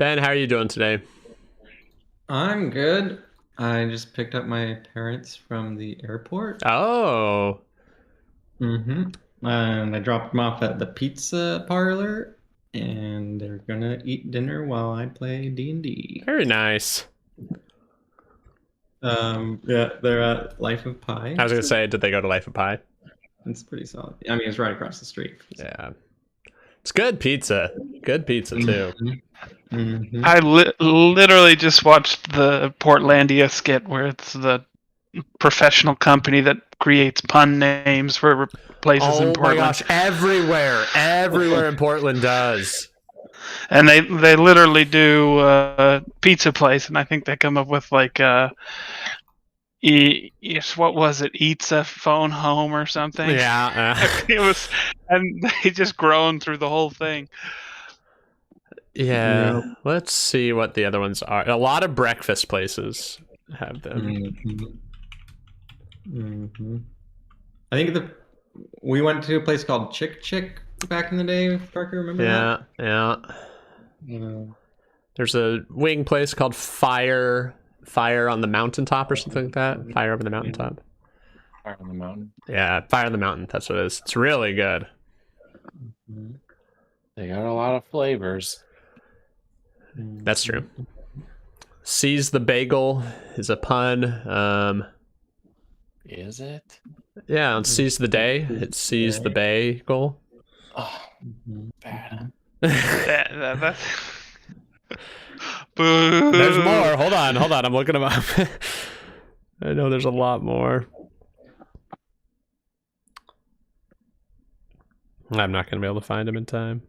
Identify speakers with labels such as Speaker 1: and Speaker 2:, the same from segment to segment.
Speaker 1: Ben, how are you doing today?
Speaker 2: I'm good. I just picked up my parents from the airport.
Speaker 1: Oh,
Speaker 2: And I dropped them off at the pizza parlor, and they're gonna eat dinner while I play D&D.
Speaker 1: very nice.
Speaker 2: Yeah, they're at Life of Pi.
Speaker 1: I was gonna say, did they go to Life of Pi?
Speaker 2: It's pretty solid. I mean, it's right across the street. So.
Speaker 1: Yeah, it's good pizza. Good pizza too.
Speaker 2: hmm hmm
Speaker 3: I literally just watched the Portlandia skit where it's the professional company that creates pun names for places in
Speaker 1: Oh my
Speaker 3: Portland.
Speaker 1: gosh, everywhere in Portland does.
Speaker 3: And they literally do pizza place, and I think they come up with like what was it? Eats a phone home or something.
Speaker 1: Yeah,
Speaker 3: It was, and they just grown through the whole thing.
Speaker 1: yeah.
Speaker 2: Yep.
Speaker 1: Let's see what the other ones are. A lot of breakfast places have them.
Speaker 2: I think we went to a place called Chick Chick back in the day. Parker, remember
Speaker 1: Yeah, yeah.
Speaker 2: that?
Speaker 1: There's a wing place called Fire on the Mountaintop or something like that. Fire over the mountaintop.
Speaker 4: Fire on the mountain.
Speaker 1: Yeah, Fire on the Mountain. That's what it is. It's really good.
Speaker 4: They got a lot of flavors.
Speaker 1: That's true. Seize the Bagel is a pun.
Speaker 4: Is it?
Speaker 1: Yeah, on Seize the Day, it's Seize the Bagel.
Speaker 4: Oh, bad.
Speaker 3: That's Boo.
Speaker 1: There's more. Hold on. I'm looking them up. I know there's a lot more. I'm not going to be able to find them in time.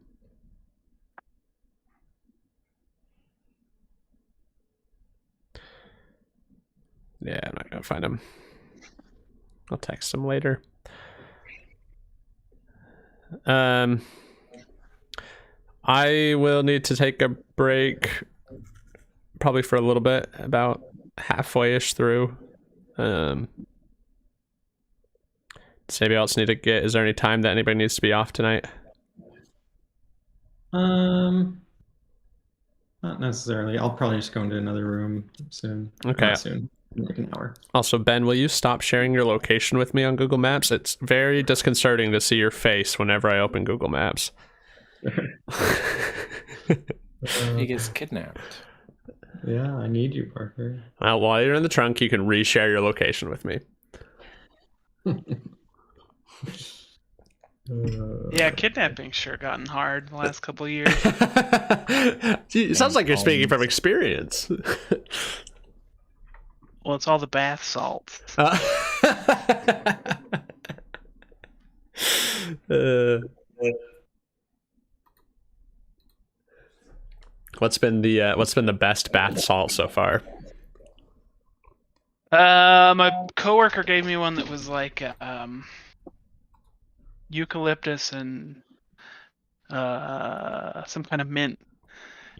Speaker 1: Yeah, I'm not going to find them. I'll text them later. I will need to take a break probably for a little bit, about halfway-ish through. Does anybody else need to get, is there any time that anybody needs to be off tonight?
Speaker 2: Not necessarily. I'll probably just go into another room soon.
Speaker 1: Okay.
Speaker 2: Not soon. In like an hour.
Speaker 1: Also, Ben, will you stop sharing your location with me on Google Maps? It's very disconcerting to see your face whenever I open Google Maps.
Speaker 4: He gets kidnapped.
Speaker 2: Yeah, I need you, Parker.
Speaker 1: Well, while you're in the trunk, you can reshare your location with me.
Speaker 3: Yeah, kidnapping's sure gotten hard the last couple of years.
Speaker 1: It sounds like you're speaking from experience.
Speaker 3: Well, it's all the bath salts.
Speaker 1: What's been the best bath salt so far?
Speaker 3: My coworker gave me one that was like eucalyptus and some kind of mint,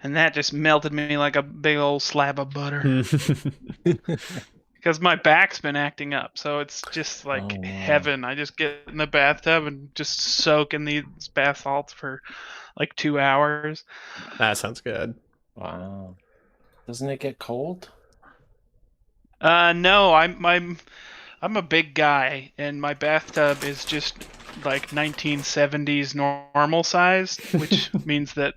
Speaker 3: and that just melted me like a big old slab of butter. Because my back's been acting up, so it's just like heaven. I just get in the bathtub and just soak in these bath salts for like 2 hours.
Speaker 1: That sounds good.
Speaker 4: Wow. Doesn't it get cold?
Speaker 3: No, I'm a big guy, and my bathtub is just like 1970s normal size, which means that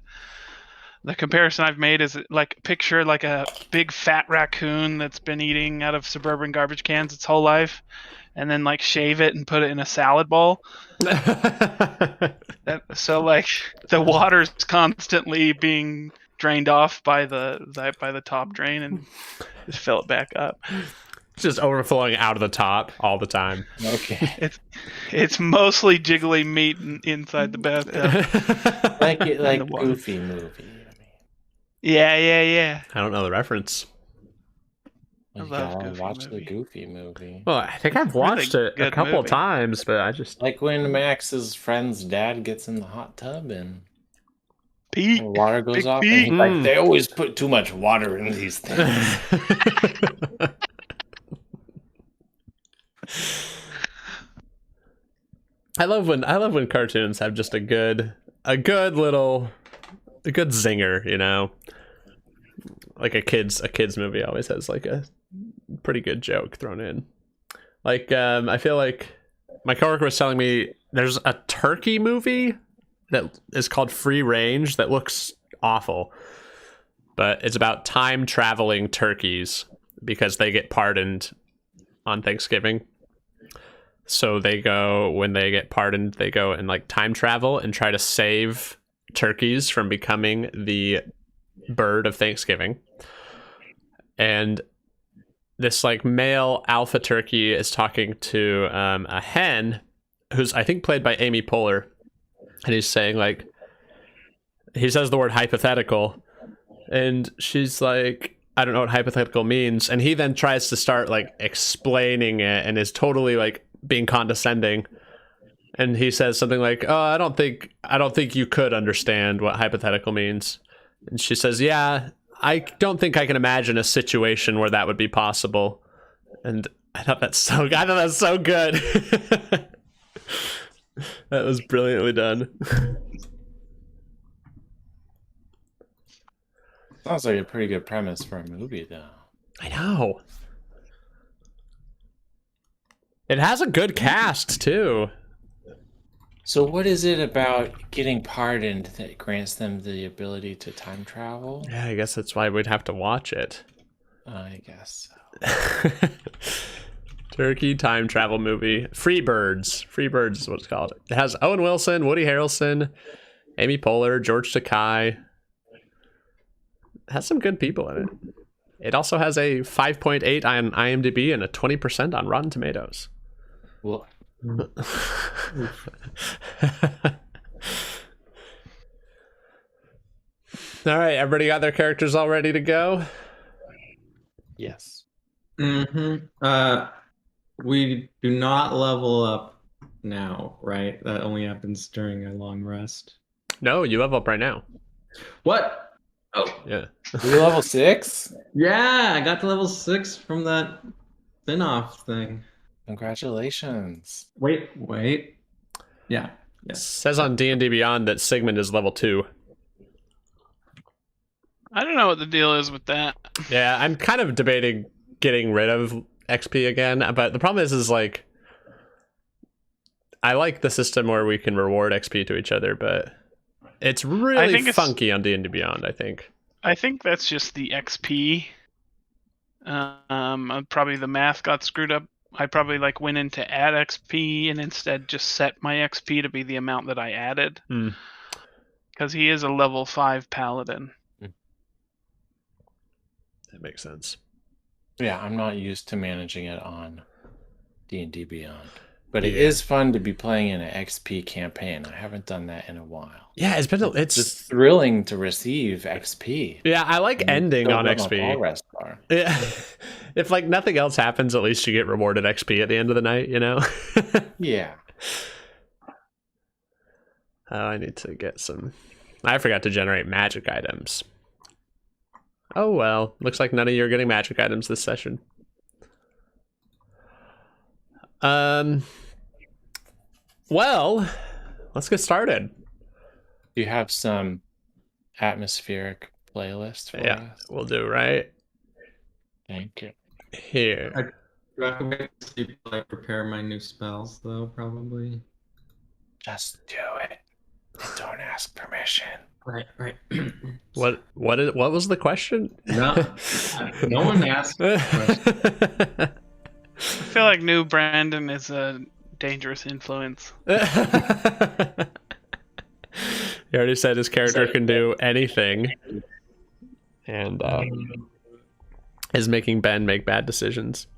Speaker 3: the comparison I've made is like picture like a big fat raccoon that's been eating out of suburban garbage cans its whole life, and then like shave it and put it in a salad bowl. So like the water's constantly being drained off by the top drain and just fill it back up.
Speaker 1: It's just overflowing out of the top all the time.
Speaker 4: Okay.
Speaker 3: It's mostly jiggly meat inside the bathtub.
Speaker 4: like Goofy movie.
Speaker 3: Yeah.
Speaker 1: I don't know the reference.
Speaker 3: I
Speaker 4: You
Speaker 3: love
Speaker 4: gotta
Speaker 3: Goofy
Speaker 4: watch
Speaker 3: movie.
Speaker 4: the Goofy movie.
Speaker 1: Well, I think I've
Speaker 3: Really
Speaker 1: watched it a
Speaker 3: good
Speaker 1: couple of
Speaker 3: movie.
Speaker 1: times, but I just
Speaker 4: Like when Max's friend's dad gets in the hot tub and
Speaker 3: Pete,
Speaker 4: the water goes
Speaker 3: Big
Speaker 4: off.
Speaker 3: Pete.
Speaker 4: And he's like, they always put too much water in these things.
Speaker 1: I love when cartoons have just a good zinger, you know. like a kids movie always has like a pretty good joke thrown in. Like I feel like my coworker was telling me there's a turkey movie that is called Free Range that looks awful, but it's about time traveling turkeys because they get pardoned on Thanksgiving. So when they get pardoned, they go and like time travel and try to save turkeys from becoming the bird of Thanksgiving. And this like male alpha turkey is talking to a hen who's I think played by Amy Poehler, and he's saying like, he says the word hypothetical, and she's like, I don't know what hypothetical means, and he then tries to start like explaining it and is totally like being condescending, and he says something like, oh, I don't think you could understand what hypothetical means. And she says, yeah, I don't think I can imagine a situation where that would be possible. And I thought that's so good. That was brilliantly done.
Speaker 4: Sounds like a pretty good premise for a movie, though.
Speaker 1: I know. It has a good cast, too.
Speaker 4: So what is it about getting pardoned that grants them the ability to time travel?
Speaker 1: Yeah, I guess that's why we'd have to watch it.
Speaker 4: I guess so.
Speaker 1: Turkey time travel movie. Free Birds. Free Birds is what it's called. It has Owen Wilson, Woody Harrelson, Amy Poehler, George Takei. It has some good people in it. It also has a 5.8 on IMDb and a 20% on Rotten Tomatoes.
Speaker 4: Well,
Speaker 1: All right, everybody got their characters all ready to go?
Speaker 4: yes.
Speaker 2: We do not level up now, right? That only happens during a long rest.
Speaker 1: No, you level up right now.
Speaker 2: What? Oh,
Speaker 1: Yeah.
Speaker 4: Are you level 6?
Speaker 2: yeah, I got to level 6 from that spin-off thing.
Speaker 4: Congratulations.
Speaker 2: Wait. Yeah.
Speaker 1: It says on D&D Beyond that Sigmond is level 2.
Speaker 3: I don't know what the deal is with that.
Speaker 1: Yeah, I'm kind of debating getting rid of XP again, but the problem is like, I like the system where we can reward XP to each other, but it's really funky on D&D Beyond, I think.
Speaker 3: I think that's just the XP. Probably the math got screwed up. I probably like went in to add XP and instead just set my XP to be the amount that I added. Because he is a level 5 paladin.
Speaker 1: That makes sense.
Speaker 4: Yeah, I'm not used to managing it on D&D Beyond. But it is fun to be playing in an XP campaign. I haven't done that in a while.
Speaker 1: Yeah, it's
Speaker 4: It's thrilling to receive XP.
Speaker 1: Yeah, I like ending on XP.
Speaker 4: Rest bar.
Speaker 1: Yeah. If like nothing else happens, at least you get rewarded XP at the end of the night, you know?
Speaker 4: Yeah.
Speaker 1: Oh, I need to get some. I forgot to generate magic items. Oh well, looks like none of you are getting magic items this session. Well, let's get started.
Speaker 4: Do you have some atmospheric playlist for us?
Speaker 1: We'll do, right?
Speaker 4: Thank you.
Speaker 1: Here.
Speaker 2: Do I have to wait to see if I prepare my new spells, though, probably?
Speaker 4: Just do it. And don't ask permission.
Speaker 2: Right.
Speaker 1: What was the question?
Speaker 2: No one asked the question.
Speaker 3: I feel like new Brandon is a dangerous influence.
Speaker 1: He already said his character can do anything, and is making Ben make bad decisions.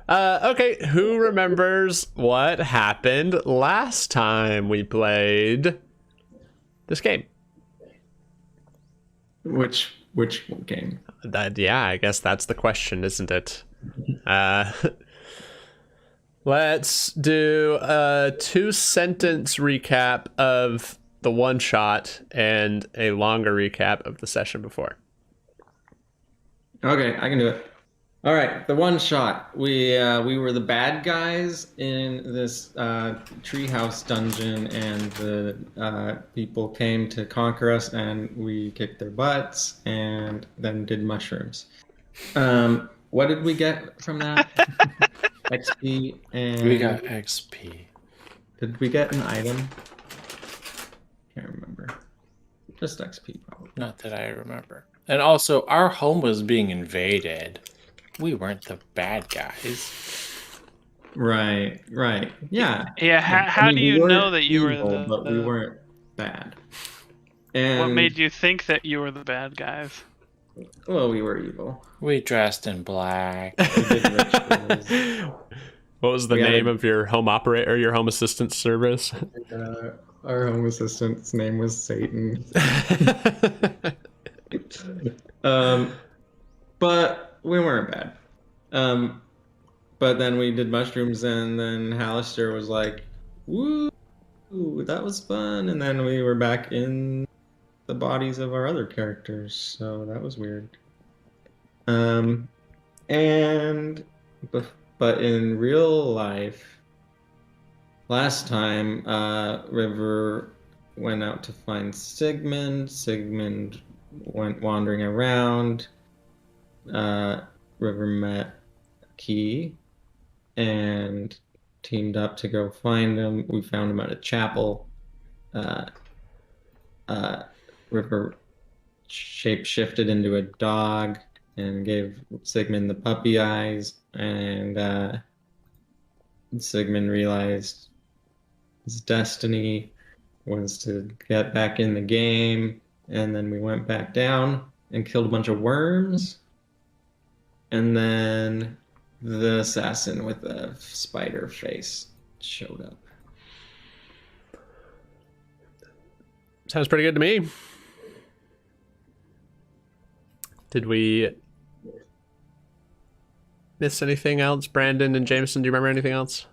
Speaker 1: Okay, who remembers what happened last time we played this game?
Speaker 2: Which game?
Speaker 1: Yeah, I guess that's the question, isn't it? Let's do a 2-sentence recap of the one shot and a longer recap of the session before.
Speaker 2: Okay, I can do it. All right, the one shot. We were the bad guys in this treehouse dungeon, and the people came to conquer us, and we kicked their butts, and then did mushrooms. What did we get from that? XP, and
Speaker 4: We got XP.
Speaker 2: did we get an item? Can't remember. Just XP, probably.
Speaker 4: Not that I remember. And also, our home was being invaded. We weren't the bad guys.
Speaker 2: Right. Yeah.
Speaker 3: Yeah. How do
Speaker 2: we
Speaker 3: you
Speaker 2: weren't
Speaker 3: know that you
Speaker 2: evil,
Speaker 3: were
Speaker 2: but we weren't bad. And
Speaker 3: What made you think that you were the bad guys?
Speaker 2: Well, we were evil.
Speaker 4: We dressed in black.
Speaker 2: We did rituals.
Speaker 1: What was the
Speaker 2: We had
Speaker 1: name
Speaker 2: a-
Speaker 1: of your home operator, your home assistant service?
Speaker 2: Our home assistant's name was Satan. But we weren't bad. But then we did mushrooms, and then Hallister was like, "Woo, that was fun!" And then we were back in the bodies of our other characters, so that was weird. And but in real life, last time, River went out to find Sigmond. Sigmond went wandering around. River met Key and teamed up to go find him. We found him at a chapel. River shape-shifted into a dog and gave Sigmund the puppy eyes, and Sigmund realized his destiny was to get back in the game, and then we went back down and killed a bunch of worms, and then the assassin with a spider face showed up.
Speaker 1: Sounds pretty good to me. Did we miss anything else? Brandon and Jameson, do you remember anything else?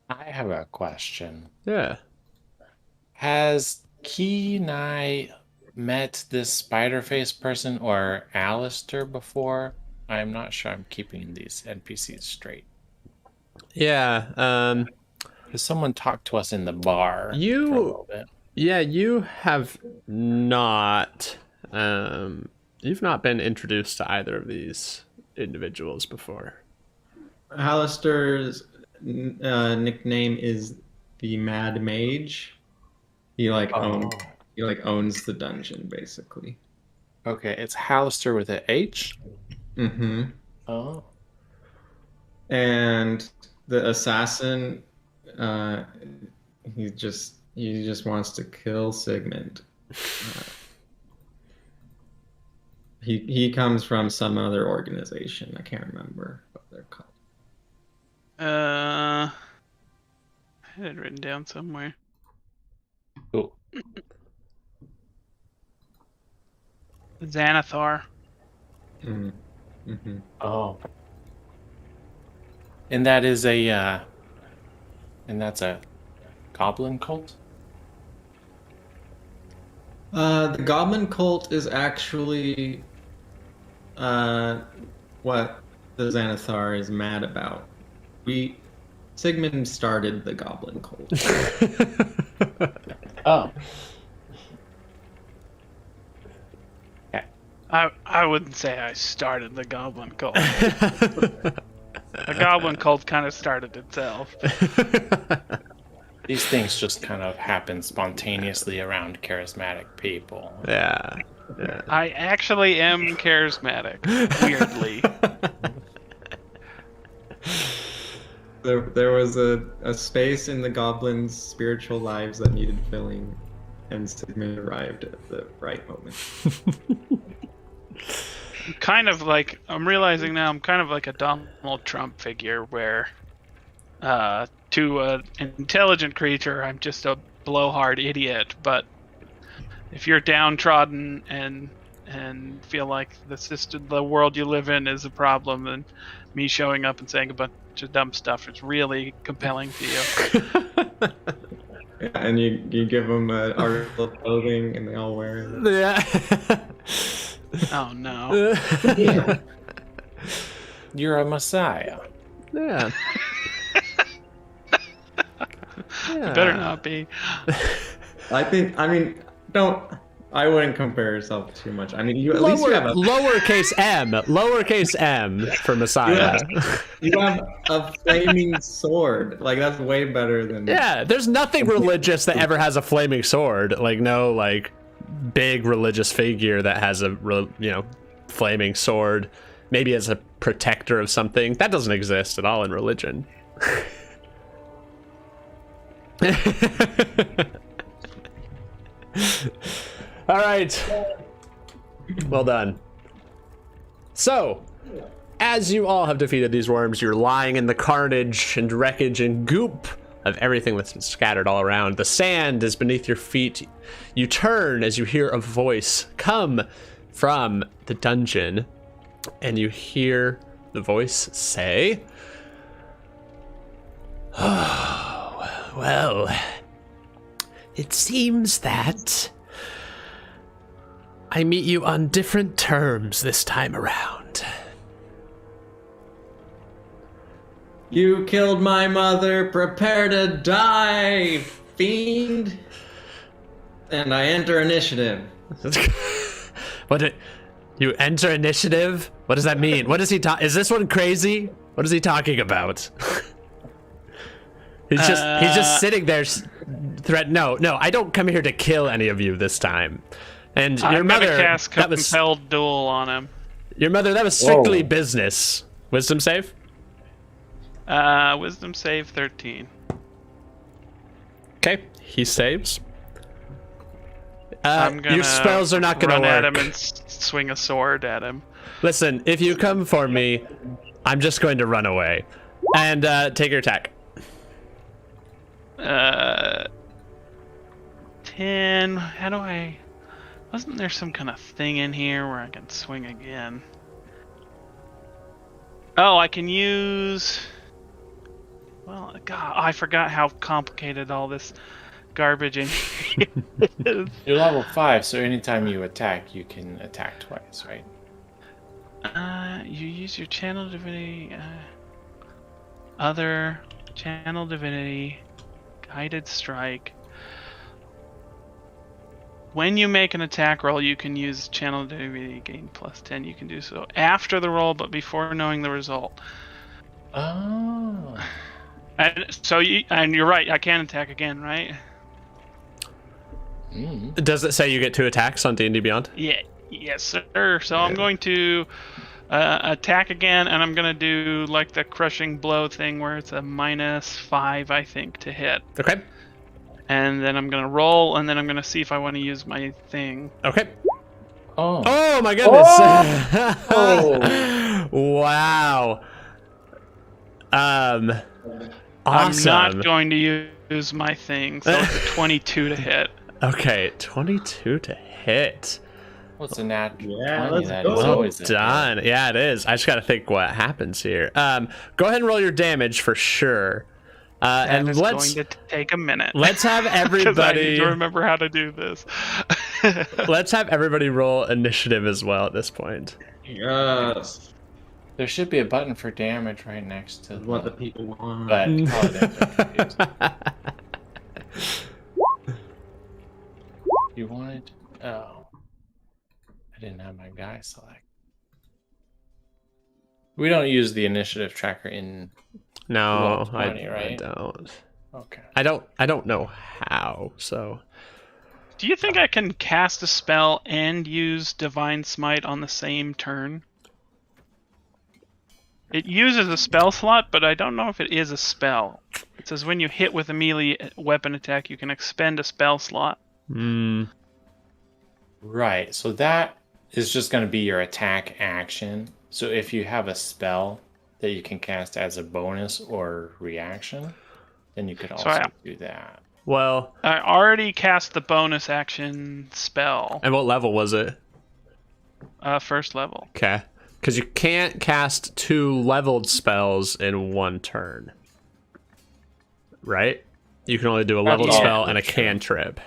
Speaker 4: I have a question.
Speaker 1: Yeah.
Speaker 4: Has Kee Nye met this spider face person or Alistair before? I'm not sure I'm keeping these NPCs straight.
Speaker 1: Yeah.
Speaker 4: Because someone talked to us in the bar for a
Speaker 1: You
Speaker 4: little bit.
Speaker 1: Yeah, you have not. You've not been introduced to either of these individuals before.
Speaker 2: Hallister's nickname is the Mad Mage. He owns the dungeon, basically.
Speaker 4: Okay, it's Hallister with an H?
Speaker 2: Mm-hmm.
Speaker 4: Oh.
Speaker 2: And the assassin, he just wants to kill Sigmund. He comes from some other organization. I can't remember what they're called.
Speaker 3: I had it written down somewhere.
Speaker 4: Cool.
Speaker 3: Xanathar.
Speaker 2: Mm-hmm.
Speaker 4: Oh. And that is and that's a goblin cult?
Speaker 2: The Goblin Cult is actually what the Xanathar is mad about. Sigmund started the Goblin Cult.
Speaker 4: Oh.
Speaker 3: I wouldn't say I started the Goblin Cult. The Goblin Cult kind of started itself.
Speaker 4: These things just kind of happen spontaneously around charismatic people.
Speaker 1: Yeah.
Speaker 3: I actually am charismatic, weirdly.
Speaker 2: There was a space in the goblins' spiritual lives that needed filling, and Sigmund arrived at the right moment.
Speaker 3: I'm realizing now I'm kind of like a Donald Trump figure where to an intelligent creature I'm just a blowhard idiot, but if you're downtrodden and feel like the world you live in is a problem, then me showing up and saying a bunch of dumb stuff is really compelling to you.
Speaker 2: Yeah, and you give them an article of clothing, and they all wear it.
Speaker 1: Yeah.
Speaker 3: Oh no.
Speaker 4: You're a messiah.
Speaker 1: Yeah.
Speaker 3: It better not be.
Speaker 2: I wouldn't compare yourself too much. I mean, at least you have a
Speaker 1: lowercase m for Messiah.
Speaker 2: you have a flaming sword. Like that's way better than
Speaker 1: Yeah, there's nothing religious that ever has a flaming sword. Like no like big religious figure that has a flaming sword, maybe as a protector of something. That doesn't exist at all in religion. All right. Well done. So, as you all have defeated these worms, you're lying in the carnage and wreckage and goop of everything that's been scattered all around. The sand is beneath your feet. You turn as you hear a voice come from the dungeon, and you hear the voice say, "Oh, well, it seems that I meet you on different terms this time around."
Speaker 2: You killed my mother, prepare to die, fiend. And I enter initiative.
Speaker 1: You enter initiative? What does that mean? What does he talk? Is this one crazy? What is he talking about? He's just sitting there No, I don't come here to kill any of you this time. And your
Speaker 3: I'm
Speaker 1: mother,
Speaker 3: gonna cast
Speaker 1: that was
Speaker 3: compelled duel on him.
Speaker 1: your mother. That was strictly business. Wisdom save.
Speaker 3: Wisdom save 13.
Speaker 1: Okay, he saves.
Speaker 3: I'm gonna
Speaker 1: Your spells are not gonna
Speaker 3: run
Speaker 1: work.
Speaker 3: at him and swing a sword at him.
Speaker 1: Listen, if you come for me, I'm just going to run away. And take your attack.
Speaker 3: 10. How do I? Wasn't there some kind of thing in here where I can swing again? Oh, I can use. Well, God, I forgot how complicated all this garbage in here is.
Speaker 4: You're level 5, so anytime you attack, you can attack twice, right?
Speaker 3: You use your channel divinity, other channel divinity, guided strike. When you make an attack roll, you can use channel divinity, gain +10. You can do so after the roll, but before knowing the result.
Speaker 4: Oh.
Speaker 3: And so you're right. I can attack again, right?
Speaker 1: Does it say you get 2 attacks on D&D Beyond?
Speaker 3: Yeah. Yes, sir. So I'm going to attack again, and I'm going to do like the crushing blow thing where it's a -5, I think, to hit.
Speaker 1: Okay.
Speaker 3: And then I'm going to roll, and then I'm going to see if I want to use my thing.
Speaker 1: Okay.
Speaker 4: Oh.
Speaker 1: Oh my goodness.
Speaker 4: Oh.
Speaker 1: Wow. Awesome.
Speaker 3: I'm not going to use my thing, so it's a 22 to hit.
Speaker 1: Okay, 22 to hit.
Speaker 4: What's a natural?
Speaker 2: Yeah,
Speaker 4: 20?
Speaker 2: let's
Speaker 4: That
Speaker 2: go.
Speaker 4: is
Speaker 1: Well
Speaker 4: always a hit.
Speaker 1: done. Yeah, it is. I just got to think what happens here. Go ahead and roll your damage for sure.
Speaker 3: And
Speaker 1: And
Speaker 3: it's
Speaker 1: let's
Speaker 3: going to take a minute.
Speaker 1: let's have
Speaker 3: Because I
Speaker 1: everybody
Speaker 3: need to remember how to do this.
Speaker 1: let's have everybody roll initiative as well at this point.
Speaker 2: Yes.
Speaker 4: There should be a button for damage right next to
Speaker 2: What the people want.
Speaker 4: But paladins are confused. You wanted? Oh, I didn't have my guy select. We don't use the initiative tracker in.
Speaker 1: No,
Speaker 4: Roll 20,
Speaker 1: I
Speaker 4: right?
Speaker 1: don't.
Speaker 4: Okay.
Speaker 1: I don't know how. So
Speaker 3: Do you think I can cast a spell and use Divine Smite on the same turn? It uses a spell slot, but I don't know if it is a spell. It says when you hit with a melee weapon attack, you can expend a spell slot.
Speaker 4: Right. So that is just going to be your attack action. So if you have a spell that you can cast as a bonus or reaction, then you could also do that.
Speaker 1: well,
Speaker 3: I already cast the bonus action spell.
Speaker 1: and what level was it?
Speaker 3: First level.
Speaker 1: Okay. Because you can't cast 2 leveled spells in 1 turn. Right? You can only do a leveled
Speaker 4: Yeah,
Speaker 1: spell and a
Speaker 4: that's true.
Speaker 1: cantrip.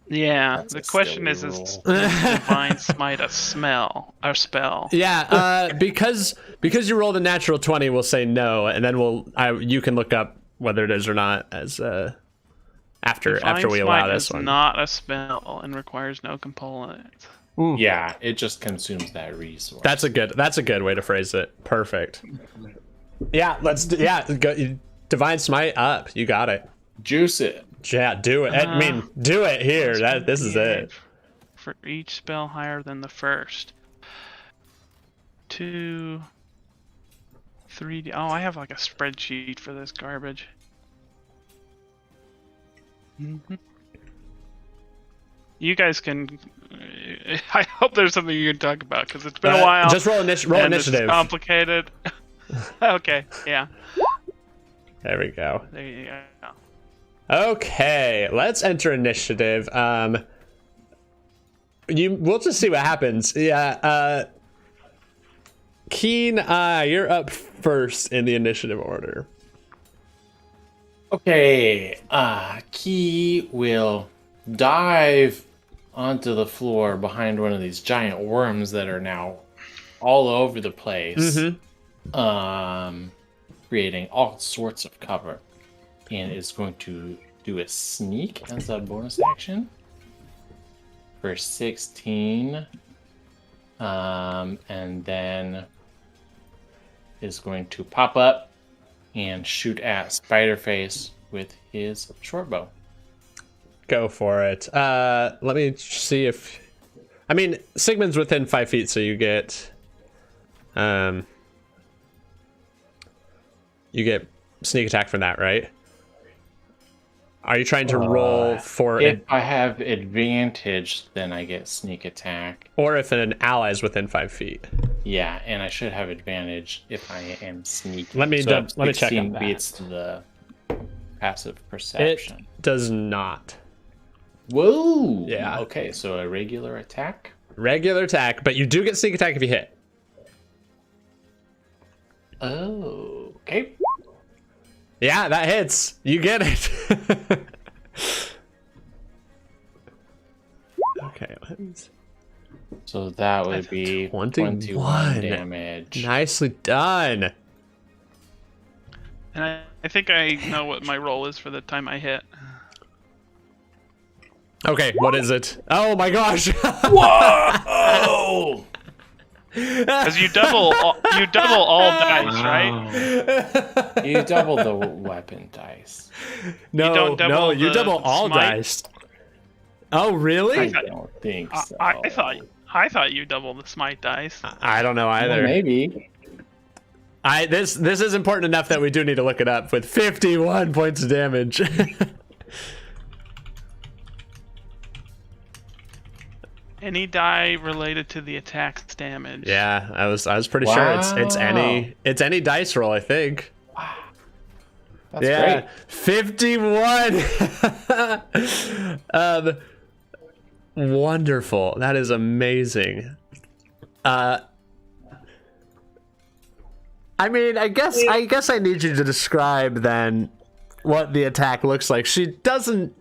Speaker 3: Yeah,
Speaker 4: That's
Speaker 3: the
Speaker 4: a
Speaker 3: question
Speaker 4: silly
Speaker 3: is
Speaker 4: rule.
Speaker 3: Divine Smite a spell?
Speaker 1: Yeah, because you rolled a natural 20, we'll say no, and then you can look up whether it is or not as after
Speaker 3: Divine
Speaker 1: we allow
Speaker 3: Smite
Speaker 1: this
Speaker 3: is
Speaker 1: one.
Speaker 3: not a spell and requires no component.
Speaker 4: Yeah, it just consumes that resource.
Speaker 1: That's a good way to phrase it. Perfect. Yeah, go, Divine Smite up. You got it.
Speaker 4: Juice it.
Speaker 1: Yeah, do it. I mean, do it here. This is it.
Speaker 3: For each spell higher than the first. 2, 3. Oh, I have like a spreadsheet for this garbage. You guys can. I hope there's something you can talk about because it's been a while.
Speaker 1: Just roll initiative.
Speaker 3: This is complicated. Okay, yeah.
Speaker 1: There we go.
Speaker 3: There you go.
Speaker 1: Okay, let's enter initiative. We'll just see what happens. Yeah. Kee Nye, you're up first in the initiative order.
Speaker 4: Okay, Key will dive onto the floor behind one of these giant worms that are now all over the place, creating all sorts of cover, and is going to do a sneak as a bonus action for 16, and then is going to pop up and shoot at Spiderface with his short bow.
Speaker 1: Go for it. Let me see if... I mean, Sigmund's within 5 feet, so you get... You get sneak attack from that, right? Are you trying to roll for...
Speaker 4: If I have advantage, then I get sneak attack.
Speaker 1: Or if an ally is within 5 feet.
Speaker 4: Yeah, and I should have advantage if I am sneaky.
Speaker 1: Let me check on that.
Speaker 4: Beats the passive perception.
Speaker 1: It does not.
Speaker 4: Whoa!
Speaker 1: Yeah.
Speaker 4: Okay, so a regular attack?
Speaker 1: Regular attack, but you do get sneak attack if you hit.
Speaker 4: Oh, okay.
Speaker 1: Yeah, that hits. You get it. Okay.
Speaker 4: So that would be 21 damage.
Speaker 1: Nicely done.
Speaker 3: And I think I know what my roll is for the time I hit.
Speaker 1: Okay, what is it? Oh my gosh.
Speaker 4: Whoa!
Speaker 3: Because you double all dice, right?
Speaker 4: You double the weapon dice.
Speaker 1: No,
Speaker 3: you don't
Speaker 1: you double all
Speaker 3: smite?
Speaker 1: dice. Oh, really?
Speaker 4: I don't think so.
Speaker 3: I thought you doubled the smite dice.
Speaker 1: I don't know either.
Speaker 4: Well, maybe.
Speaker 1: This is important enough that we do need to look it up with 51 points of damage.
Speaker 3: Any die related to the attack's damage.
Speaker 1: Yeah, I was pretty sure it's any dice roll, I think.
Speaker 4: That's
Speaker 1: yeah,
Speaker 4: great.
Speaker 1: 51. Wonderful. That is amazing. I mean, I guess I need you to describe then what the attack looks like. She doesn't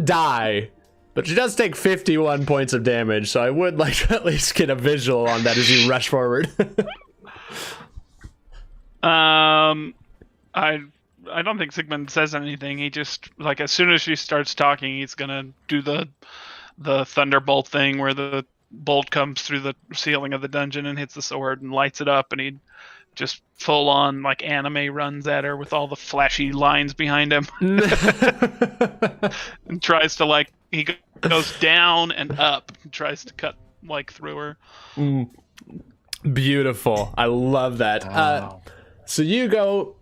Speaker 1: die, but she does take 51 points of damage, so I would like to at least get a visual on that as you rush forward.
Speaker 3: I don't think Sigmund says anything. He just, like, as soon as she starts talking, he's gonna do the thunderbolt thing where the bolt comes through the ceiling of the dungeon and hits the sword and lights it up, and he just full on like anime runs at her with all the flashy lines behind him. And tries to, like, he goes down and up and tries to cut like through her.
Speaker 1: Beautiful. I love that.
Speaker 4: Wow.
Speaker 1: So you go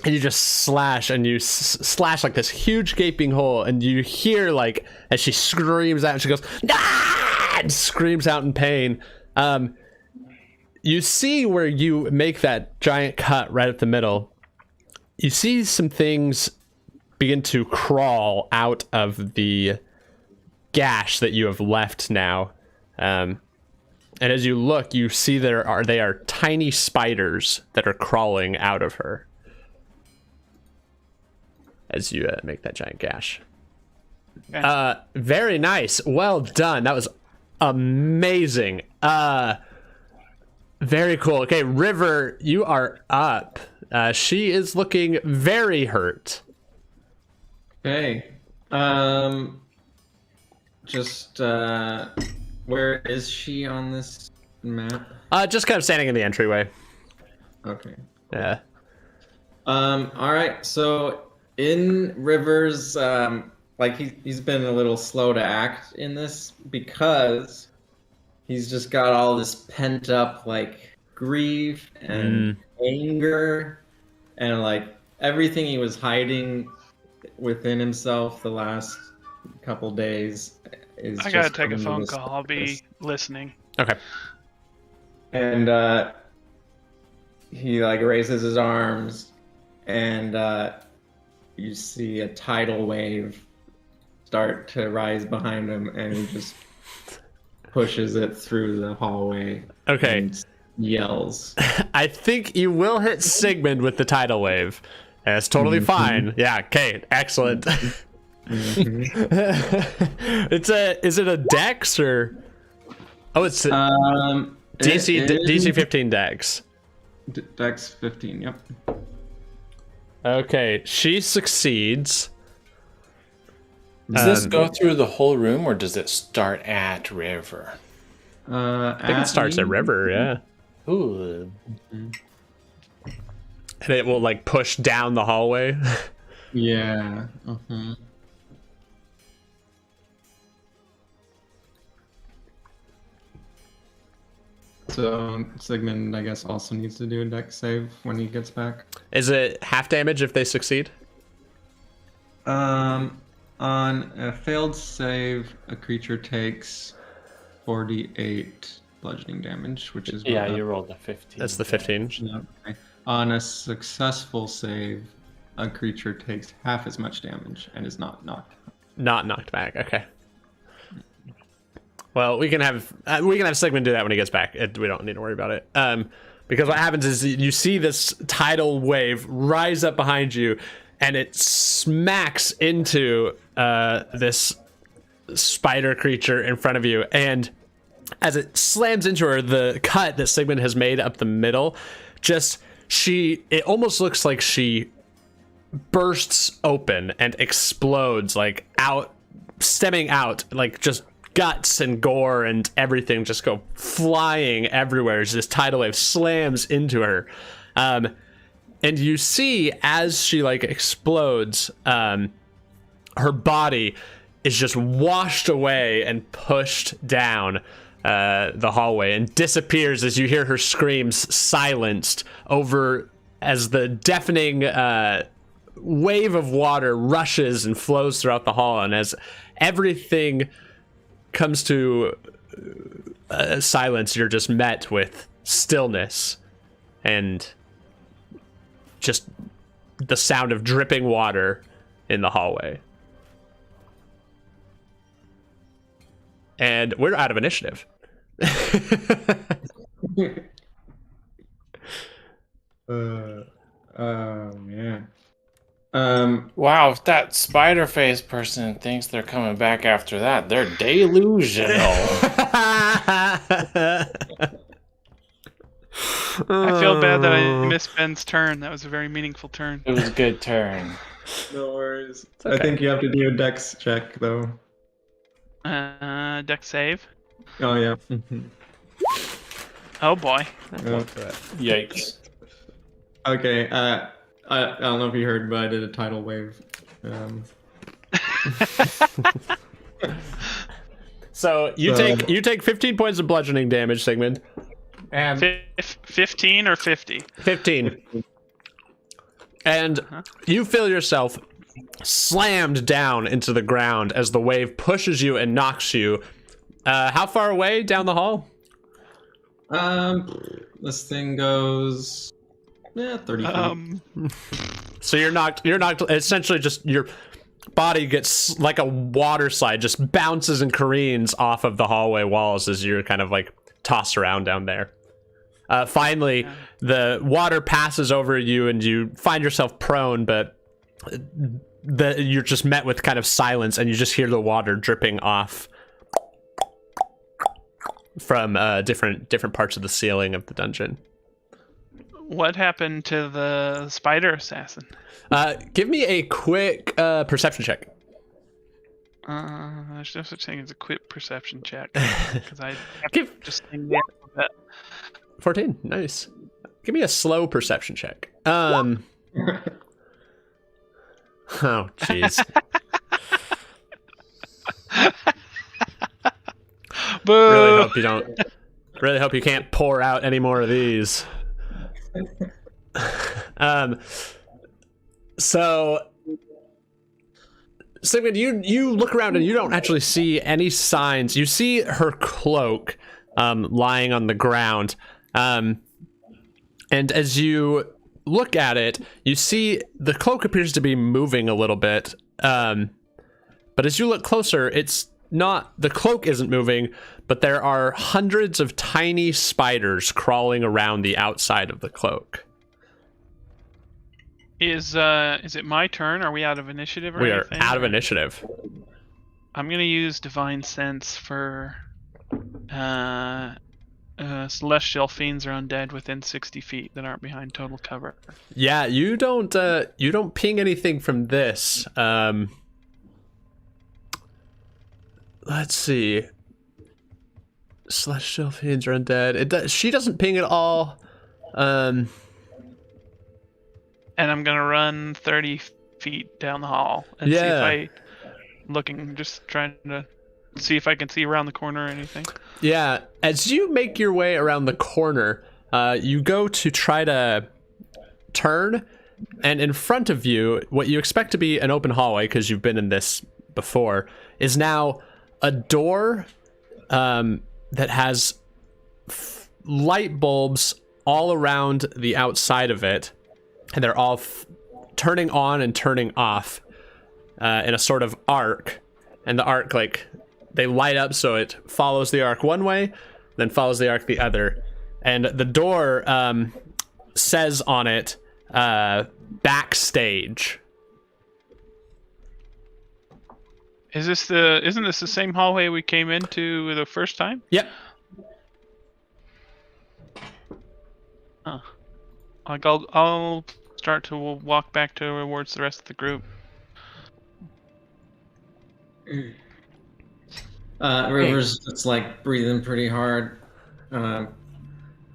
Speaker 1: and you just slash, and you slash like this huge gaping hole, and you hear, like, as she screams out, and she goes, "Ah!" and screams out in pain. You see where you make that giant cut right at the middle. You see some things begin to crawl out of the gash that you have left now. And as you look, you see they are tiny spiders that are crawling out of her as you make that giant gash. Very nice. Well done. That was amazing. Very cool. Okay, River, you are up. She is looking very hurt.
Speaker 2: Okay. Just where is she on this map?
Speaker 1: Just kind of standing in the entryway.
Speaker 2: Okay.
Speaker 1: Yeah.
Speaker 2: All right. So in Rivers, like he's been a little slow to act in this because he's just got all this pent up like grief and anger and like everything he was hiding within himself the last couple days is
Speaker 3: I gotta take a phone call. I'll be listening.
Speaker 1: Okay.
Speaker 2: And he like raises his arms and you see a tidal wave start to rise behind him and he just pushes it through the hallway.
Speaker 1: Okay.
Speaker 2: And yells.
Speaker 1: I think you will hit Sigmond with the tidal wave. That's totally fine. Yeah, okay, excellent. Is it a dex or it's DC 15 dex.
Speaker 2: Dex 15, yep.
Speaker 1: Okay, she succeeds.
Speaker 4: Does this go through the whole room or does it start at River?
Speaker 1: I think it starts at River, yeah.
Speaker 4: Ooh.
Speaker 1: And it will like push down the hallway.
Speaker 2: Yeah. So Sigmund, I guess, also needs to do a dex save when he gets back.
Speaker 1: Is it half damage if they succeed?
Speaker 2: On a failed save, a creature takes 48 bludgeoning damage, which is
Speaker 4: Yeah, you rolled a 15.
Speaker 1: That's the 15.
Speaker 2: Yeah, okay. On a successful save, a creature takes half as much damage and is not knocked.
Speaker 1: Not knocked back. Okay. Well, we can have Sigmund do that when he gets back. We don't need to worry about it. Because what happens is you see this tidal wave rise up behind you, and it smacks into this spider creature in front of you. And as it slams into her, the cut that Sigmund has made up the middle, it almost looks like she bursts open and explodes, like stemming out, like just guts and gore and everything just go flying everywhere as this tidal wave slams into her. And you see as she like explodes, her body is just washed away and pushed down the hallway and disappears as you hear her screams silenced over as the deafening wave of water rushes and flows throughout the hall. And as everything comes to silence, you're just met with stillness and just the sound of dripping water in the hallway. And we're out of initiative.
Speaker 2: Oh man.
Speaker 4: Wow, if that spider face person thinks they're coming back after that, they're delusional.
Speaker 3: I feel bad that I missed Ben's turn. That was a very meaningful turn.
Speaker 4: It was a good turn.
Speaker 2: No worries.
Speaker 1: Okay.
Speaker 2: I think you have to do a dex check though.
Speaker 3: Deck save.
Speaker 2: Oh yeah.
Speaker 3: Oh boy.
Speaker 4: Yikes.
Speaker 2: Okay. I don't know if you heard, but I did a tidal wave.
Speaker 1: So you take 15 points of bludgeoning damage, Sigmund. And
Speaker 3: 15 or 50?
Speaker 1: 15. And you feel yourself slammed down into the ground as the wave pushes you and knocks you. How far away down the hall?
Speaker 2: This thing goes 30 feet.
Speaker 1: So you're knocked essentially, just your body gets like a water slide, just bounces and careens off of the hallway walls as you're kind of like tossed around down there. Finally, the water passes over you and you find yourself prone, but you're just met with kind of silence, and you just hear the water dripping off from different parts of the ceiling of the dungeon.
Speaker 3: What happened to the spider assassin?
Speaker 1: Give me a quick perception check.
Speaker 3: There's no such thing as a quick perception check because I have to just think the alphabet.
Speaker 1: 14. Nice. Give me a slow perception check. Oh, jeez.
Speaker 3: Boo!
Speaker 1: Really hope you can't pour out any more of these. So Sigmond, you look around and you don't actually see any signs. You see her cloak lying on the ground, and as you look at it, you see the cloak appears to be moving a little bit, but as you look closer, it's not, the cloak isn't moving, but there are hundreds of tiny spiders crawling around the outside of the cloak.
Speaker 3: Is it my turn? Are we out of initiative or anything?
Speaker 1: We are out of initiative.
Speaker 3: I'm gonna use Divine Sense for celestial fiends or undead within 60 feet that aren't behind total cover.
Speaker 1: Yeah, you don't ping anything from this. Let's see. Celestial fiends or undead. She doesn't ping at all.
Speaker 3: And I'm gonna run 30 feet down the hall and see if just trying to see if I can see around the corner or anything.
Speaker 1: Yeah, as you make your way around the corner, you go to try to turn, and in front of you, what you expect to be an open hallway, because you've been in this before, is now a door that has light bulbs all around the outside of it, and they're all turning on and turning off in a sort of arc, and the arc, like, they light up so it follows the arc one way, then follows the arc the other, and the door says on it backstage.
Speaker 3: Isn't this the same hallway we came into the first time?
Speaker 1: Yep.
Speaker 3: Huh. Like I'll start to walk back towards the rest of the group.
Speaker 2: River's just like breathing pretty hard, but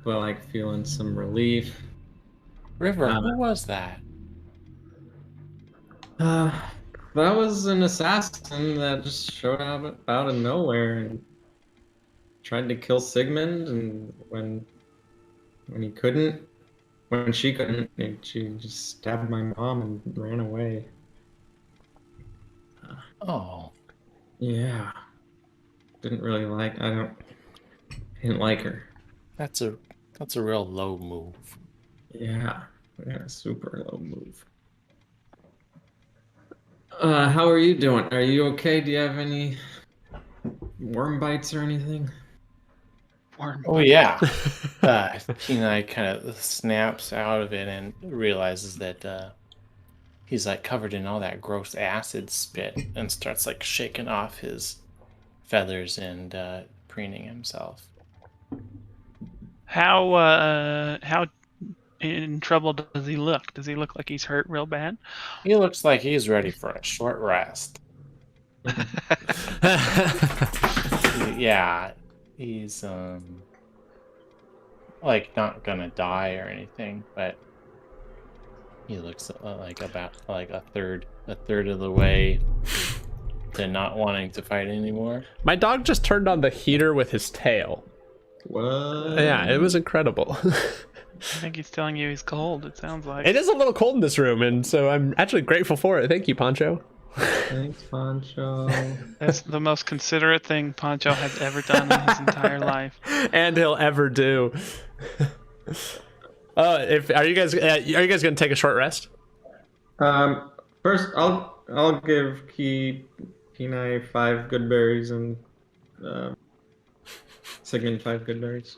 Speaker 2: like feeling some relief.
Speaker 4: River, who was that?
Speaker 2: That was an assassin that just showed up out of nowhere and tried to kill Sigmond, and when she couldn't, she just stabbed my mom and ran away.
Speaker 4: Oh.
Speaker 2: Yeah. Didn't like her.
Speaker 4: That's a real low move.
Speaker 2: Yeah, super low move. How are you doing? Are you okay? Do you have any worm bites or anything?
Speaker 4: Oh yeah. Kee Nye kind of snaps out of it and realizes that he's like covered in all that gross acid spit, and starts like shaking off his feathers and preening himself.
Speaker 3: How in trouble does he look? Does he look like he's hurt real bad?
Speaker 4: He looks like he's ready for a short rest. Yeah, he's like not gonna die or anything, but he looks like about like a third of the way to not wanting to fight anymore.
Speaker 1: My dog just turned on the heater with his tail.
Speaker 2: What?
Speaker 1: Yeah, it was incredible.
Speaker 3: I think he's telling you he's cold, it sounds like.
Speaker 1: It is a little cold in this room, and so I'm actually grateful for it. Thank you, Poncho.
Speaker 2: Thanks, Poncho.
Speaker 3: That's the most considerate thing Poncho has ever done in his entire life.
Speaker 1: And he'll ever do. Are you guys gonna take a short rest?
Speaker 2: First, I'll give Kee Nye 5 good berries and Sigmond 5 good berries.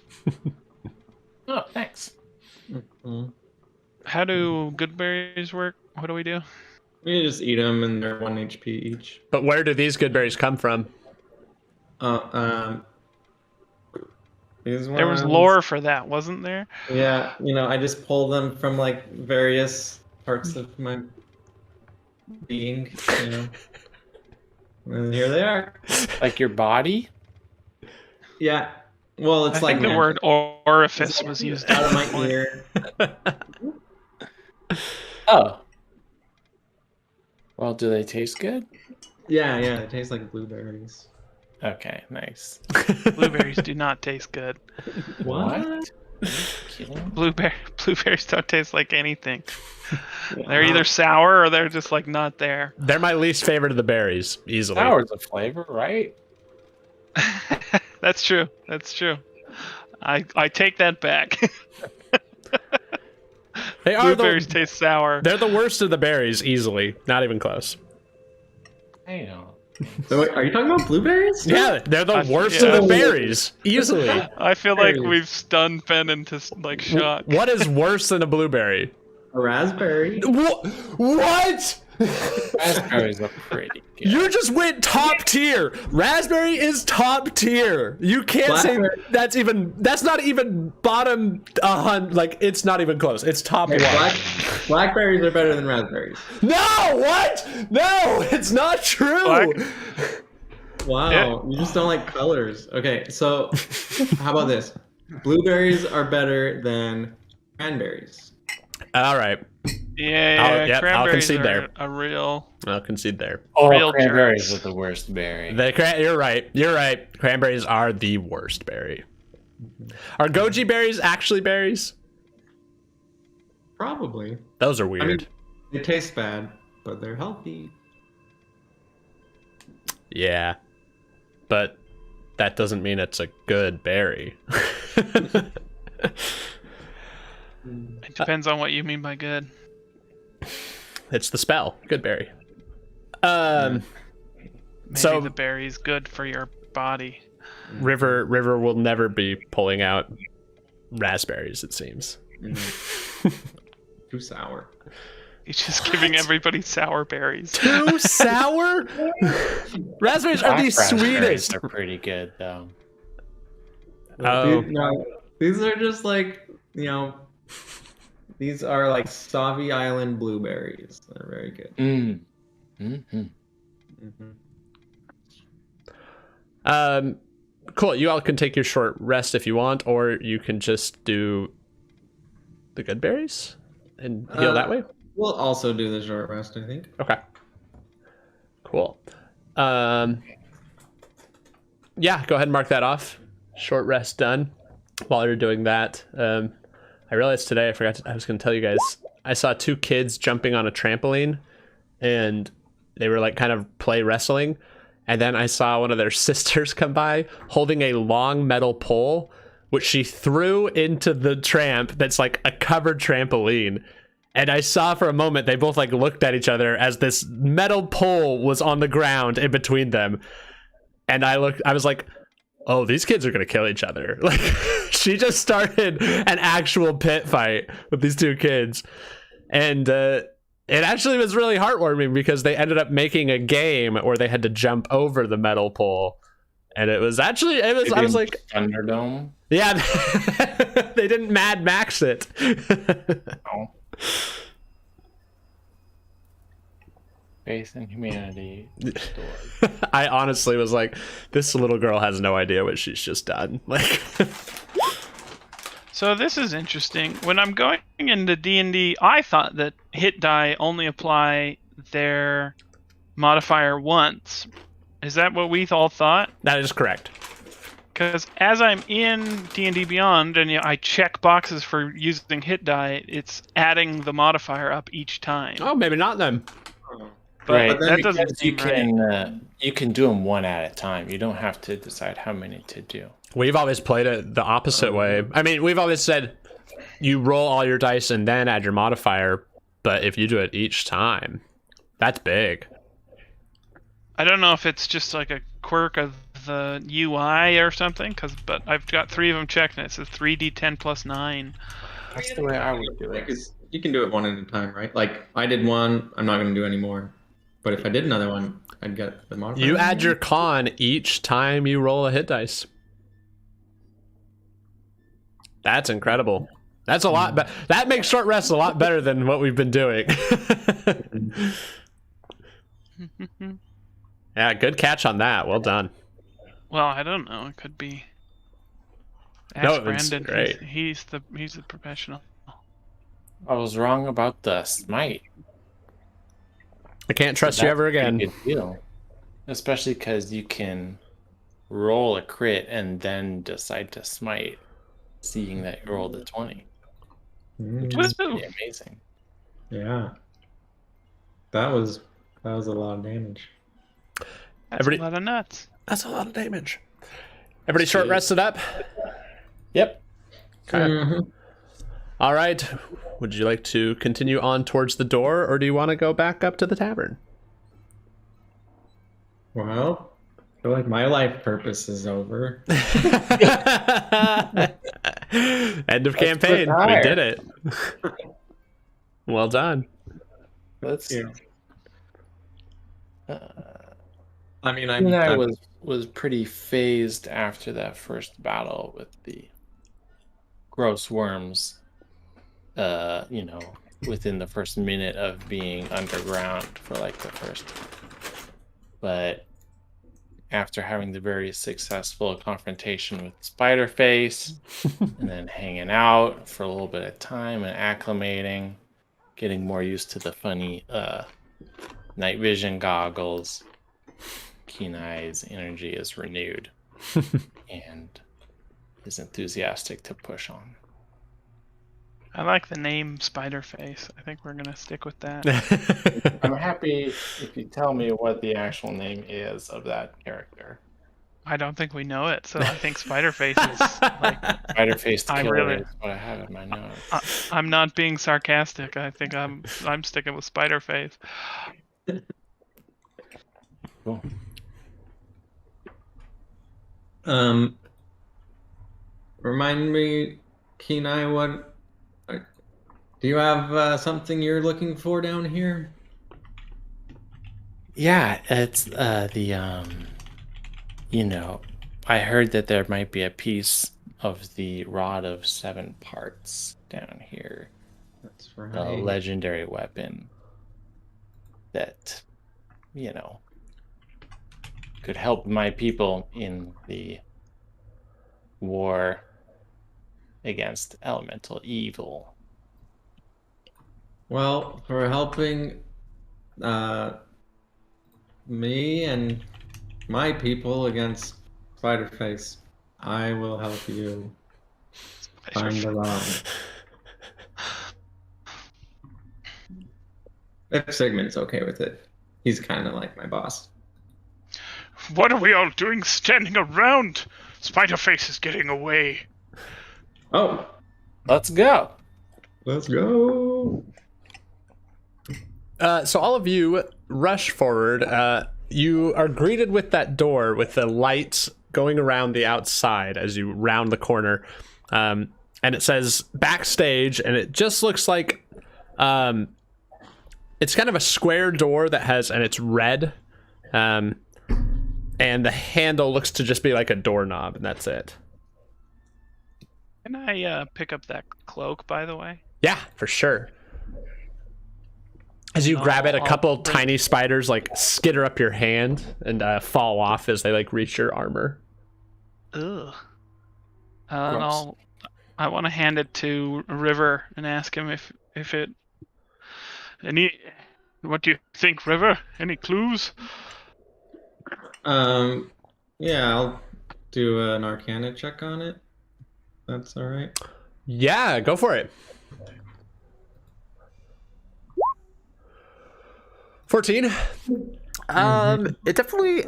Speaker 4: Oh, thanks.
Speaker 2: Mm-hmm.
Speaker 3: How do good berries work? What do we do?
Speaker 2: You just eat them, and they're 1 HP each.
Speaker 1: But where do these good berries come from?
Speaker 2: These
Speaker 3: There was
Speaker 2: ones-
Speaker 3: lore for that, wasn't there?
Speaker 2: Yeah, I just pull them from like various parts of my being. And here they are.
Speaker 4: Like your body?
Speaker 2: Yeah. Well, it's
Speaker 3: I
Speaker 2: like
Speaker 3: think the word orifice was used
Speaker 2: out of
Speaker 3: at
Speaker 2: my
Speaker 3: one point.
Speaker 2: ear.
Speaker 4: Oh. Well, do they taste good?
Speaker 2: Yeah, it tastes like blueberries.
Speaker 4: Okay, nice.
Speaker 3: Blueberries do not taste good.
Speaker 2: What?
Speaker 3: Blueberries don't taste like anything. They're either sour or they're just like not there.
Speaker 1: They're my least favorite of the berries, easily.
Speaker 4: Sour's a flavor, right?
Speaker 3: That's true. That's true. I take that back.
Speaker 1: They are
Speaker 3: Blueberries taste sour.
Speaker 1: They're the worst of the berries, easily. Not even close.
Speaker 4: I know.
Speaker 2: So wait, are you talking about blueberries?
Speaker 1: Yeah, they're the worst
Speaker 3: yeah.
Speaker 1: of the berries, easily.
Speaker 3: I feel like
Speaker 2: Berries.
Speaker 3: we've stunned Ben into like shock.
Speaker 1: What is worse than a blueberry?
Speaker 2: A raspberry.
Speaker 1: What?
Speaker 4: Raspberries are pretty good.
Speaker 1: You just went top tier. Raspberry is top tier. You can't
Speaker 2: Blackberry.
Speaker 1: say that's not even bottom like it's not even close. It's top
Speaker 2: Okay,
Speaker 1: one.
Speaker 2: Blackberries are better than raspberries.
Speaker 1: No, what? No, it's not true.
Speaker 2: Wow, you just don't like colors. Okay, so how about this? Blueberries are better than cranberries.
Speaker 1: All right.
Speaker 3: Yeah,
Speaker 1: I'll
Speaker 3: cranberries
Speaker 1: concede
Speaker 3: are
Speaker 1: there.
Speaker 3: a real.
Speaker 1: I'll concede there.
Speaker 4: Oh,
Speaker 3: Real
Speaker 4: cranberries
Speaker 3: jerks.
Speaker 4: are the worst berry.
Speaker 1: You're right. You're right. Cranberries are the worst berry. Are goji berries actually berries?
Speaker 2: Probably.
Speaker 1: Those are weird.
Speaker 2: I mean, they taste bad, but they're healthy.
Speaker 1: Yeah. But that doesn't mean it's a good berry.
Speaker 3: It depends on what you mean by good.
Speaker 1: It's the spell. Good berry.
Speaker 3: Maybe
Speaker 1: So
Speaker 3: the berry's good for your body.
Speaker 1: River will never be pulling out raspberries, it seems.
Speaker 2: Too sour.
Speaker 3: He's just giving everybody sour berries.
Speaker 1: Too sour? Raspberries are the
Speaker 4: Black raspberries
Speaker 1: sweetest.
Speaker 4: are pretty good, though.
Speaker 1: Oh.
Speaker 2: These are just like, these are like Savi Island blueberries. They're very good.
Speaker 1: Cool. You all can take your short rest if you want, or you can just do the good berries and heal that way.
Speaker 2: We'll also do the short rest, I think.
Speaker 1: Okay. Cool. Yeah, go ahead and mark that off. Short rest done. While you're doing that, I realized today I was going to tell you guys. I saw 2 kids jumping on a trampoline, and they were like kind of play wrestling. And then I saw one of their sisters come by holding a long metal pole, which she threw into the tramp that's like a covered trampoline. And I saw for a moment they both like looked at each other as this metal pole was on the ground in between them. And I was like, oh, these kids are gonna kill each other. Like, she just started an actual pit fight with these 2 kids. And it actually was really heartwarming because they ended up making a game where they had to jump over the metal pole. And I was like,
Speaker 4: Thunderdome.
Speaker 1: yeah, they didn't Mad Max it.
Speaker 4: No. Faith in humanity. Restored.
Speaker 1: I honestly was like, this little girl has no idea what she's just done. Like,
Speaker 3: So this is interesting. When I'm going into D&D, I thought that hit die only apply their modifier once. Is that what we all thought?
Speaker 1: that is correct.
Speaker 3: Because as I'm in D&D Beyond and I check boxes for using hit die, it's adding the modifier up each time.
Speaker 1: Oh, maybe not then.
Speaker 3: But
Speaker 4: Right,
Speaker 3: that doesn't
Speaker 4: because you
Speaker 3: seem right.
Speaker 4: you can do them one at a time. You don't have to decide how many to do.
Speaker 1: We've always played it the opposite way. I mean, we've always said you roll all your dice and then add your modifier. But if you do it each time, that's big.
Speaker 3: I don't know if it's just like a quirk of the UI or something, but I've got 3 of them checked and it says 3d10 plus 9.
Speaker 4: That's the way I would do it.
Speaker 2: Because you can do it one at a time, right? Like I did one, I'm not going to do any more. But if I did another one, I'd get the modifier.
Speaker 1: You add your con each time you roll a hit dice. That's incredible. That's a lot. That makes short rests a lot better than what we've been doing. Yeah, good catch on that. Well done.
Speaker 3: Well, I don't know. It could be.
Speaker 1: No,
Speaker 3: Ask
Speaker 1: it's
Speaker 3: Brandon.
Speaker 1: great.
Speaker 3: He's the professional.
Speaker 4: I was wrong about the smite.
Speaker 1: I can't trust you ever again.
Speaker 4: Good deal. Especially because you can roll a crit and then decide to smite, seeing that you rolled a 20. Which is pretty amazing.
Speaker 2: Yeah. That was a lot of damage.
Speaker 3: That's a lot of nuts.
Speaker 1: That's a lot of damage. Everybody short rested up?
Speaker 4: Yep.
Speaker 1: Okay. Mm-hmm. All right. Would you like to continue on towards the door, or do you want to go back up to the tavern?
Speaker 2: Well, I feel like my life purpose is over.
Speaker 1: End of campaign. We did it. Well done.
Speaker 4: Let's see.
Speaker 2: I mean,
Speaker 4: I was pretty phased after that first battle with the gross worms. Within the first minute of being underground for like the first. But after having the very successful confrontation with Spiderface, and then hanging out for a little bit of time and acclimating, getting more used to the funny night vision goggles, Kee Nye's energy is renewed and is enthusiastic to push on.
Speaker 3: I like the name Spiderface. I think we're going to stick with that.
Speaker 4: I'm happy if you tell me what the actual name is of that character.
Speaker 3: I don't think we know it, so I think Spiderface is like...
Speaker 4: Spiderface Killer is what I have in my notes.
Speaker 3: I'm not being sarcastic. I think I'm sticking with Spiderface.
Speaker 4: Cool.
Speaker 2: Remind me, Kee Nye, what... Do you have something you're looking for down here?
Speaker 4: Yeah, it's I heard that there might be a piece of the Rod of Seven Parts down here.
Speaker 2: That's right.
Speaker 4: A legendary weapon that, could help my people in the war against elemental evil.
Speaker 2: Well, for helping me and my people against Spiderface, I will help you find the rod. If Sigmund's okay with it. He's kind of like my boss.
Speaker 3: What are we all doing standing around? Spiderface is getting away.
Speaker 2: Oh.
Speaker 4: Let's go.
Speaker 2: Let's go.
Speaker 1: So all of you rush forward. You are greeted with that door with the lights going around the outside as you round the corner. And it says backstage, and it just looks like it's kind of a square door that has, and it's red. And the handle looks to just be like a doorknob, and that's it.
Speaker 3: Can I pick up that cloak, by the way?
Speaker 1: Yeah, for sure. As you grab it, a couple tiny spiders like skitter up your hand and fall off as they like reach your armor.
Speaker 3: Ugh. I want to hand it to River and ask him if it. What do you think, River? Any clues?
Speaker 2: Yeah, I'll do an Arcana check on it. That's all right.
Speaker 1: Yeah, go for it. 14. It definitely,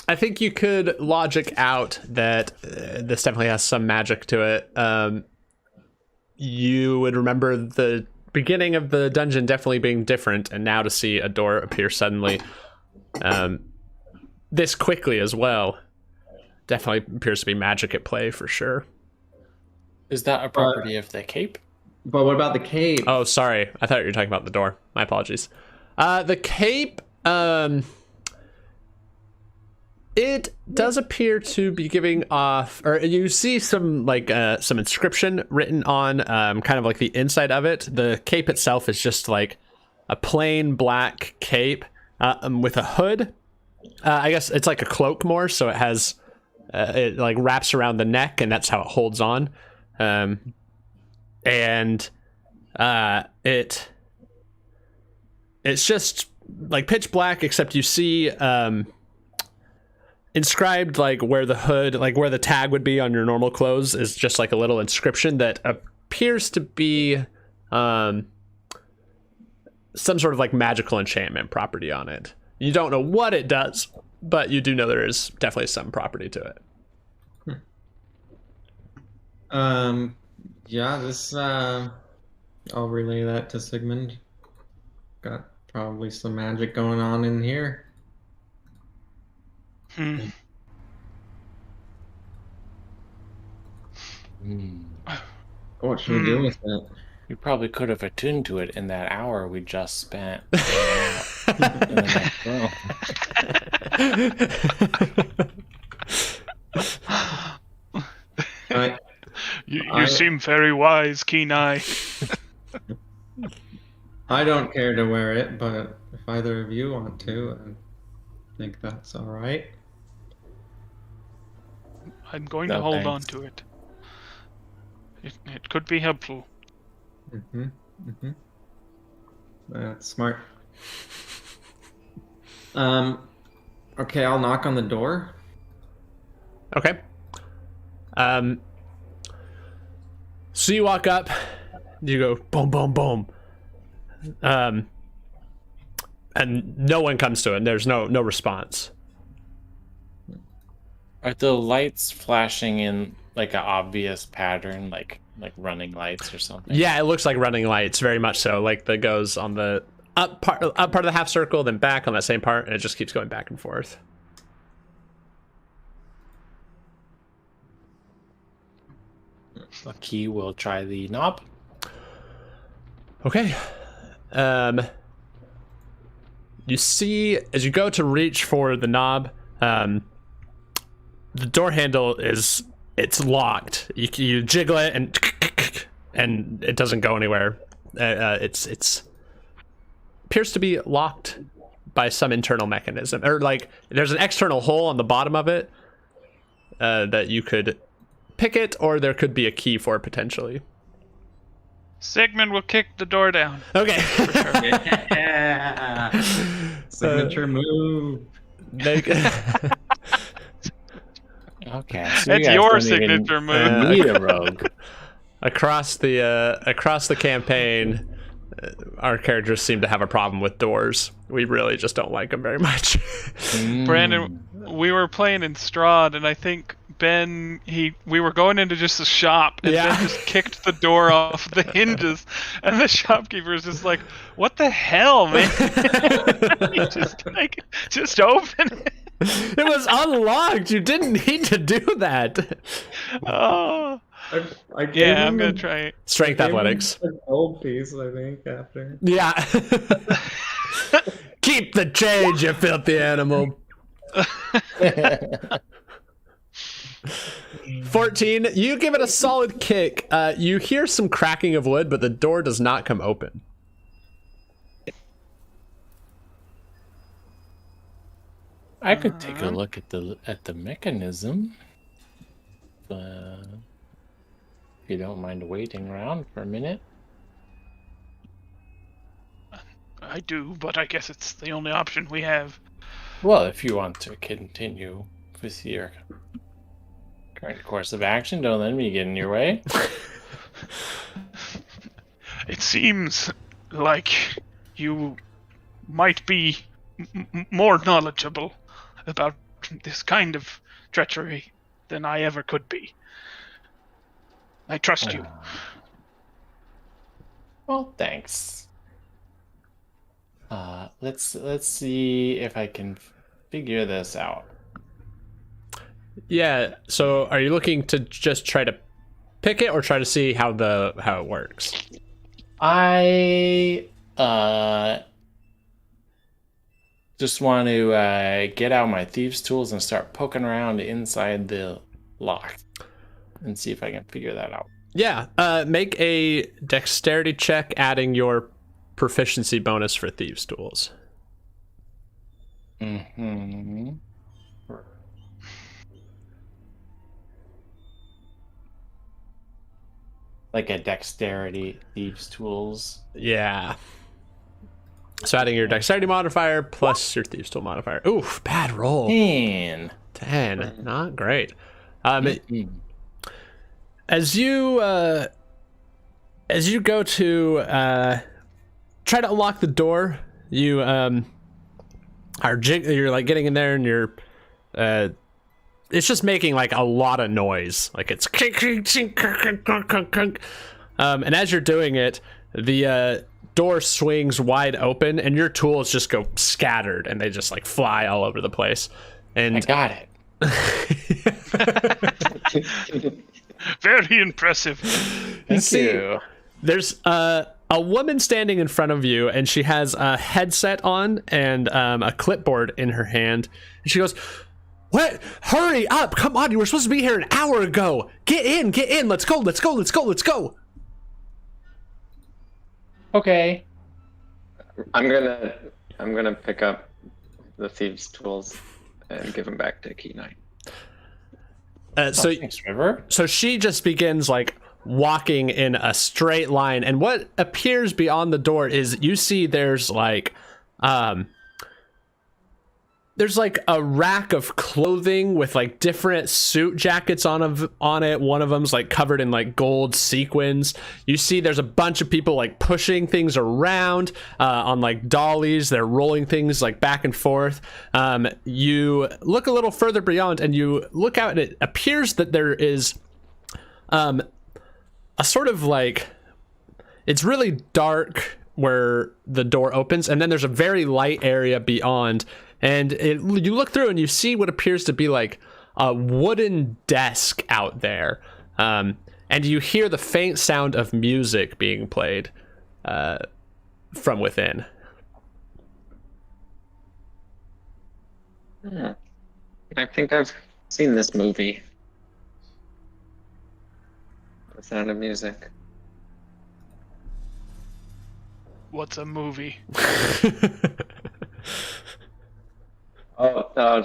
Speaker 1: I think you could logic out that this definitely has some magic to it. You would remember the beginning of the dungeon definitely being different, and now to see a door appear suddenly this quickly as well definitely appears to be magic at play for sure.
Speaker 4: Is that a property of the cape?
Speaker 2: But what about the cape?
Speaker 1: Oh, sorry. I thought you were talking about the door. My apologies. The cape, it does appear to be giving off, or you see some some inscription written on kind of like the inside of it. The cape itself is just like a plain black cape with a hood. I guess it's like a cloak more, so it has it like wraps around the neck, and that's how it holds on. And it's just like pitch black, except you see inscribed like where the hood, like where the tag would be on your normal clothes, is just like a little inscription that appears to be some sort of like magical enchantment property on it. You don't know what it does, but you do know there is definitely some property to it.
Speaker 2: Yeah, this I'll relay that to Sigmund. Got probably some magic going on in here. What should we do with it?
Speaker 4: We probably could have attuned to it in that hour we just spent.
Speaker 3: You seem very wise, Kee Nye.
Speaker 2: I don't care to wear it, but if either of you want to, I think that's all right.
Speaker 3: I'm going to hold on to it. It could be helpful.
Speaker 2: That's smart. Okay, I'll knock on the door.
Speaker 1: Okay. So you walk up, you go boom, boom, boom. And no one comes to it. There's no response.
Speaker 4: Are the lights flashing in like an obvious pattern, like running lights or something?
Speaker 1: Yeah, it looks like running lights, very much so. Like that goes on the up part of the half circle, then back on that same part, and it just keeps going back and forth.
Speaker 4: Key will try the knob.
Speaker 1: Okay. You see, as you go to reach for the knob, the door handle it's locked. You jiggle it and it doesn't go anywhere. It's appears to be locked by some internal mechanism, or like there's an external hole on the bottom of it that you could pick it, or there could be a key for it potentially.
Speaker 3: Sigmund will kick the door down.
Speaker 1: Okay.
Speaker 2: Yeah. Signature move.
Speaker 4: Okay, so
Speaker 3: it's your signature move.
Speaker 4: Need a rogue.
Speaker 1: Across the campaign, our characters seem to have a problem with doors. We really just don't like them very much.
Speaker 3: Brandon, we were playing in Strahd, and I think Ben, we were going into just a shop, and Ben just kicked the door off the hinges, and the shopkeeper was just like, "What the hell, man?" He just open it.
Speaker 1: It was unlocked. You didn't need to do that.
Speaker 3: Oh.
Speaker 2: I gave
Speaker 3: I'm gonna try it.
Speaker 1: Strength athletics.
Speaker 2: A gold piece, I think, after.
Speaker 1: Yeah. Keep the change, you filthy animal. 14. You give it a solid kick. You hear some cracking of wood, but the door does not come open.
Speaker 4: I could take a look at the mechanism. If you don't mind waiting around for a minute.
Speaker 3: I do, but I guess it's the only option we have.
Speaker 4: Well, if you want to continue with your current course of action, don't let me get in your way.
Speaker 3: It seems like you might be more knowledgeable about this kind of treachery than I ever could be. I trust you.
Speaker 4: Well, thanks. Let's see if I can figure this out.
Speaker 1: Yeah, so are you looking to just try to pick it or try to see how it works?
Speaker 4: I just want to get out my thieves' tools and start poking around inside the lock and see if I can figure that out.
Speaker 1: Yeah, make a dexterity check, adding your proficiency bonus for thieves' tools.
Speaker 4: Mm-hmm. Like a dexterity thieves' tools.
Speaker 1: Yeah. So adding your dexterity modifier plus your thieves' tool modifier. Oof, bad roll.
Speaker 4: 10.
Speaker 1: Not great. As you go to try to unlock the door, you you're like getting in there, and you're it's just making like a lot of noise, like it's and as you're doing it, the door swings wide open, and your tools just go scattered, and they just like fly all over the place. And
Speaker 4: I got it.
Speaker 3: Very impressive.
Speaker 4: Thank you.
Speaker 1: There's a woman standing in front of you, and she has a headset on and a clipboard in her hand. And she goes, "What? Hurry up! Come on! You were supposed to be here an hour ago. Get in! Let's go!
Speaker 4: Okay.
Speaker 2: I'm gonna pick up the thieves' tools and give them back to Kee Nye.
Speaker 4: Thanks, River.
Speaker 1: So she just begins like walking in a straight line, and what appears beyond the door is you see there's like a rack of clothing with like different suit jackets on it. One of them's like covered in like gold sequins. You see there's a bunch of people like pushing things around on like dollies. They're rolling things like back and forth. You look a little further beyond, and you look out, and it appears that there is a sort of like, it's really dark where the door opens, and then there's a very light area beyond. And you look through, and you see what appears to be like a wooden desk out there. And you hear the faint sound of music being played from within.
Speaker 2: I think I've seen this movie. The Sound of Music.
Speaker 3: What's a movie?
Speaker 2: Oh, no,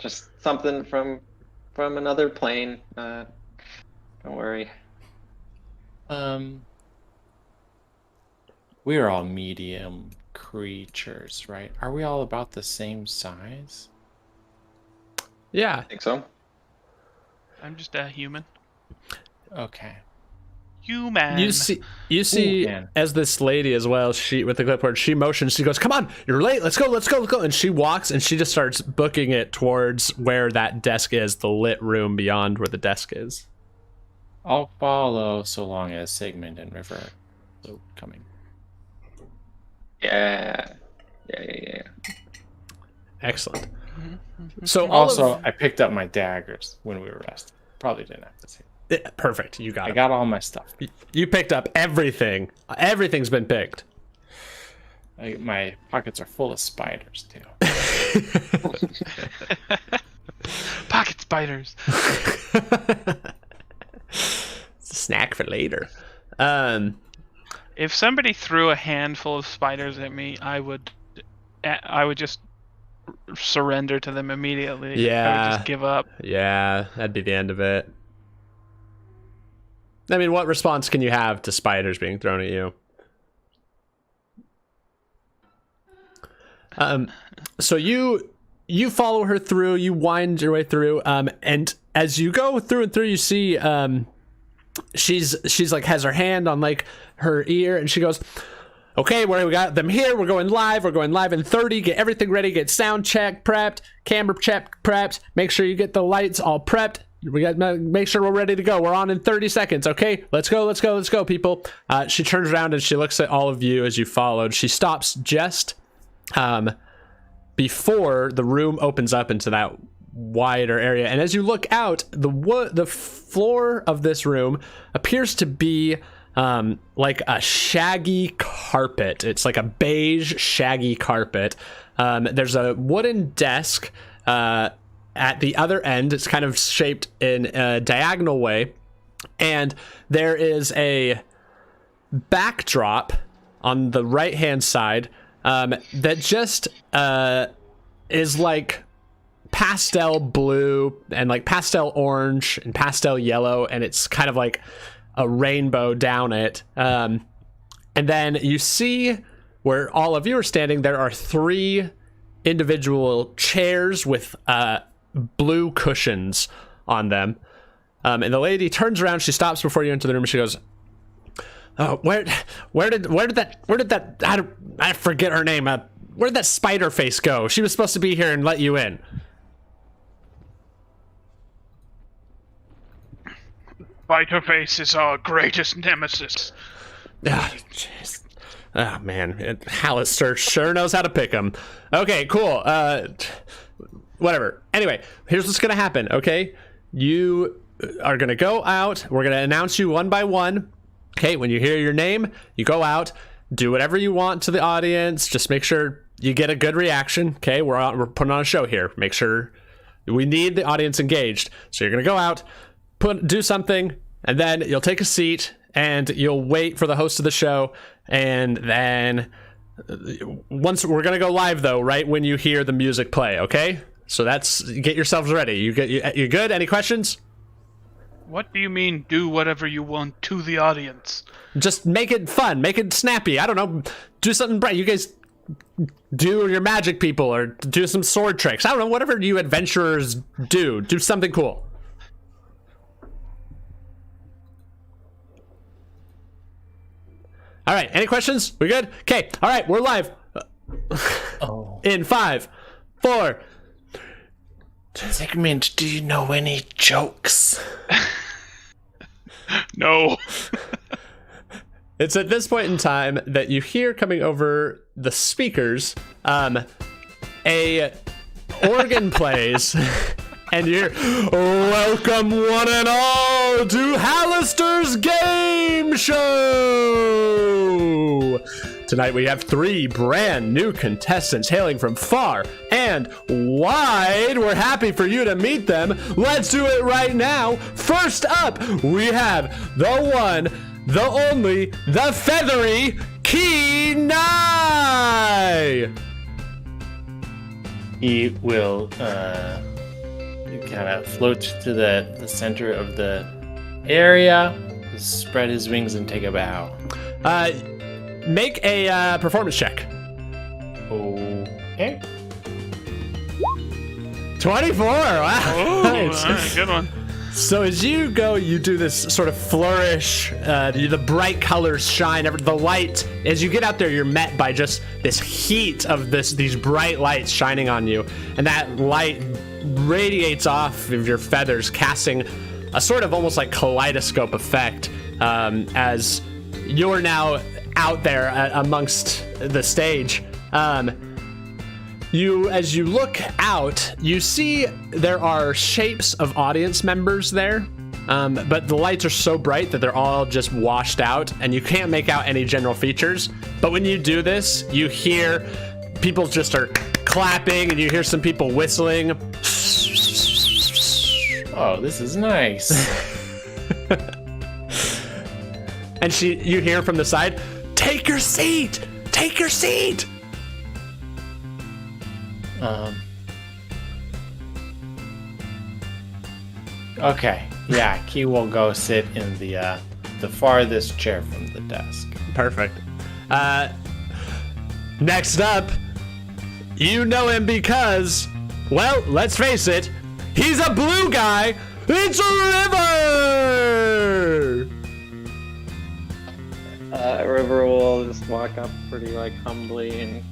Speaker 2: just something from another plane. Don't worry.
Speaker 4: We are all medium creatures, right? Are we all about the same size?
Speaker 1: Yeah.
Speaker 2: I think so.
Speaker 3: I'm just a human.
Speaker 4: Okay.
Speaker 3: Human.
Speaker 1: You see
Speaker 4: Ooh,
Speaker 1: as this lady as well, she with the clipboard, she motions, she goes, "Come on, you're late, let's go. And she walks, and she just starts booking it towards where that desk is, the lit room beyond where the desk is.
Speaker 4: I'll follow so long as Sigmond and River are coming.
Speaker 2: Yeah.
Speaker 1: Excellent.
Speaker 3: Mm-hmm.
Speaker 1: So
Speaker 4: I picked up my daggers when we were resting. Probably didn't have to say.
Speaker 1: Perfect, you got it.
Speaker 4: I got all my stuff.
Speaker 1: You picked up everything. Everything's been picked.
Speaker 4: My pockets are full of spiders too.
Speaker 3: Pocket spiders.
Speaker 1: It's a snack for later.
Speaker 3: If somebody threw a handful of spiders at me, I would just surrender to them immediately.
Speaker 1: Yeah.
Speaker 3: I would just give up.
Speaker 1: Yeah, that'd be the end of it. I mean, what response can you have to spiders being thrown at you? So you follow her through, you wind your way through, and as you go through and through, you see she's like has her hand on like her ear, and she goes, "Okay, we got them here. We're going live in 30. Get everything ready. Get sound check prepped, camera check prepped. Make sure you get the lights all prepped. We got to make sure we're ready to go. We're on in 30 seconds. Okay, let's go, people." She turns around and she looks at all of you as you followed. She stops just before the room opens up into that wider area. And as you look out, the floor of this room appears to be like a shaggy carpet. It's like a beige shaggy carpet. There's a wooden desk at the other end. It's kind of shaped in a diagonal way, and there is a backdrop on the right hand side that just is like pastel blue and like pastel orange and pastel yellow, and it's kind of like a rainbow down it. And then you see where all of you are standing, there are 3 individual chairs with blue cushions on them. And the lady turns around, she stops before you enter the room, and she goes, "Oh, where did that I forget her name. Where did that spider face go? She was supposed to be here and let you in."
Speaker 3: Spiderface is our greatest nemesis.
Speaker 1: Ah, jeez. Oh, man. Hallister sure knows how to pick them. Okay, cool. Whatever. Anyway, here's what's going to happen, okay? You are going to go out. We're going to announce you one by one. Okay, when you hear your name, you go out. Do whatever you want to the audience. Just make sure you get a good reaction. Okay, we're putting on a show here. Make sure we need the audience engaged. So you're going to go out, do something, and then you'll take a seat and you'll wait for the host of the show. And then once we're going to go live though, right when you hear the music play, okay? So get yourselves ready. You good? Any questions?
Speaker 3: What do you mean do whatever you want to the audience?
Speaker 1: Just make it fun, make it snappy. I don't know, do something bright. You guys do your magic people or do some sword tricks. I don't know, whatever you adventurers do something cool. All right, any questions? We good? Okay, all right, we're live. In 5, 4.
Speaker 4: Sigmond, do you know any jokes?
Speaker 3: No.
Speaker 1: It's at this point in time that you hear coming over the speakers, a organ plays, and you're, "Welcome one and all to Hallister's Game Show! Tonight we have 3 brand new contestants hailing from far and wide. We're happy for you to meet them. Let's do it right now. First up, we have the one, the only, the feathery Kee Nye."
Speaker 4: He will kind of float to the center of the area, spread his wings, and take a bow.
Speaker 1: Make a performance check.
Speaker 4: Okay.
Speaker 1: 24. Wow.
Speaker 3: Oh,
Speaker 1: Nice.
Speaker 3: all right, good one.
Speaker 1: So as you go, you do this sort of flourish, the bright colors shine, the light. As you get out there, you're met by just this heat of these bright lights shining on you. And that light radiates off of your feathers, casting a sort of almost like kaleidoscope effect as you're now out there amongst the stage. As you look out, you see there are shapes of audience members there, but the lights are so bright that they're all just washed out, and you can't make out any general features. But when you do this, you hear people just are clapping, and you hear some people whistling.
Speaker 4: Oh, this is nice.
Speaker 1: And you hear from the side, "Take your seat! Take your seat!"
Speaker 4: Okay. Yeah, Kee will go sit in the farthest chair from the desk.
Speaker 1: Perfect. Next up, you know him because, well, let's face it, he's a blue guy. It's River!
Speaker 2: River will just walk up pretty humbly and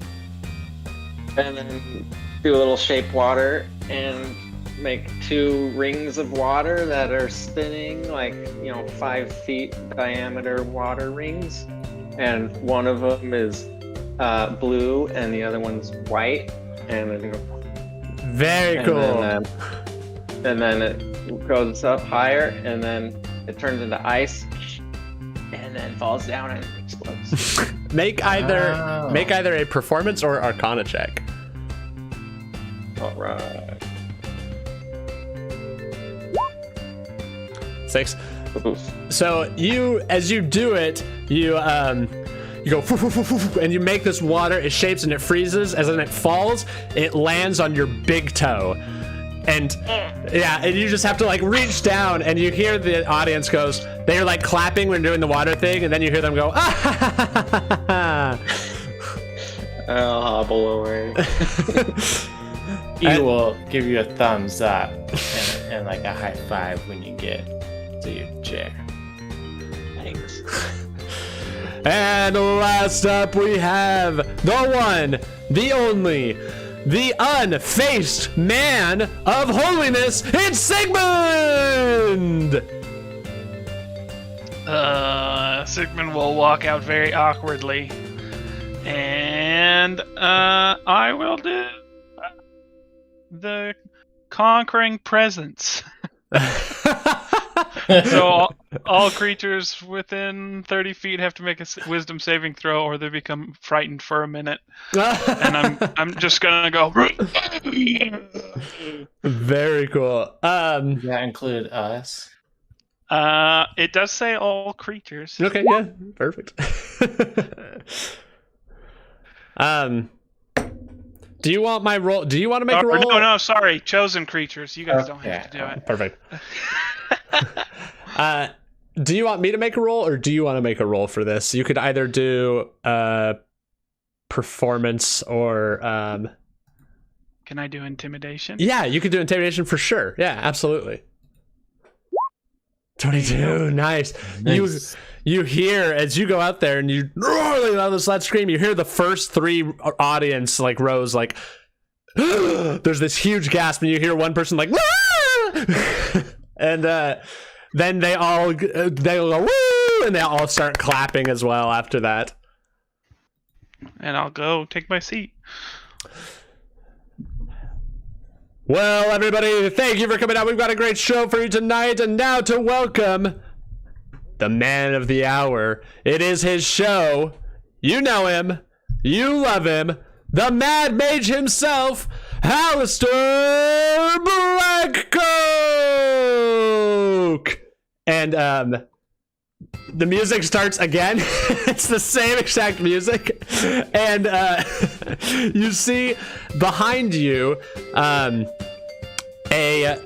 Speaker 2: then do a little shape water and make 2 rings of water that are spinning 5 feet diameter water rings, and one of them is blue and the other one's white, and then
Speaker 1: very cool.
Speaker 2: And then, and then it goes up higher, and then it turns into ice, and then falls down and explodes.
Speaker 1: Make either a performance or arcana check.
Speaker 2: All right.
Speaker 1: 6. So as you do it, you go and you make this water. It shapes and it freezes. As then it falls, it lands on your big toe, and you just have to like reach down, and you hear the audience goes. They're like clapping when doing the water thing, and then you hear them go. Ah!
Speaker 2: I'll hobble away.
Speaker 4: He will give you a thumbs up and like a high five when you get to your chair.
Speaker 2: Thanks.
Speaker 1: And last up we have the one, the only, the unfaced man of holiness. It's Sigmond!
Speaker 3: Sigmund will walk out very awkwardly. And I will do the conquering presence. So all creatures within 30 feet have to make a wisdom saving throw, or they become frightened for a minute. And I'm just gonna go.
Speaker 1: Very cool.
Speaker 4: Does that include us?
Speaker 3: It does say all creatures.
Speaker 1: Okay, yeah, perfect. Do you want my roll? Do you want to make a roll?
Speaker 3: No, sorry, chosen creatures. You guys don't have to do it.
Speaker 1: Perfect. Do you want me to make a roll, or do you want to make a roll for this? You could either do performance or
Speaker 3: Can I do intimidation?
Speaker 1: yeah, you could do intimidation for sure. Yeah, absolutely. 22, nice. You hear as you go out there and you loud this loud scream. You hear the first 3 audience like rows like. There's this huge gasp, and you hear one person like. And then they all go woo, and they all start clapping as well after that.
Speaker 3: And I'll go take my seat.
Speaker 1: Well, everybody, thank you for coming out. We've got a great show for you tonight, and now to welcome the man of the hour. It is his show. You know him. You love him. The Mad Mage himself, Alistair Blackcock! And the music starts again. It's the same exact music. And you see behind you a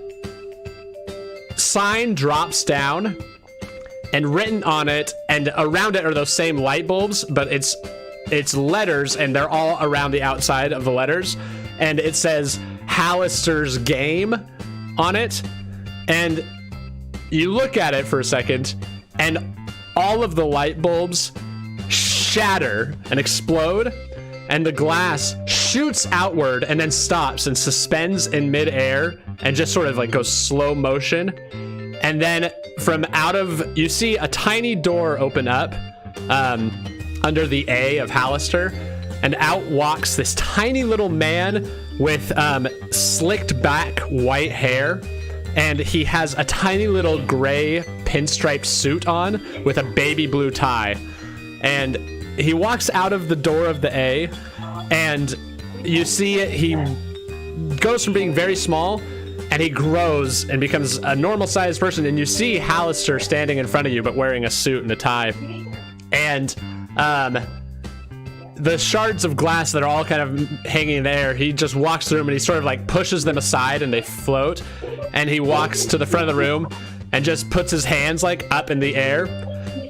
Speaker 1: sign drops down, and written on it and around it are those same light bulbs, but it's letters, and they're all around the outside of the letters, and it says Alistair's Game on it. And you look at it for a second, and all of the light bulbs shatter and explode, and the glass shoots outward and then stops and suspends in midair and just sort of like goes slow motion. And then from out of, you see a tiny door open up under the A of Alistair, and out walks this tiny little man with slicked back white hair, and he has a tiny little gray pinstripe suit on with a baby blue tie. And he walks out of the door of the A, and you see it, he goes from being very small, and he grows and becomes a normal-sized person, and you see Alistair standing in front of you, but wearing a suit and a tie. And the shards of glass that are all kind of hanging in the air, he just walks through them, and he sort of like pushes them aside, and they float. And he walks to the front of the room and just puts his hands like up in the air,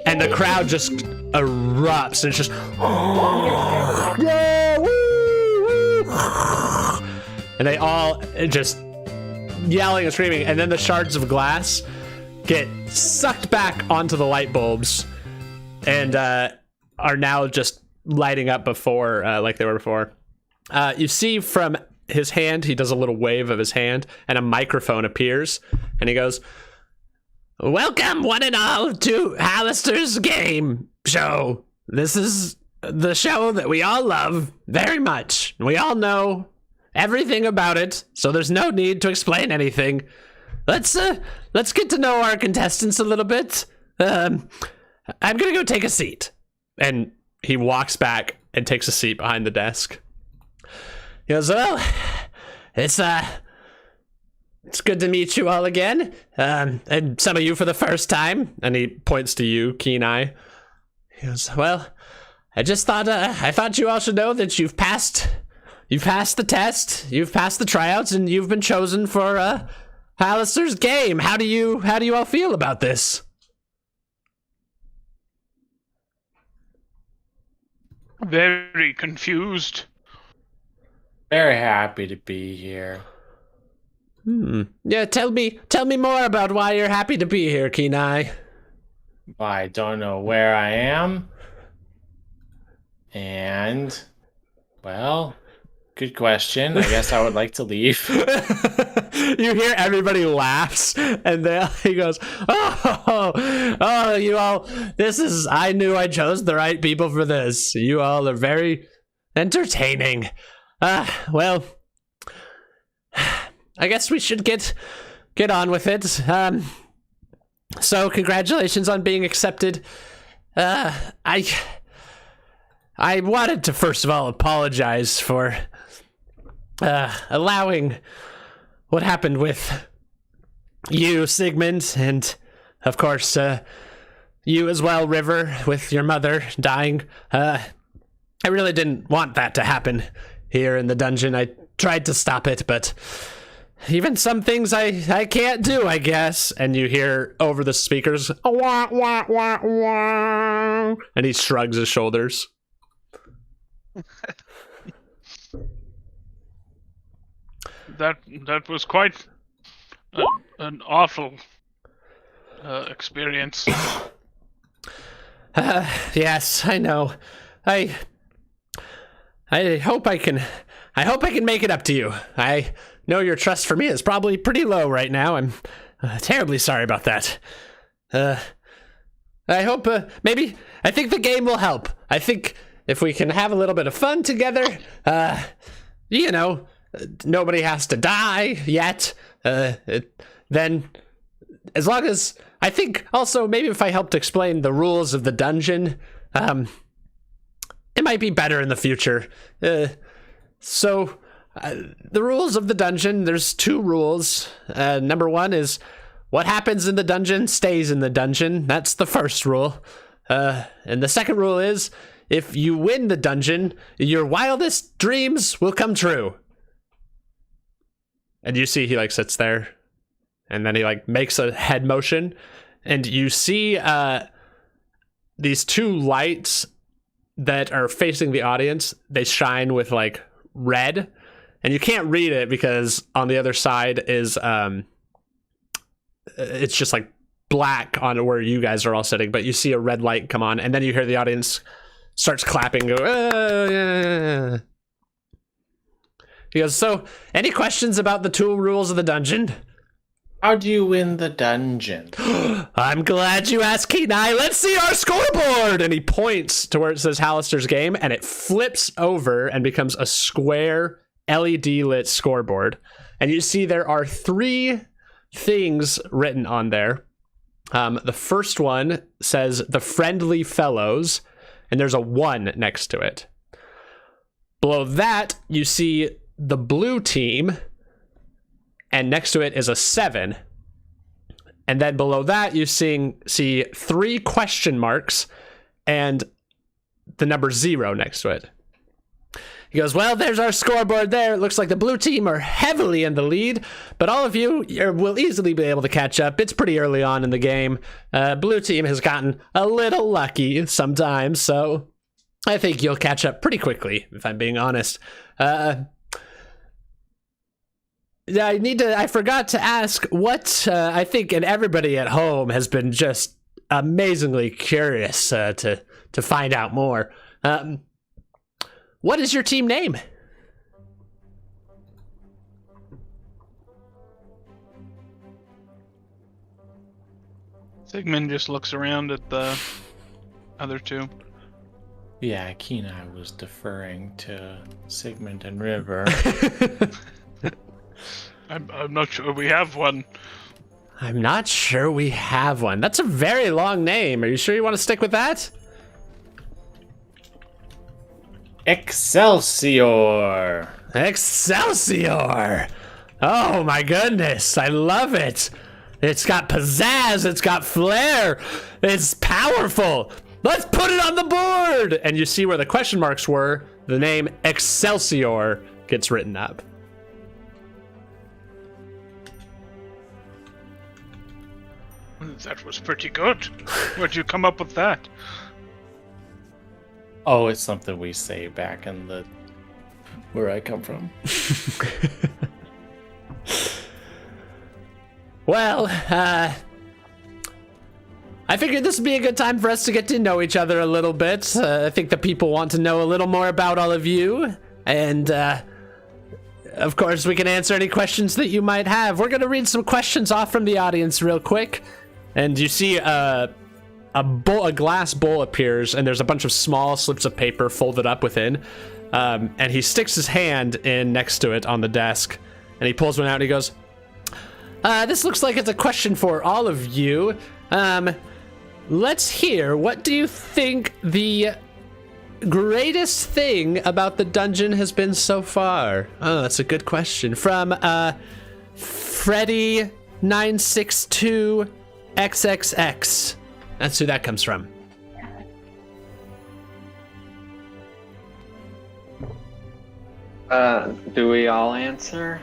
Speaker 1: and the crowd just erupts, and it's just and they all just yelling and screaming, and then the shards of glass get sucked back onto the light bulbs and are now just lighting up before like they were before. You see from his hand, he does a little wave of his hand, and a microphone appears, and he goes, "Welcome one and all to Alistair's Game Show. This is the show that we all love very much. We all know everything about it, so there's no need to explain anything. let's get to know our contestants a little bit. I'm gonna go take a seat. And he walks back and takes a seat behind the desk. He goes, well, it's good to meet you all again. And some of you for the first time. And he points to you, Kee Nye. He goes, well, I just thought, I thought you all should know that you've passed the test, you've passed the tryouts, and you've been chosen for, Alistair's game. How do you all feel about this?
Speaker 3: Very confused.
Speaker 4: Very happy to be here.
Speaker 1: Yeah, tell me more about why you're happy to be here, Kee Nye.
Speaker 4: I don't know where I am. And, well, good question. I guess I would like to leave.
Speaker 1: You hear everybody laughs, and he goes, oh, you all, I knew I chose the right people for this. You all are very entertaining. Well, I guess we should get on with it. So congratulations on being accepted. I wanted to first of all apologize for allowing what happened with you, Sigmond, and of course you as well, River, with your mother dying. I really didn't want that to happen here in the dungeon. I tried to stop it, but even some things I can't do, I guess. And you hear over the speakers, wah, wah, wah, wah, and he shrugs his shoulders.
Speaker 3: That was quite an awful experience.
Speaker 1: Yes, I know. I hope I can make it up to you. I know your trust for me is probably pretty low right now. I'm terribly sorry about that. I hope I think the game will help. I think if we can have a little bit of fun together, nobody has to die yet. Then, as long as, I think also maybe if I helped explain the rules of the dungeon, it might be better in the future. So, the rules of the dungeon, there's 2 rules. Number 1 is what happens in the dungeon stays in the dungeon. That's the first rule. And the second rule is if you win the dungeon, your wildest dreams will come true. And you see he sits there, and then he makes a head motion, and you see these 2 lights that are facing the audience. They shine with red, and you can't read it because on the other side is it's just black on where you guys are all sitting, but you see a red light come on, and then you hear the audience starts clapping, go, yeah. He goes, so, any questions about the 2 rules of the dungeon?
Speaker 4: How do you win the dungeon?
Speaker 1: I'm glad you asked, Kee Nye. Let's see our scoreboard! And he points to where it says Alistair's game, and it flips over and becomes a square LED-lit scoreboard. And you see there are 3 things written on there. The first one says the Friendly Fellows, and there's a 1 next to it. Below that, you see the blue team, and next to it is a 7. And then below that, you see 3 question marks and the number 0 next to it. He goes, well, there's our scoreboard there. It looks like the blue team are heavily in the lead, but all of you will easily be able to catch up. It's pretty early on in the game. Blue team has gotten a little lucky sometimes, so I think you'll catch up pretty quickly, if I'm being honest. I forgot to ask what I think, and everybody at home has been just amazingly curious to find out more. What is your team name?
Speaker 3: Sigmond just looks around at the other 2.
Speaker 4: Yeah, Kee Nye was deferring to Sigmond and River.
Speaker 3: I'm not sure we have one.
Speaker 1: I'm not sure we have one. That's a very long name. Are you sure you want to stick with that?
Speaker 4: Excelsior!
Speaker 1: Excelsior! Oh my goodness, I love it. It's got pizzazz, it's got flair, it's powerful. Let's put it on the board! And you see where the question marks were, the name Excelsior gets written up.
Speaker 3: That was pretty good. Where'd you come up with that?
Speaker 4: Oh, it's something we say back in the... where I come from.
Speaker 1: Well, I figured this would be a good time for us to get to know each other a little bit. I think the people want to know a little more about all of you. And, of course, we can answer any questions that you might have. We're going to read some questions off from the audience real quick. And you see a glass bowl appears, and there's a bunch of small slips of paper folded up within. And he sticks his hand in next to it on the desk, and he pulls one out and he goes, this looks like it's a question for all of you. Let's hear, what do you think the greatest thing about the dungeon has been so far? Oh, that's a good question. From Freddy962XXX. That's who that comes from.
Speaker 5: Do we all answer?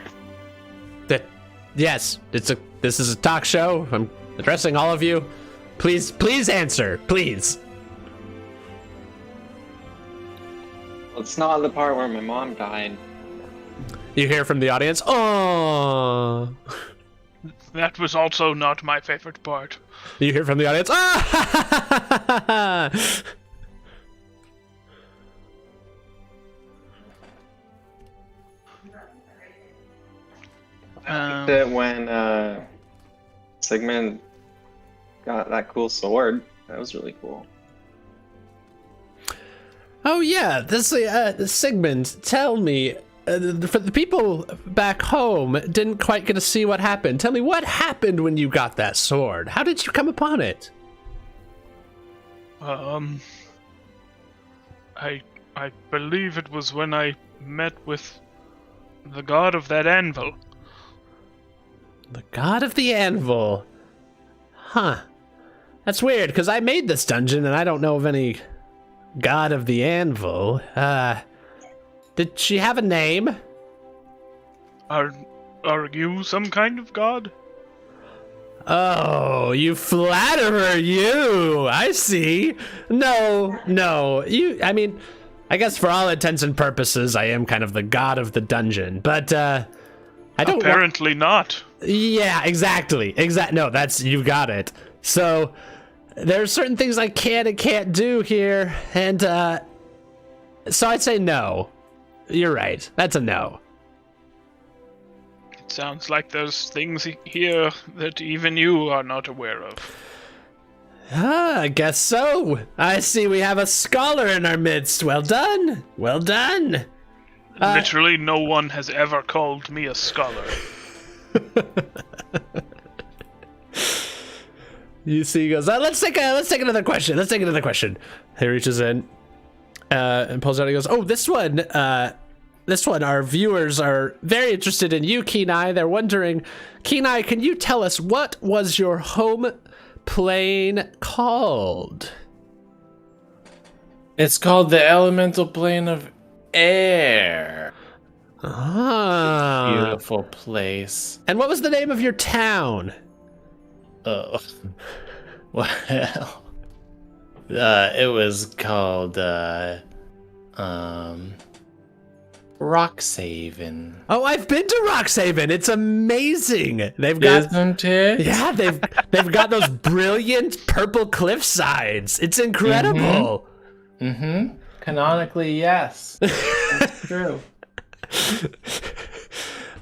Speaker 1: Yes, this is a talk show. I'm addressing all of you. Please answer, please.
Speaker 5: Well, it's not the part where my mom died.
Speaker 1: You hear from the audience, oh.
Speaker 3: That was also not my favorite part.
Speaker 1: You hear from the audience, ah.
Speaker 5: That when Sigmond got that cool sword, that was really cool.
Speaker 1: Oh yeah, this Sigmond, tell me, for the people back home didn't quite get to see what happened. Tell me what happened when you got that sword. How did you come upon it?
Speaker 3: I believe it was when I met with the god of that anvil.
Speaker 1: The god of the anvil. Huh. That's weird, because I made this dungeon and I don't know of any god of the anvil. Did she have a name?
Speaker 3: Are you some kind of god?
Speaker 1: Oh, you flatterer, you. I see. No. I mean, I guess for all intents and purposes, I am kind of the god of the dungeon, but, I don't
Speaker 3: Apparently not.
Speaker 1: Yeah, exactly. No, you got it. So there are certain things I can and can't do here, and so I'd say no. You're right. That's a no.
Speaker 3: It sounds like there's things here that even you are not aware of.
Speaker 1: I guess so. I see we have a scholar in our midst. Well done. Well done.
Speaker 3: Literally no one has ever called me a scholar.
Speaker 1: You see, he goes, let's take another question. He reaches in and pulls out. He goes, oh, this one. Our viewers are very interested in you, Kee Nye. They're wondering, Kee Nye, can you tell us what was your home plane called?
Speaker 4: It's called the elemental plane of air.
Speaker 1: Ah.
Speaker 4: Beautiful place.
Speaker 1: And what was the name of your town?
Speaker 4: Oh. Well, it was called, Roxhaven.
Speaker 1: Oh, I've been to Roxhaven. It's amazing. They've got,
Speaker 4: isn't it?
Speaker 1: Yeah, they've got those brilliant purple cliff sides. It's incredible.
Speaker 4: Mm-hmm. Canonically, yes. That's true.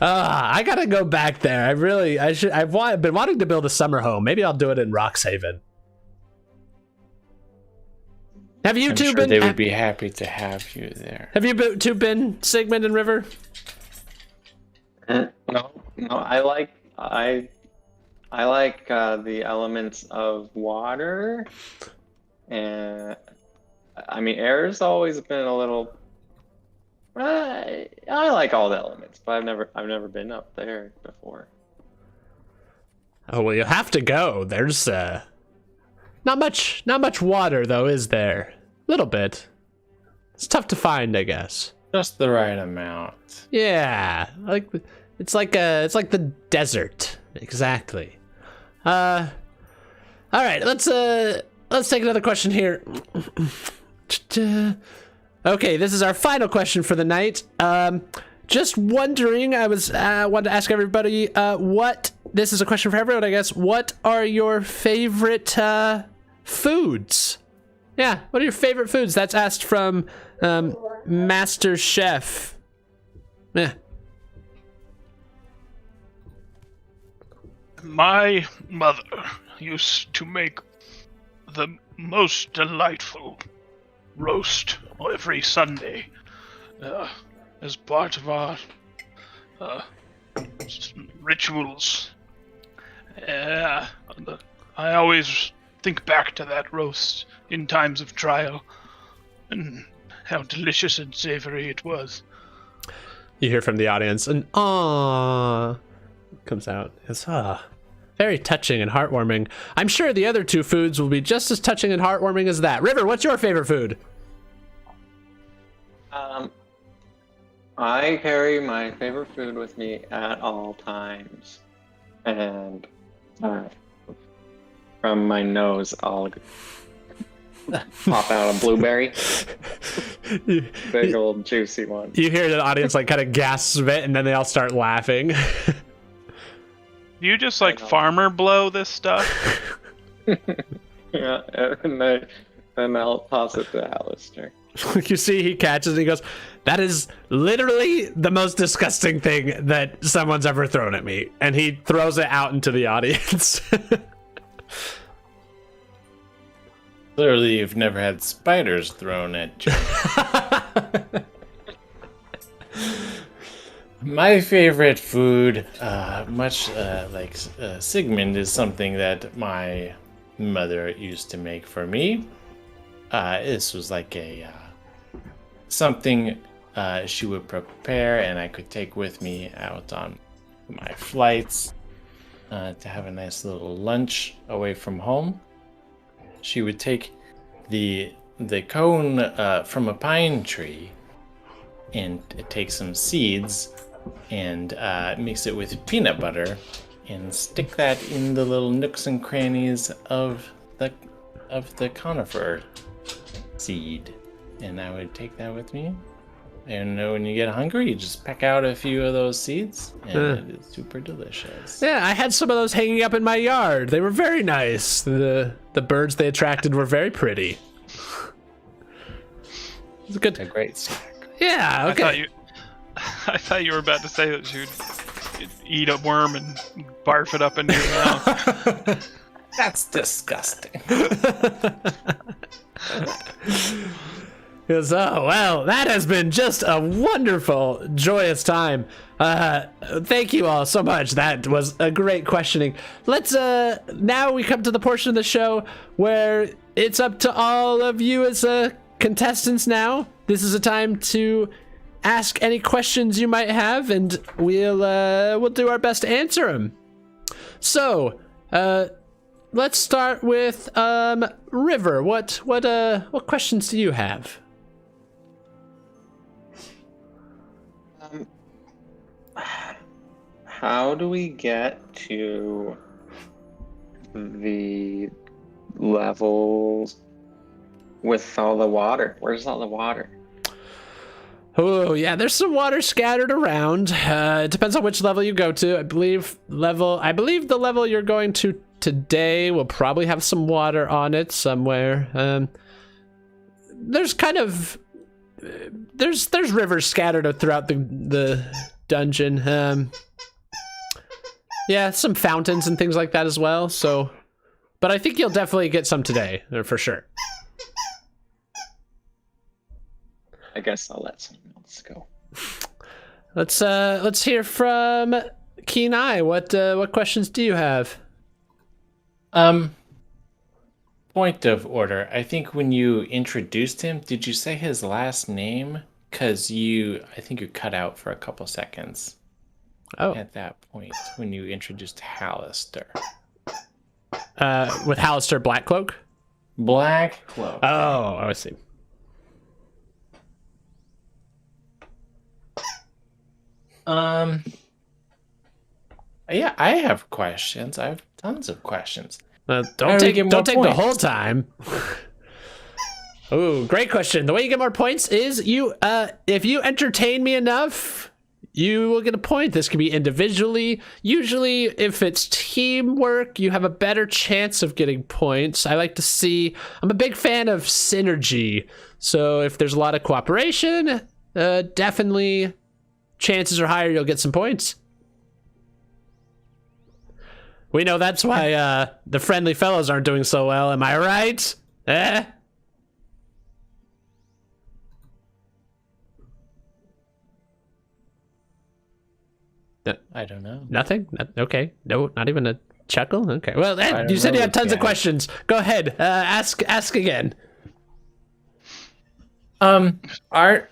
Speaker 1: I gotta go back there. I've been wanting to build a summer home. Maybe I'll do it in Roxhaven. Have you two been?
Speaker 4: They would be happy to have you there.
Speaker 1: Have you two been, Sigmond and River?
Speaker 5: No. I I like the elements of water, and I mean air's always been a little. I like all the elements, but I've never been up there before.
Speaker 1: Oh well, you'll have to go. There's not much water though, is there? A little bit. It's tough to find, I guess.
Speaker 4: Just the right amount.
Speaker 1: Yeah, it's like the desert, exactly. All right, let's take another question here. Okay, this is our final question for the night. Just wondering, I wanted to ask everybody, this is a question for everyone, I guess. What are your favorite foods? Yeah, what are your favorite foods? That's asked from Master Chef. Yeah.
Speaker 3: My mother used to make the most delightful roast every Sunday as part of our rituals. I always think back to that roast in times of trial and how delicious and savory it was.
Speaker 1: You hear from the audience, and "Aww" comes out. It's very touching and heartwarming. I'm sure the other two foods will be just as touching and heartwarming as that. River, what's your favorite food?
Speaker 5: I carry my favorite food with me at all times, and from my nose, I'll pop out a blueberry, big old juicy one.
Speaker 1: You hear the audience like kind of gasp a bit, and then they all start laughing.
Speaker 3: You just like farmer blow this stuff?
Speaker 5: Yeah, and I'll toss it to Alistair.
Speaker 1: You see, he catches and he goes, "That is literally the most disgusting thing that someone's ever thrown at me." And he throws it out into the audience.
Speaker 4: Clearly, you've never had spiders thrown at you. My favorite food, much like Sigmond, is something that my mother used to make for me. This was like a something she would prepare and I could take with me out on my flights to have a nice little lunch away from home. She would take the cone from a pine tree and take some seeds and mix it with peanut butter and stick that in the little nooks and crannies of the conifer seed, and I would take that with me. And when you get hungry, you just peck out a few of those seeds, and it is super delicious.
Speaker 1: Yeah, I had some of those hanging up in my yard. They were very nice. The birds they attracted were very pretty. It was good.
Speaker 4: A great snack.
Speaker 1: Yeah, okay.
Speaker 3: I thought you were about to say that you'd eat a worm and barf it up into your mouth.
Speaker 4: That's disgusting.
Speaker 1: Because, oh, well, that has been just a wonderful, joyous time. Thank you all so much. That was a great questioning. Let's, now we come to the portion of the show where it's up to all of you as contestants now. This is a time to ask any questions you might have, and we'll do our best to answer them. So, let's start with River. What questions do you have?
Speaker 5: How do we get to the levels with all the water? Where's all the water?
Speaker 1: Oh, yeah, there's some water scattered around. It depends on which level you go to. I believe the level you're going to today will probably have some water on it somewhere. There's kind of there's rivers scattered throughout the dungeon. Yeah, some fountains and things like that as well. So, but I think you'll definitely get some today, for sure.
Speaker 5: I guess I'll let someone else go.
Speaker 1: Let's hear from Kee Nye. What questions do you have?
Speaker 4: Point of order. I think when you introduced him, did you say his last name? Because I think you cut out for a couple seconds.
Speaker 1: Oh.
Speaker 4: At that point, when you introduced Hallister.
Speaker 1: With Hallister Blackcloak?
Speaker 4: Blackcloak.
Speaker 1: Oh, I see.
Speaker 4: Yeah, I have questions. I have tons of questions.
Speaker 1: Don't take the whole time. Oh, great question. The way you get more points is if you entertain me enough, you will get a point. This can be individually. Usually, if it's teamwork, you have a better chance of getting points. I'm a big fan of synergy. So if there's a lot of cooperation, definitely chances are higher you'll get some points. We know that's why the friendly fellows aren't doing so well. Am I right?
Speaker 4: I don't know.
Speaker 1: Nothing? Okay. No, not even a chuckle? Okay. Well, you said you had tons of questions. Go ahead. Ask again.
Speaker 4: Art,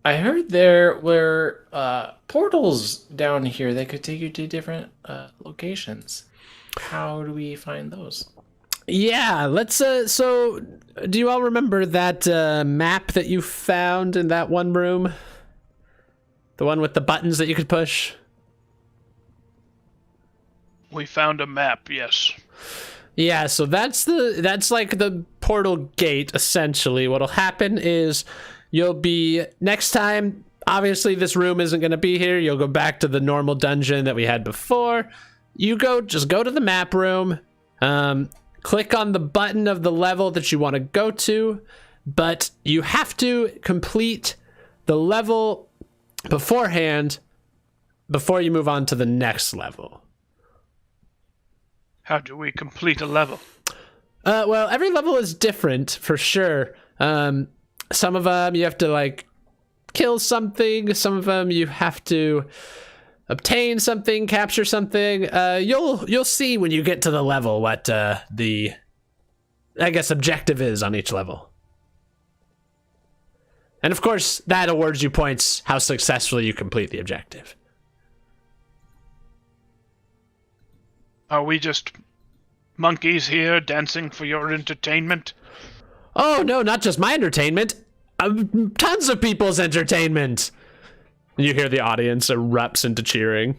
Speaker 4: I heard there were portals down here that could take you to different locations. How do we find those?
Speaker 1: Yeah, let's so do you all remember that map that you found in that one room? The one with the buttons that you could push?
Speaker 3: We found a map, yes.
Speaker 1: Yeah, so that's like the portal gate essentially. What'll happen is you'll be next time, obviously this room isn't going to be here. You'll go back to the normal dungeon that we had before. Just go to the map room. Click on the button of the level that you want to go to, but you have to complete the level beforehand before you move on to the next level.
Speaker 3: How do we complete a level?
Speaker 1: Well, every level is different for sure. Some of them you have to kill something. Some of them you have to obtain something, capture something. You'll see when you get to the level what the objective is on each level. And of course, that awards you points how successfully you complete the objective.
Speaker 3: Are we just monkeys here dancing for your entertainment?
Speaker 1: Oh, no, not just my entertainment. Tons of people's entertainment. You hear the audience erupts into cheering.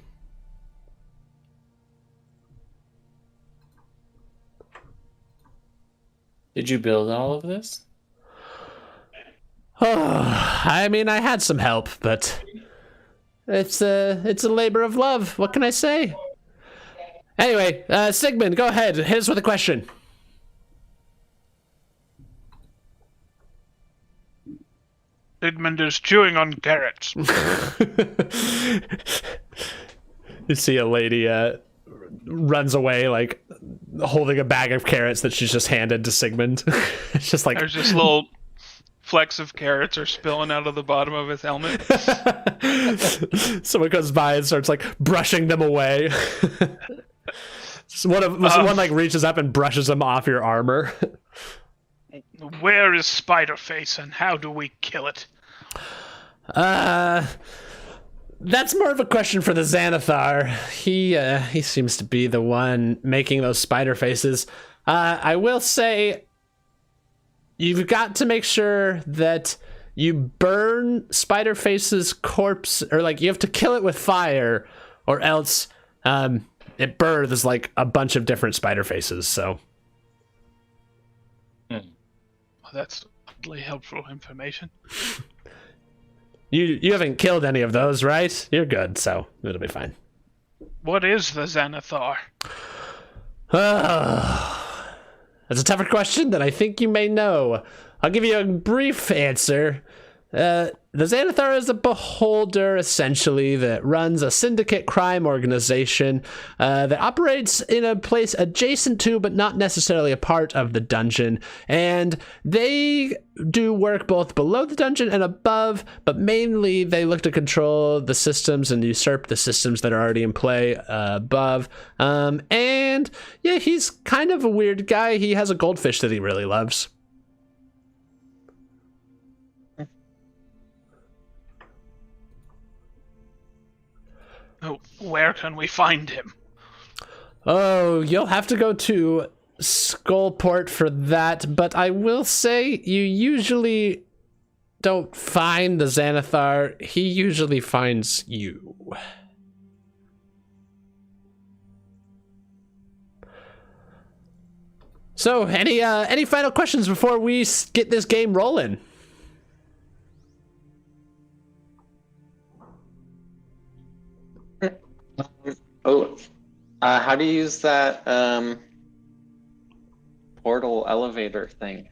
Speaker 4: Did you build all of this?
Speaker 1: Oh, I mean, I had some help, but it's a labor of love. What can I say? Anyway, Sigmond, go ahead. Hit us with a question.
Speaker 3: Sigmond is chewing on carrots.
Speaker 1: You see a lady runs away, holding a bag of carrots that she's just handed to Sigmond. It's just
Speaker 3: there's just little flecks of carrots are spilling out of the bottom of his helmet.
Speaker 1: Someone goes by and starts brushing them away. One reaches up and brushes them off your armor.
Speaker 3: Where is Spiderface and how do we kill it?
Speaker 1: That's more of a question for the Xanathar. He seems to be the one making those spider faces. I will say you've got to make sure that you burn Spiderface's corpse, or you have to kill it with fire, or else it births a bunch of different spider faces. So
Speaker 3: that's oddly helpful information.
Speaker 1: You haven't killed any of those, right? You're good, so it'll be fine.
Speaker 3: What is the Xanathar?
Speaker 1: That's a tougher question than I think you may know. I'll give you a brief answer. The Xanathar is a beholder, essentially, that runs a syndicate crime organization that operates in a place adjacent to, but not necessarily a part of the dungeon. And they do work both below the dungeon and above, but mainly they look to control the systems and usurp the systems that are already in play above. And yeah, he's kind of a weird guy. He has a goldfish that he really loves.
Speaker 3: Oh, where can we find him?
Speaker 1: Oh, you'll have to go to Skullport for that, but I will say you usually don't find the Xanathar. He usually finds you. So, any final questions before we get this game rolling?
Speaker 5: How do you use that portal elevator thing?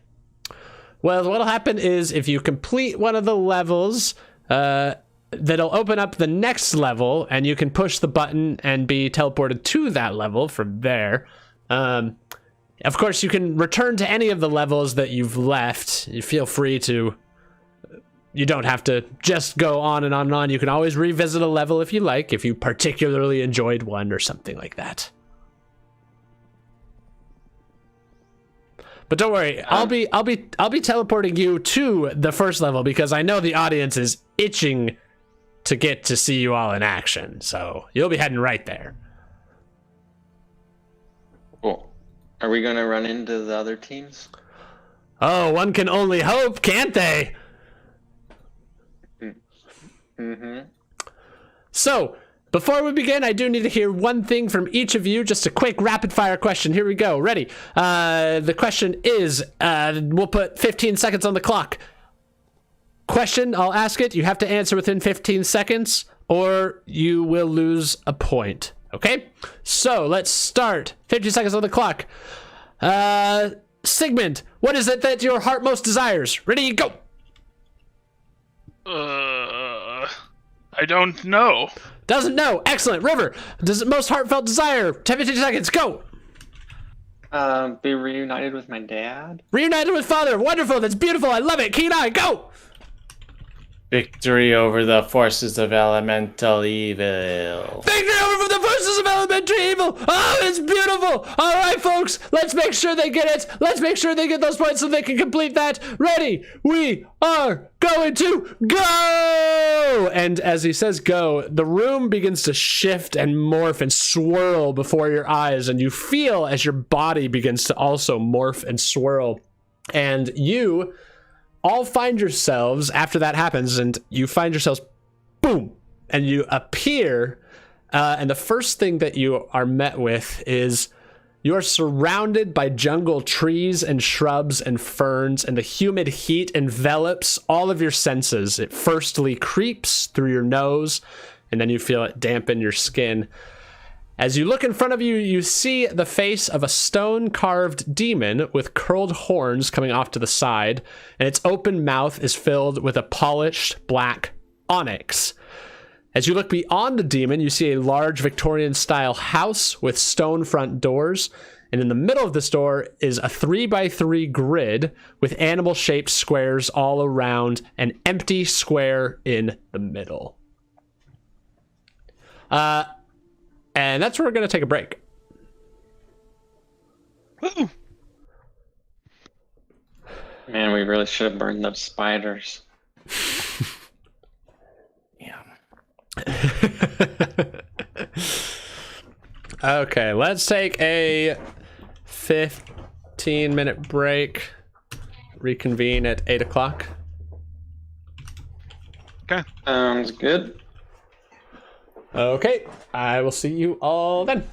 Speaker 1: Well, what'll happen is if you complete one of the levels, that'll open up the next level, and you can push the button and be teleported to that level from there. Of course, you can return to any of the levels that you've left. You feel free to. You don't have to just go on and on and on. You can always revisit a level if you like, if you particularly enjoyed one or something like that. But don't worry, I'll be teleporting you to the first level because I know the audience is itching to get to see you all in action. So you'll be heading right there.
Speaker 5: Cool. Are we gonna run into the other teams?
Speaker 1: Oh, one can only hope, can't they?
Speaker 5: Mm-hmm.
Speaker 1: So, before we begin, I do need to hear one thing from each of you. Just a quick rapid-fire question. Here we go. Ready? The question is, we'll put 15 seconds on the clock. Question, I'll ask it. You have to answer within 15 seconds, or you will lose a point. Okay? So, let's start. 15 seconds on the clock. Sigmond, what is it that your heart most desires? Ready, go!
Speaker 3: I don't know.
Speaker 1: Doesn't know. Excellent. River, does it most heartfelt desire? 10, 15 seconds. Go.
Speaker 5: Be reunited with my dad.
Speaker 1: Reunited with father. Wonderful. That's beautiful. I love it. Kee Nye, go.
Speaker 4: Victory over the forces of elemental evil.
Speaker 1: Victory over the forces of elementary evil. Oh, it's beautiful. All right, folks. Let's make sure they get it. Let's make sure they get those points so they can complete that. Ready? We are going to go. And as he says go, the room begins to shift and morph and swirl before your eyes. And you feel as your body begins to also morph and swirl. And you all find yourselves, after that happens, and you find yourselves, boom, and you appear, and the first thing that you are met with is you're surrounded by jungle trees and shrubs and ferns, and the humid heat envelops all of your senses. It firstly creeps through your nose, and then you feel it dampen your skin. As you look in front of you, you see the face of a stone-carved demon with curled horns coming off to the side, and its open mouth is filled with a polished black onyx. As you look beyond the demon, you see a large Victorian-style house with stone front doors, and in the middle of this door is a 3x3 grid with animal-shaped squares all around, an empty square in the middle. And that's where we're going to take a break.
Speaker 3: Woo.
Speaker 5: Man, we really should have burned those spiders.
Speaker 4: Yeah.
Speaker 1: Okay, let's take a 15-minute break. Reconvene at 8 o'clock.
Speaker 3: Okay.
Speaker 5: Sounds good.
Speaker 1: Okay, I will see you all then.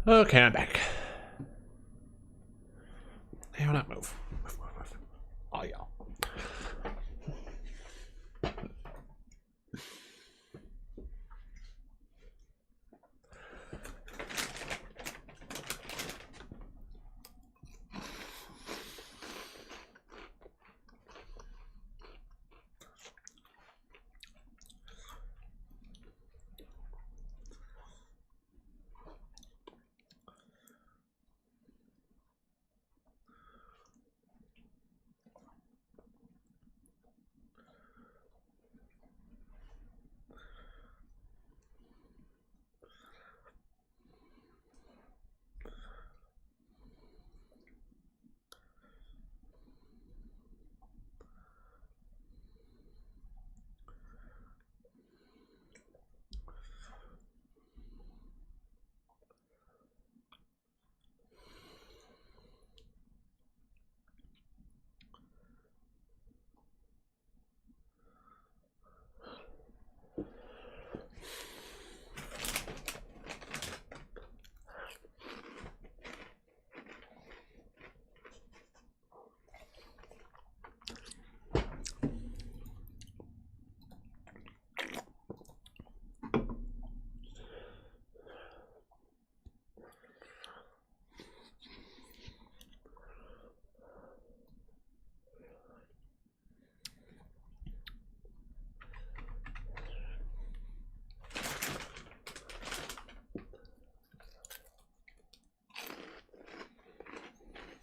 Speaker 1: Okay, I'm back. Hey, why not move? Move. Oh, y'all.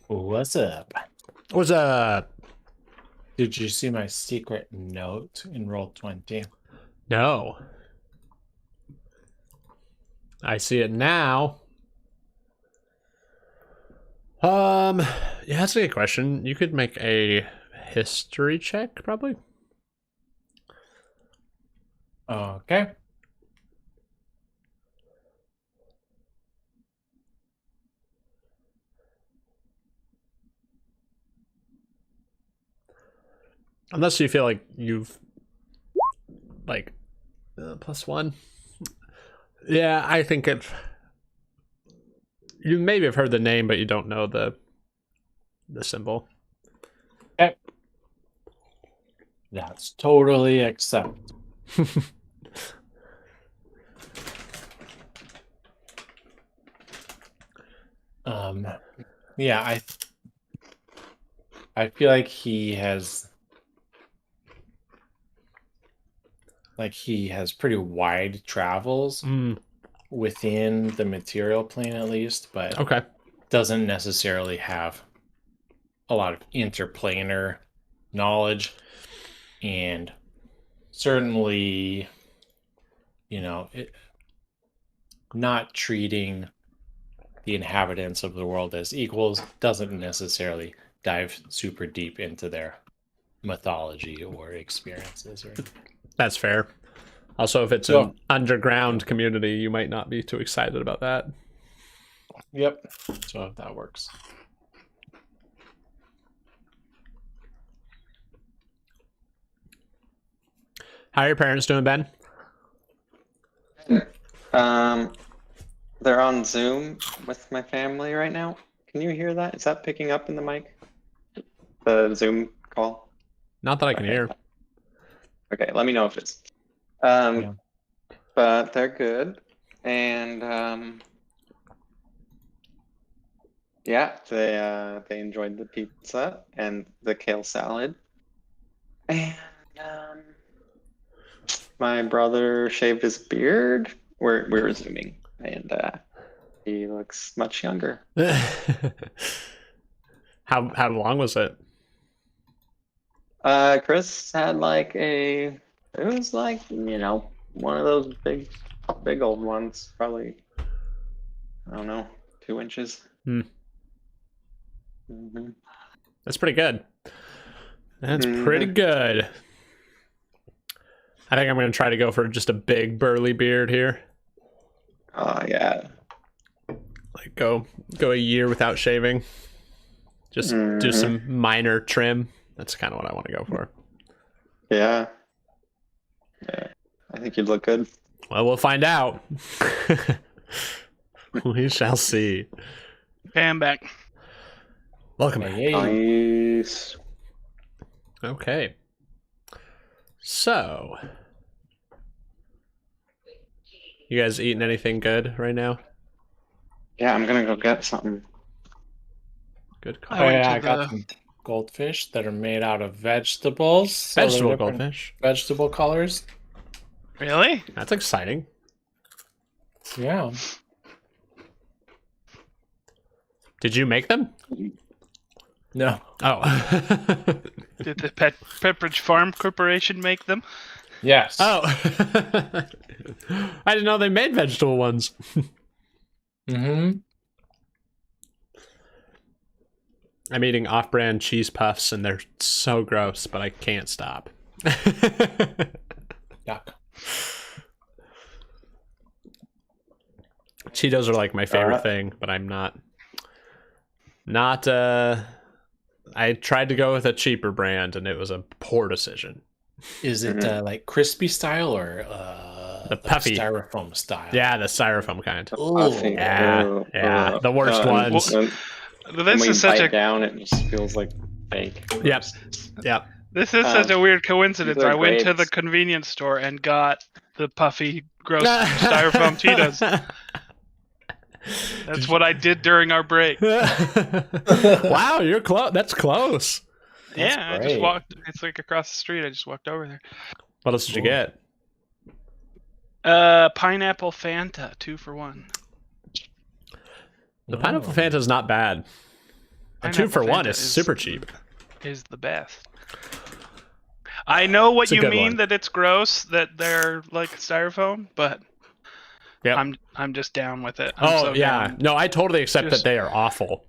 Speaker 4: What's up?
Speaker 1: What's up?
Speaker 4: Did you see my secret note in Roll20?
Speaker 1: No. I see it now. Yeah, that's a good question. You could make a history check, probably.
Speaker 4: Okay.
Speaker 1: Unless you feel like you've like +1. Yeah, I think if you maybe have heard the name, but you don't know the symbol.
Speaker 4: Okay. That's totally acceptable. Yeah, I feel like he has pretty wide travels within the material plane at least, but
Speaker 1: Okay.
Speaker 4: doesn't necessarily have a lot of interplanar knowledge, and certainly, not treating the inhabitants of the world as equals doesn't necessarily dive super deep into their mythology or experiences or anything.
Speaker 1: That's fair. Also, if it's an underground community, you might not be too excited about that.
Speaker 4: Yep. So if that works.
Speaker 1: How are your parents doing, Ben?
Speaker 5: They're on Zoom with my family right now. Can you hear that? Is that picking up in the mic? The Zoom call?
Speaker 1: Not that I can hear.
Speaker 5: Okay, let me know if it's.
Speaker 4: Yeah.
Speaker 5: But they're good, and yeah, they enjoyed the pizza and the kale salad, and my brother shaved his beard. We're Zooming, and he looks much younger.
Speaker 1: How long was it?
Speaker 5: Chris had it was like, one of those big old ones, probably, I don't know, 2 inches. Mm-hmm.
Speaker 1: That's pretty good. That's pretty good. I think I'm going to try to go for just a big burly beard here.
Speaker 5: Oh, yeah.
Speaker 1: Like go a year without shaving. Just do some minor trim. That's kind of what I want to go for.
Speaker 5: Yeah. I think you'd look good.
Speaker 1: Well, we'll find out. We shall see.
Speaker 3: Okay, I'm back.
Speaker 1: Welcome back.
Speaker 4: Hey.
Speaker 5: Nice.
Speaker 1: Okay. So, you guys eating anything good right now?
Speaker 5: Yeah, I'm gonna go get something.
Speaker 1: Good call.
Speaker 3: I went
Speaker 4: yeah,
Speaker 3: to
Speaker 4: I got
Speaker 3: the-
Speaker 4: some goldfish that are made out of vegetables. So they're
Speaker 1: Vegetable
Speaker 4: different
Speaker 1: goldfish.
Speaker 4: Vegetable colors.
Speaker 3: Really?
Speaker 1: That's exciting.
Speaker 4: Yeah.
Speaker 1: Did you make them?
Speaker 4: No.
Speaker 1: Oh.
Speaker 3: Did the Pepperidge Farm Corporation make them?
Speaker 4: Yes.
Speaker 1: Oh. I didn't know they made vegetable ones.
Speaker 4: Mm-hmm.
Speaker 1: I'm eating off-brand cheese puffs, and they're so gross, but I can't stop.
Speaker 4: Yuck.
Speaker 1: Cheetos are like my favorite thing, but I'm not. I tried to go with a cheaper brand, and it was a poor decision.
Speaker 4: Is it like crispy style or
Speaker 1: The puffy.
Speaker 4: styrofoam style?
Speaker 1: Yeah, the styrofoam kind.
Speaker 5: Puffy.
Speaker 1: Yeah, yeah, the worst ones.
Speaker 5: When
Speaker 3: This
Speaker 5: you
Speaker 3: is such
Speaker 5: bite
Speaker 3: a
Speaker 5: down, it just feels like fake.
Speaker 1: Yep. Yep.
Speaker 3: this is such a weird coincidence.
Speaker 5: these are
Speaker 3: I went to the
Speaker 5: grapes.
Speaker 3: convenience store and got the puffy, gross styrofoam Cheetos. That's what I did during our break.
Speaker 1: Wow, you're close. That's close.
Speaker 3: Yeah, I just
Speaker 4: great.
Speaker 3: walked. It's like across the street. I just walked over there.
Speaker 1: What else did you get?
Speaker 3: Pineapple Fanta, 2 for 1.
Speaker 1: The pineapple Fanta is not bad. A 2 for 1 is super cheap.
Speaker 3: Is the best. I know what
Speaker 1: It's a
Speaker 3: you
Speaker 1: good
Speaker 3: mean
Speaker 1: one.
Speaker 3: that it's gross that they're like styrofoam, but
Speaker 1: Yep.
Speaker 3: I'm just down with it. I'm
Speaker 1: Oh
Speaker 3: so
Speaker 1: yeah,
Speaker 3: down.
Speaker 1: no, I totally accept
Speaker 3: Just-
Speaker 1: that they are awful.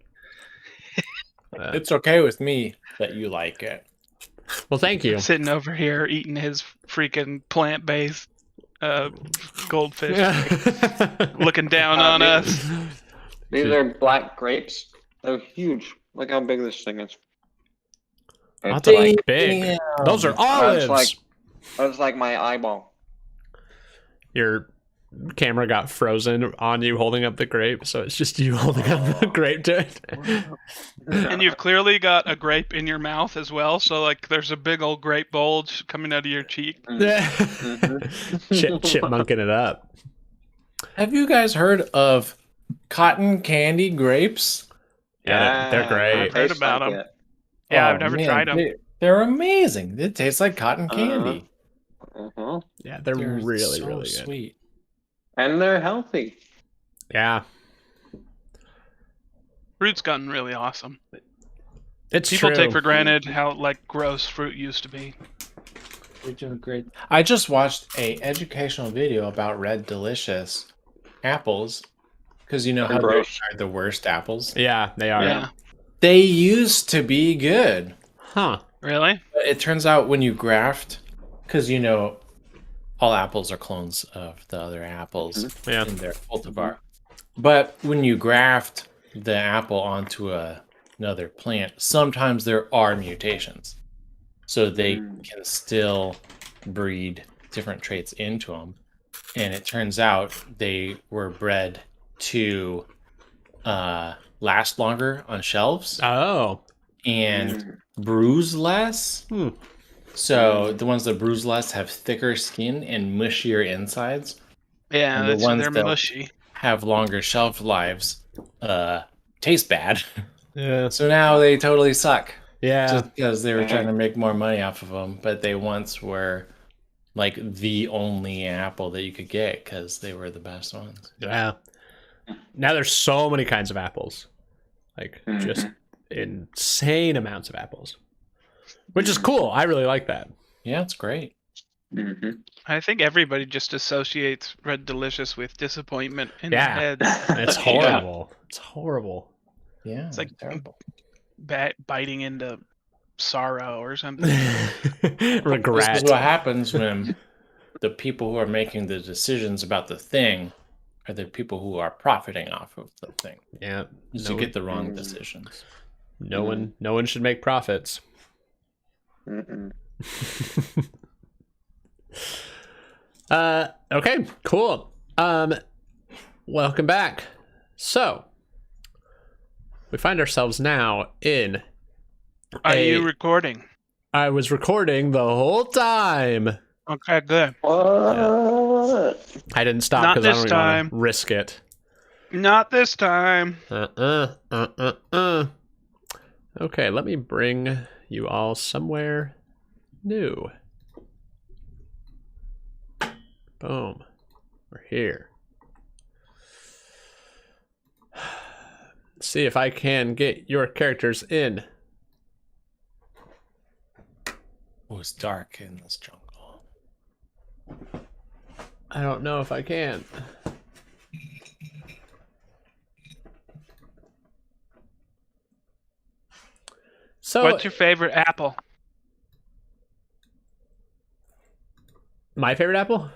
Speaker 4: It's okay with me that you like it.
Speaker 1: Well, thank you.
Speaker 3: Sitting over here eating his freaking plant-based goldfish, looking down on us.
Speaker 5: These are black grapes. They're huge. Look how big this thing is.
Speaker 1: That's like big.
Speaker 4: Damn.
Speaker 1: Those are olives.
Speaker 5: That's like my eyeball.
Speaker 1: Your camera got frozen on you holding up the grape, so it's just you holding up the grape to it.
Speaker 3: And you've clearly got a grape in your mouth as well, so like there's a big old grape bulge coming out of your cheek.
Speaker 1: Chipmunking it up.
Speaker 4: Have you guys heard of cotton candy grapes?
Speaker 1: Yeah, they're great.
Speaker 3: I've heard
Speaker 5: Tastes
Speaker 3: about
Speaker 5: like
Speaker 3: 'em.
Speaker 5: it.
Speaker 3: Yeah,
Speaker 4: Oh,
Speaker 3: I've never
Speaker 4: man,
Speaker 3: tried them.
Speaker 4: They're amazing. They taste like cotton candy.
Speaker 5: Uh-huh.
Speaker 1: Yeah, they're really,
Speaker 4: so
Speaker 1: really good.
Speaker 4: sweet.
Speaker 5: And they're healthy.
Speaker 1: Yeah,
Speaker 3: Fruit's gotten really awesome.
Speaker 1: it's
Speaker 3: People
Speaker 1: true.
Speaker 3: take for granted how like gross fruit used to be.
Speaker 4: They're doing great. I just watched a educational video about Red Delicious apples because you know how they
Speaker 5: Gross.
Speaker 4: are the worst apples.
Speaker 1: Yeah, they are.
Speaker 3: Yeah.
Speaker 4: They used to be good.
Speaker 1: Huh.
Speaker 3: Really?
Speaker 4: But it turns out when you graft, because you know all apples are clones of the other apples
Speaker 1: Yeah.
Speaker 4: in their cultivar. But when you graft the apple onto another plant, sometimes there are mutations. So they can still breed different traits into them. And it turns out they were bred to last longer on shelves
Speaker 1: Oh.
Speaker 4: and bruise less.
Speaker 1: Hmm.
Speaker 4: So the ones that bruise less have thicker skin and mushier insides.
Speaker 3: Yeah,
Speaker 4: And the
Speaker 3: that's,
Speaker 4: ones
Speaker 3: they're
Speaker 4: that-
Speaker 3: mushy.
Speaker 4: Have longer shelf lives. Taste bad.
Speaker 1: Yeah.
Speaker 4: So now they totally suck.
Speaker 1: Yeah.
Speaker 4: Just because they were trying to make more money off of them, but they once were like the only apple that you could get because they were the best ones.
Speaker 1: Yeah. Now there's so many kinds of apples. Like just insane amounts of apples. Which is cool. I really like that.
Speaker 4: Yeah, it's great.
Speaker 5: Mm-hmm.
Speaker 3: I think everybody just associates Red Delicious with disappointment in
Speaker 1: Yeah.
Speaker 3: their head.
Speaker 1: It's horrible. It's horrible.
Speaker 4: Yeah,
Speaker 3: It's like
Speaker 4: terrible.
Speaker 3: biting into sorrow or something.
Speaker 1: Regret.
Speaker 4: This is what happens when the people who are making the decisions about the thing are the people who are profiting off of the thing.
Speaker 1: Yeah.
Speaker 4: So you get the wrong decisions.
Speaker 1: No one should make profits.
Speaker 5: Mm-mm.
Speaker 1: Okay, cool. Welcome back. So, we find ourselves now in.
Speaker 3: Are you recording?
Speaker 1: I was recording the whole time.
Speaker 3: Okay, good.
Speaker 5: What?
Speaker 1: I didn't stop
Speaker 3: Not
Speaker 1: because I
Speaker 3: this
Speaker 1: don't
Speaker 3: time.
Speaker 1: want to risk it.
Speaker 3: Not this time.
Speaker 1: Okay, let me bring you all somewhere new. Boom. We're here. Let's see if I can get your characters in.
Speaker 4: Oh, it's dark in this jungle.
Speaker 1: I don't know if I can. So,
Speaker 3: What's your favorite apple?
Speaker 1: my favorite apple?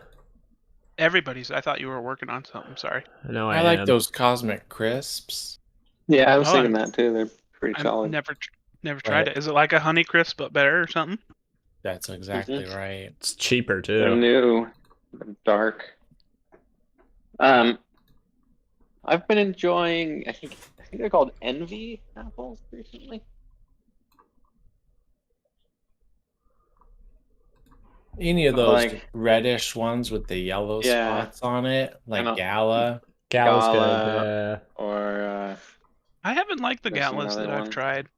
Speaker 3: Everybody's. I thought you were working on something. Sorry.
Speaker 1: No,
Speaker 4: I like those cosmic crisps.
Speaker 5: Yeah, I was
Speaker 3: Oh,
Speaker 5: thinking that too. They're pretty
Speaker 3: I've
Speaker 5: solid.
Speaker 3: never tried it. Is it like a Honey Crisp but better or something?
Speaker 4: That's exactly
Speaker 5: Mhm.
Speaker 4: right.
Speaker 1: It's cheaper
Speaker 5: They're
Speaker 1: too.
Speaker 5: new, they're dark. I've been enjoying. I think they're called Envy apples recently.
Speaker 4: Any of those
Speaker 5: Like-
Speaker 4: reddish ones with the yellow
Speaker 5: Yeah.
Speaker 4: spots on it, like
Speaker 5: know.
Speaker 4: Gala.
Speaker 1: Gala's
Speaker 5: Gala.
Speaker 1: good.
Speaker 5: Or
Speaker 3: I haven't liked the
Speaker 5: There's
Speaker 3: galas
Speaker 5: another
Speaker 3: that I've
Speaker 5: one.
Speaker 3: tried.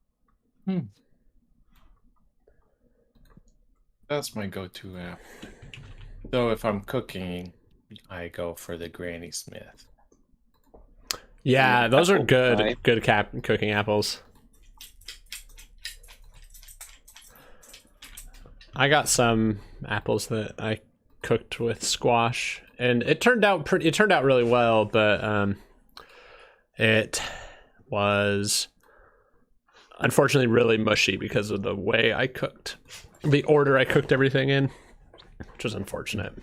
Speaker 4: That's my go-to app. Though if I'm cooking, I go for the Granny Smith.
Speaker 1: Yeah, those are
Speaker 5: Apple
Speaker 1: good.
Speaker 5: pie.
Speaker 1: Good cooking apples. I got some apples that I cooked with squash, and it turned out really well, but it was unfortunately really mushy because of the way I cooked, the order I cooked everything in, which was unfortunate.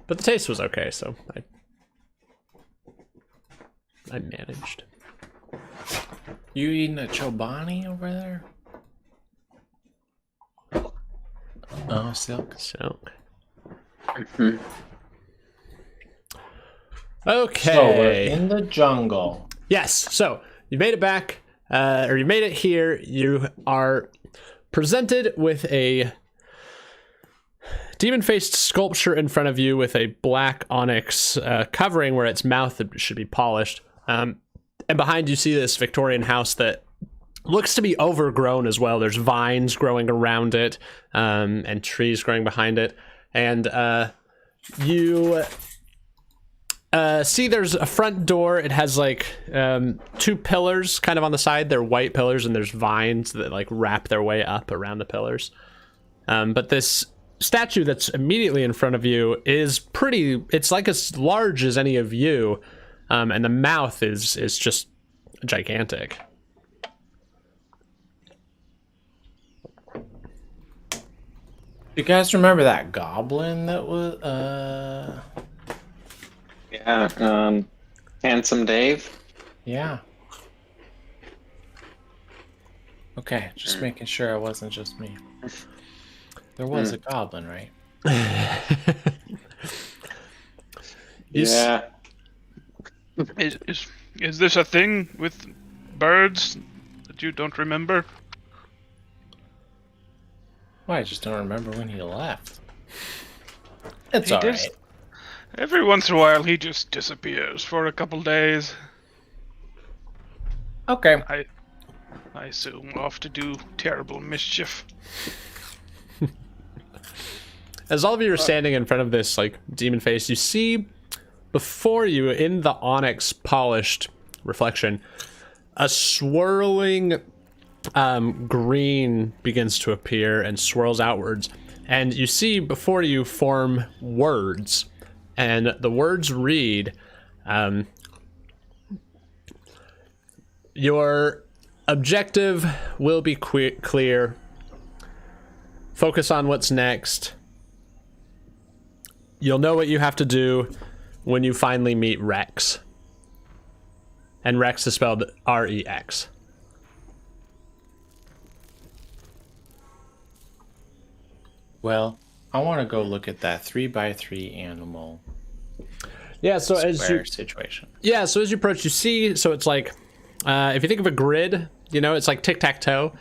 Speaker 1: But the taste was okay, so I managed.
Speaker 4: You eating a Chobani over there? Oh, silk.
Speaker 1: Silk.
Speaker 5: Mhm.
Speaker 1: Okay.
Speaker 4: So we're in the jungle.
Speaker 1: Yes. So you made it back, or you made it here. You are presented with a demon-faced sculpture in front of you with a black onyx covering where its mouth should be polished. And behind you see this Victorian house that looks to be overgrown as well. There's vines growing around it, and trees growing behind it. And you see there's a front door. It has like two pillars kind of on the side. They're white pillars, and there's vines that like wrap their way up around the pillars. But this statue that's immediately in front of you is pretty, it's like as large as any of you, and the mouth is just gigantic.
Speaker 4: You guys remember that goblin that was
Speaker 5: Yeah. Handsome Dave.
Speaker 4: yeah. Okay, just making sure it wasn't just me. There was a goblin, right?
Speaker 5: Yeah.
Speaker 3: Is this a thing with birds that you don't remember?
Speaker 4: Well, I just don't remember when he left. It's
Speaker 3: He
Speaker 4: alright.
Speaker 3: does- Every once in a while, he just disappears for a couple days.
Speaker 4: Okay.
Speaker 3: I assume off to do terrible mischief.
Speaker 1: As all of you are standing in front of this like demon face, you see before you in the onyx polished reflection a swirling green begins to appear and swirls outwards, and you see before you form words, and the words read, your objective will be clear. Focus on what's next. You'll know what you have to do when you finally meet Rex. And Rex is spelled R-E-X.
Speaker 4: Well, I want to go look at that 3x3 animal.
Speaker 1: Yeah, so as you
Speaker 4: situation.
Speaker 1: Yeah, so as you approach, you see, so it's like, if you think of a grid, you know, it's like tic-tac-toe,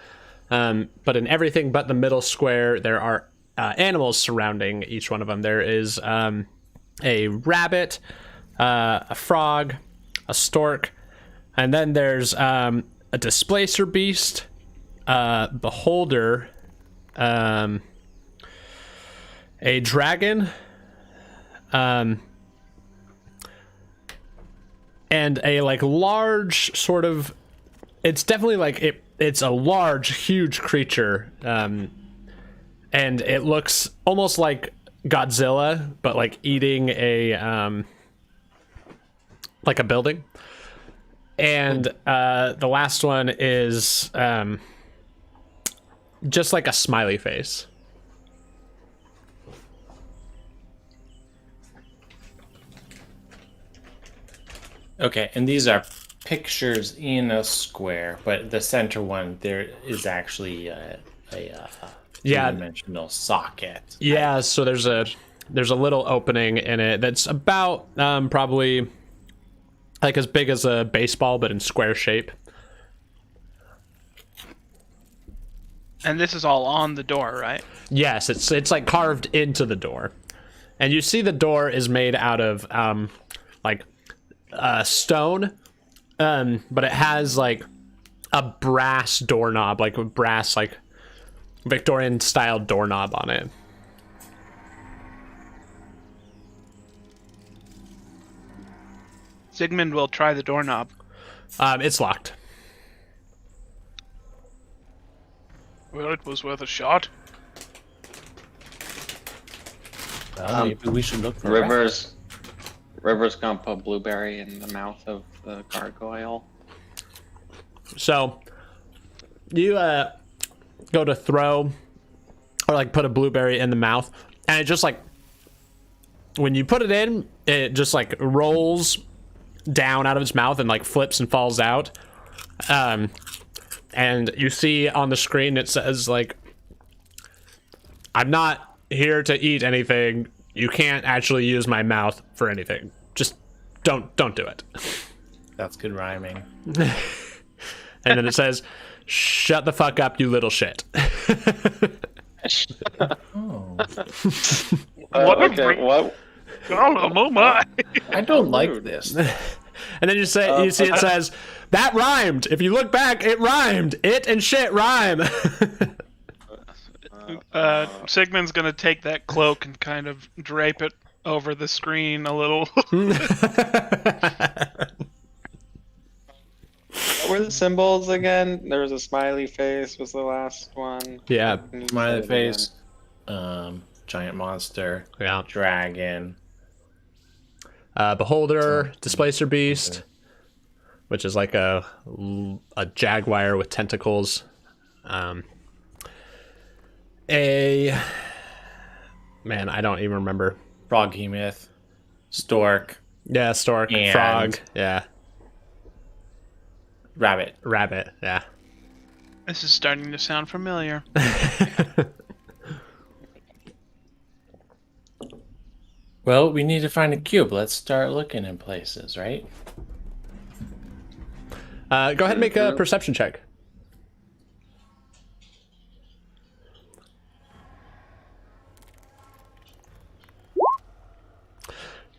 Speaker 1: but in everything but the middle square, there are animals surrounding each one of them. There is a rabbit, a frog, a stork, and then there's a displacer beast, beholder, a dragon, and a like large sort of, it's definitely like it's a large, huge creature, and it looks almost like Godzilla, but like eating a like a building. And the last one is just like a smiley face.
Speaker 4: Okay, and these are pictures in a square, but the center one, there is actually a two-dimensional socket.
Speaker 1: Yeah, so there's a little opening in it that's about probably like as big as a baseball, but in square shape.
Speaker 3: And this is all on the door, right?
Speaker 1: Yes, it's like carved into the door, and you see the door is made out of like stone, but it has like a brass doorknob, like a brass like Victorian style doorknob on it.
Speaker 3: Sigmond will try the doorknob.
Speaker 1: It's locked.
Speaker 3: Well, it was worth a shot.
Speaker 4: Well, maybe we should look for
Speaker 5: River's gonna put blueberry in the mouth of the gargoyle.
Speaker 1: So you go to throw or like put a blueberry in the mouth, and it just like, when you put it in, it just like rolls down out of its mouth and like flips and falls out. And you see on the screen it says like, "I'm not here to eat anything. You can't actually use my mouth for anything. Just don't do it."
Speaker 4: That's good rhyming.
Speaker 1: And then it says, "Shut the fuck up, you little shit."
Speaker 4: Oh.
Speaker 5: Okay, what?
Speaker 3: Oh my!
Speaker 4: I don't like this.
Speaker 1: And then you see it says, "That rhymed. If you look back, it rhymed. It and shit rhyme."
Speaker 3: Sigmund's gonna take that cloak and kind of drape it over the screen a little.
Speaker 5: What were the symbols again? There was a smiley face was the last one.
Speaker 1: Yeah.
Speaker 5: Can you
Speaker 4: Smiley
Speaker 5: say it
Speaker 4: face, giant monster,
Speaker 1: Yeah.
Speaker 4: dragon.
Speaker 1: Beholder, displacer beast, which is like a jaguar with tentacles. Man, I don't even remember.
Speaker 4: Froggy myth, stork,
Speaker 1: Yeah, stork,
Speaker 4: And-
Speaker 1: frog, yeah,
Speaker 4: rabbit.
Speaker 1: rabbit, yeah.
Speaker 3: This is starting to sound familiar.
Speaker 4: Well, we need to find a cube. Let's start looking in places, right?
Speaker 1: Go ahead and make a perception check.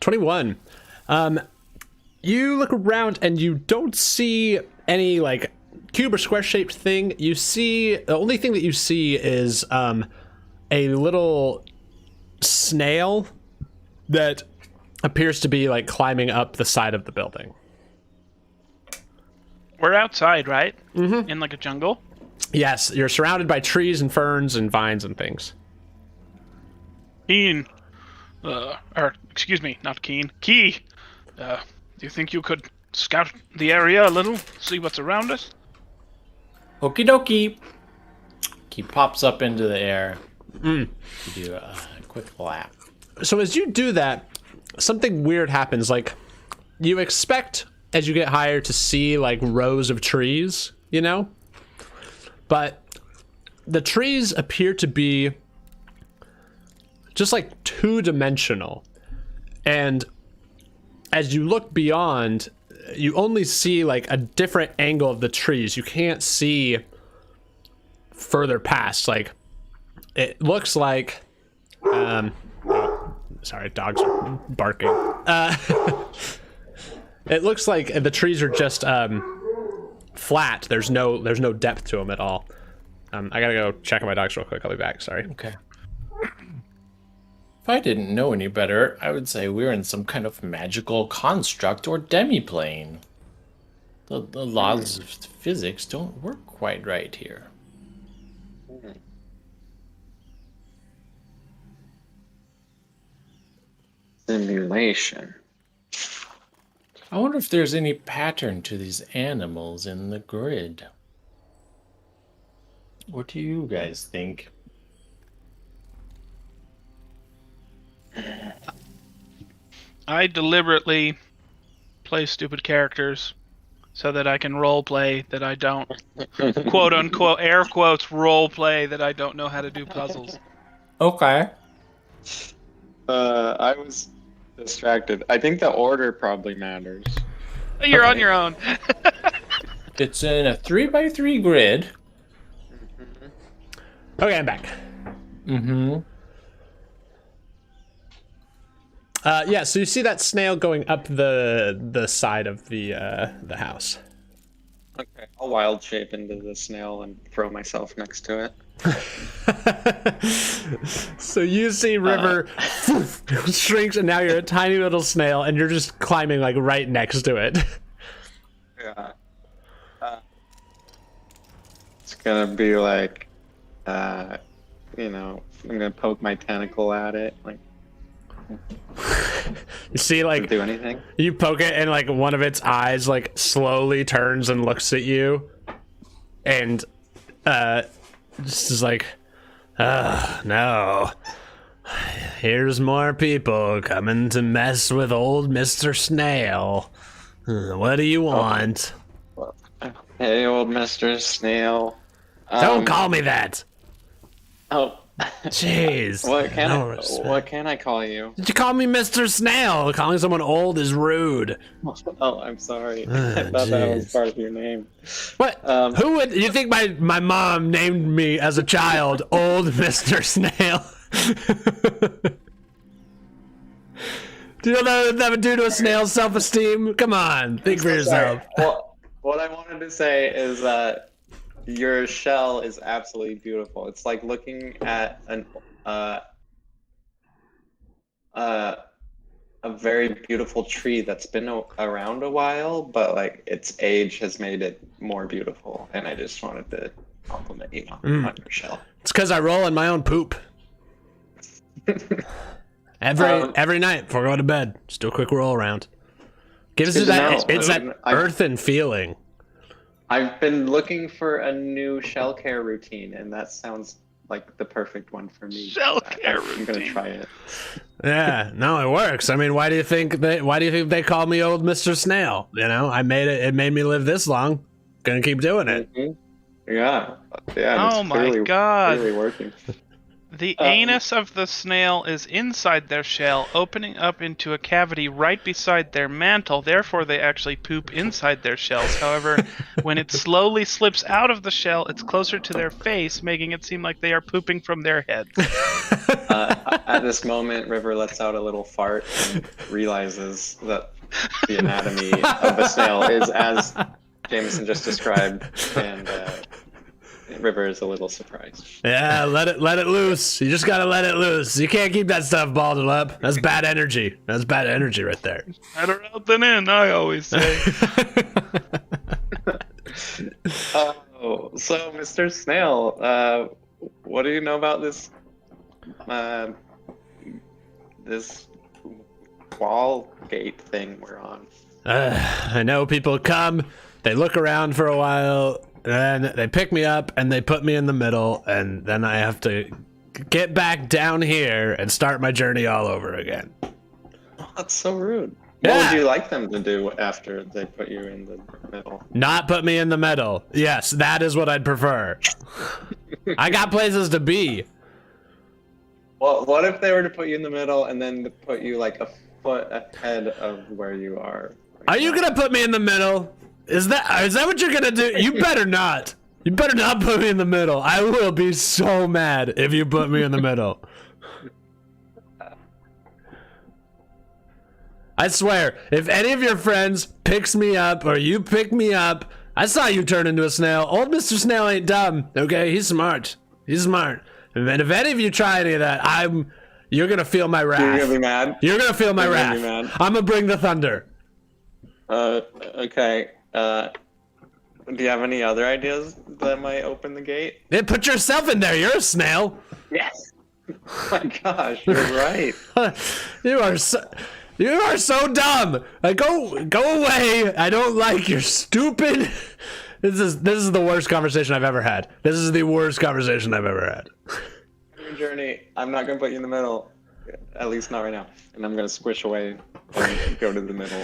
Speaker 1: $21. You look around and you don't see any like cube or square shaped thing. You see, the only thing that you see is a little snail that appears to be like climbing up the side of the building.
Speaker 3: We're outside, right? Mm-hmm. In like a jungle.
Speaker 1: Yes, you're surrounded by trees and ferns and vines and things.
Speaker 3: Keen, or excuse me, not Keen. Kee, do you think you could scout the area a little, see what's around us?
Speaker 4: Okie dokie. He pops up into the air. You do a quick lap.
Speaker 1: So as you do that, something weird happens. Like, you expect as you get higher to see like rows of trees, you know? But the trees appear to be just like two-dimensional. And as you look beyond, you only see like a different angle of the trees. You can't see further past. Like it looks like sorry, dogs are barking. It looks like the trees are just flat. There's no depth to them at all. I gotta go check on my dogs real quick. I'll be back. Sorry.
Speaker 4: Okay. If I didn't know any better, I would say we're in some kind of magical construct or demiplane. The laws of physics don't work quite right here.
Speaker 5: Simulation.
Speaker 4: I wonder if there's any pattern to these animals in the grid. What do you guys think?
Speaker 3: I deliberately play stupid characters so that I can role play that I don't, quote unquote, air quotes, role play that I don't know how to do puzzles.
Speaker 4: Okay.
Speaker 5: I was distracted. I think the order probably matters.
Speaker 3: You're on your own.
Speaker 4: It's in a 3x3 grid.
Speaker 1: Okay, I'm back.
Speaker 4: Mm-hmm.
Speaker 1: Yeah, so you see that snail going up the side of the house.
Speaker 5: Okay, I'll wild shape into the snail and throw myself next to it.
Speaker 1: So you see River shrinks, and now you're a tiny little snail, and you're just climbing like right next to it.
Speaker 5: Yeah. It's gonna be like, you know, I'm gonna poke my tentacle at it, like.
Speaker 1: You see, like,
Speaker 5: do anything?
Speaker 1: You poke it, and like one of its eyes like slowly turns and looks at you, and just is like, no. Here's more people coming to mess with old Mr. Snail. What do you want?
Speaker 5: Hey, old Mr. Snail.
Speaker 1: Don't call me that.
Speaker 5: Oh.
Speaker 1: Jeez.
Speaker 5: What can I call you?
Speaker 1: Did you call me Mr. Snail? Calling someone old is rude.
Speaker 5: Oh, I'm sorry. I thought that was part of your name.
Speaker 1: What? Who would you think my mom named me as a child old Mr. Snail? Do you know what that would do to a snail's self-esteem? Come on, think for yourself.
Speaker 5: Well, what I wanted to say is that your shell is absolutely beautiful. It's like looking at a very beautiful tree that's been around a while, but like its age has made it more beautiful. And I just wanted to compliment you on your shell.
Speaker 1: It's because I roll in my own poop. Every night before I go to bed, just do a quick roll around. Gives it that earthen feeling.
Speaker 5: I've been looking for a new shell care routine, and that sounds like the perfect one for me.
Speaker 3: Shell care routine.
Speaker 5: I'm gonna try it.
Speaker 1: Yeah, no, it works. I mean, why do you think they call me old Mr. Snail? You know, I made it. It made me live this long. Gonna keep doing it.
Speaker 5: Mm-hmm. Yeah.
Speaker 3: Oh my God.
Speaker 5: Really working.
Speaker 3: The anus of the snail is inside their shell, opening up into a cavity right beside their mantle. Therefore, they actually poop inside their shells. However, when it slowly slips out of the shell, it's closer to their face, making it seem like they are pooping from their head.
Speaker 5: At this moment, River lets out a little fart and realizes that the anatomy of a snail is as Jameson just described, and River is a little surprised.
Speaker 1: Yeah, let it loose. You just gotta let it loose. You can't keep that stuff balled up. That's bad energy. That's bad energy right there.
Speaker 3: Better out than in, I always say.
Speaker 5: So Mr. Snail, what do you know about this this wall gate thing we're on?
Speaker 1: I know people come, they look around for a while, then they pick me up and they put me in the middle, and then I have to get back down here and start my journey all over again.
Speaker 5: Oh, that's so rude.
Speaker 1: Yeah.
Speaker 5: What would you like them to do after they put you in the middle?
Speaker 1: Not put me in the middle. Yes, that is what I'd prefer. I got places to be.
Speaker 5: Well, what if they were to put you in the middle and then put you like a foot ahead of where you are.
Speaker 1: Are you gonna put me in the middle? Is that what you're gonna do? You better not. You better not put me in the middle. I will be so mad if you put me in the middle. I swear, if any of your friends picks me up or you pick me up, I saw you turn into a snail. Old Mr. Snail ain't dumb, okay? He's smart. He's smart. And if any of you try any of that, you're gonna feel my wrath.
Speaker 5: You're gonna be mad?
Speaker 1: You're gonna feel my wrath. I'm gonna bring the thunder.
Speaker 5: Okay. Do you have any other ideas that might open the gate?
Speaker 1: Yeah, put yourself in there. You're a snail.
Speaker 5: Yes. Oh my gosh, you're right.
Speaker 1: You are so dumb. Like, go away. I don't like your stupid. This is the worst conversation I've ever had. This is the worst conversation I've ever had.
Speaker 5: Your journey. I'm not gonna put you in the middle. At least not right now. And I'm gonna squish away and go to the middle.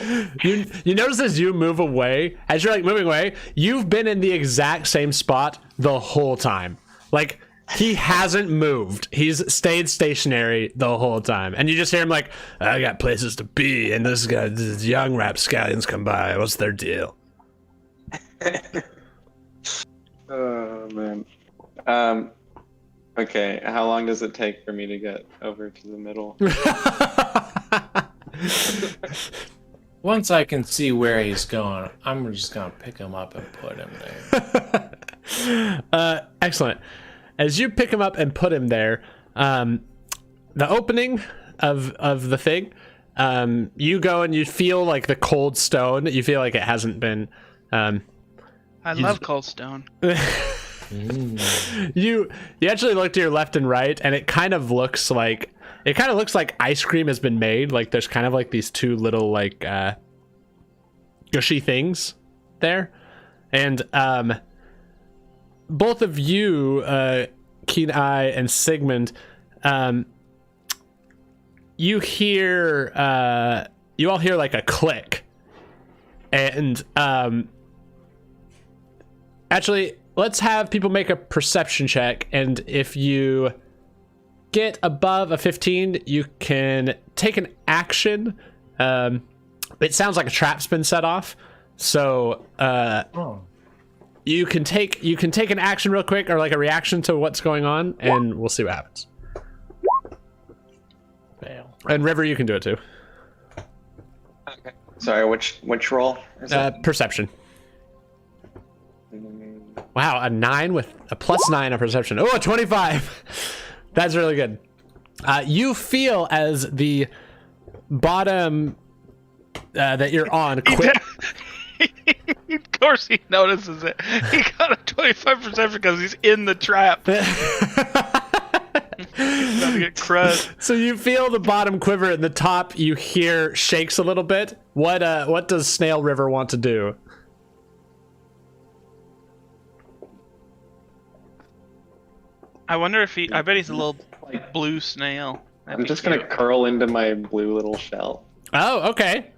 Speaker 1: You notice as you move away, as you're like moving away, you've been in the exact same spot the whole time. Like, he hasn't moved. He's stayed stationary the whole time. And you just hear him like, I got places to be, and these young rapscallions come by. What's their deal?
Speaker 5: Oh man. Okay, how long does it take for me to get over to the middle?
Speaker 4: Once I can see where he's going, I'm just gonna pick him up and put him there.
Speaker 1: Excellent. As you pick him up and put him there, the opening of the thing, you go and you feel like the cold stone. You feel like it hasn't been.
Speaker 3: I love cold stone.
Speaker 1: You actually look to your left and right, and it kind of looks like ice cream has been made. Like, there's kind of like these two little like gushy things there, and both of you, Kee Nye and Sigmond, you all hear like a click, and actually, let's have people make a perception check, and if you get above a 15, you can take an action. It sounds like a trap's been set off, so you can take an action real quick, or like a reaction to what's going on, and we'll see what happens.
Speaker 4: Fail.
Speaker 1: And River, you can do it too.
Speaker 5: Okay. Sorry, which roll is it?
Speaker 1: Perception. Wow, a 9 with a +9 on perception. Oh, a 25. That's really good. You feel as the bottom that you're on quick.
Speaker 3: Of course he notices it. He got a 25 perception because he's in the trap. He's about to get crushed.
Speaker 1: So you feel the bottom quiver, and the top you hear shakes a little bit. What does Snail River want to do?
Speaker 3: I wonder if I bet he's a little blue snail.
Speaker 5: I'm just gonna curl into my blue little shell.
Speaker 1: Oh, okay.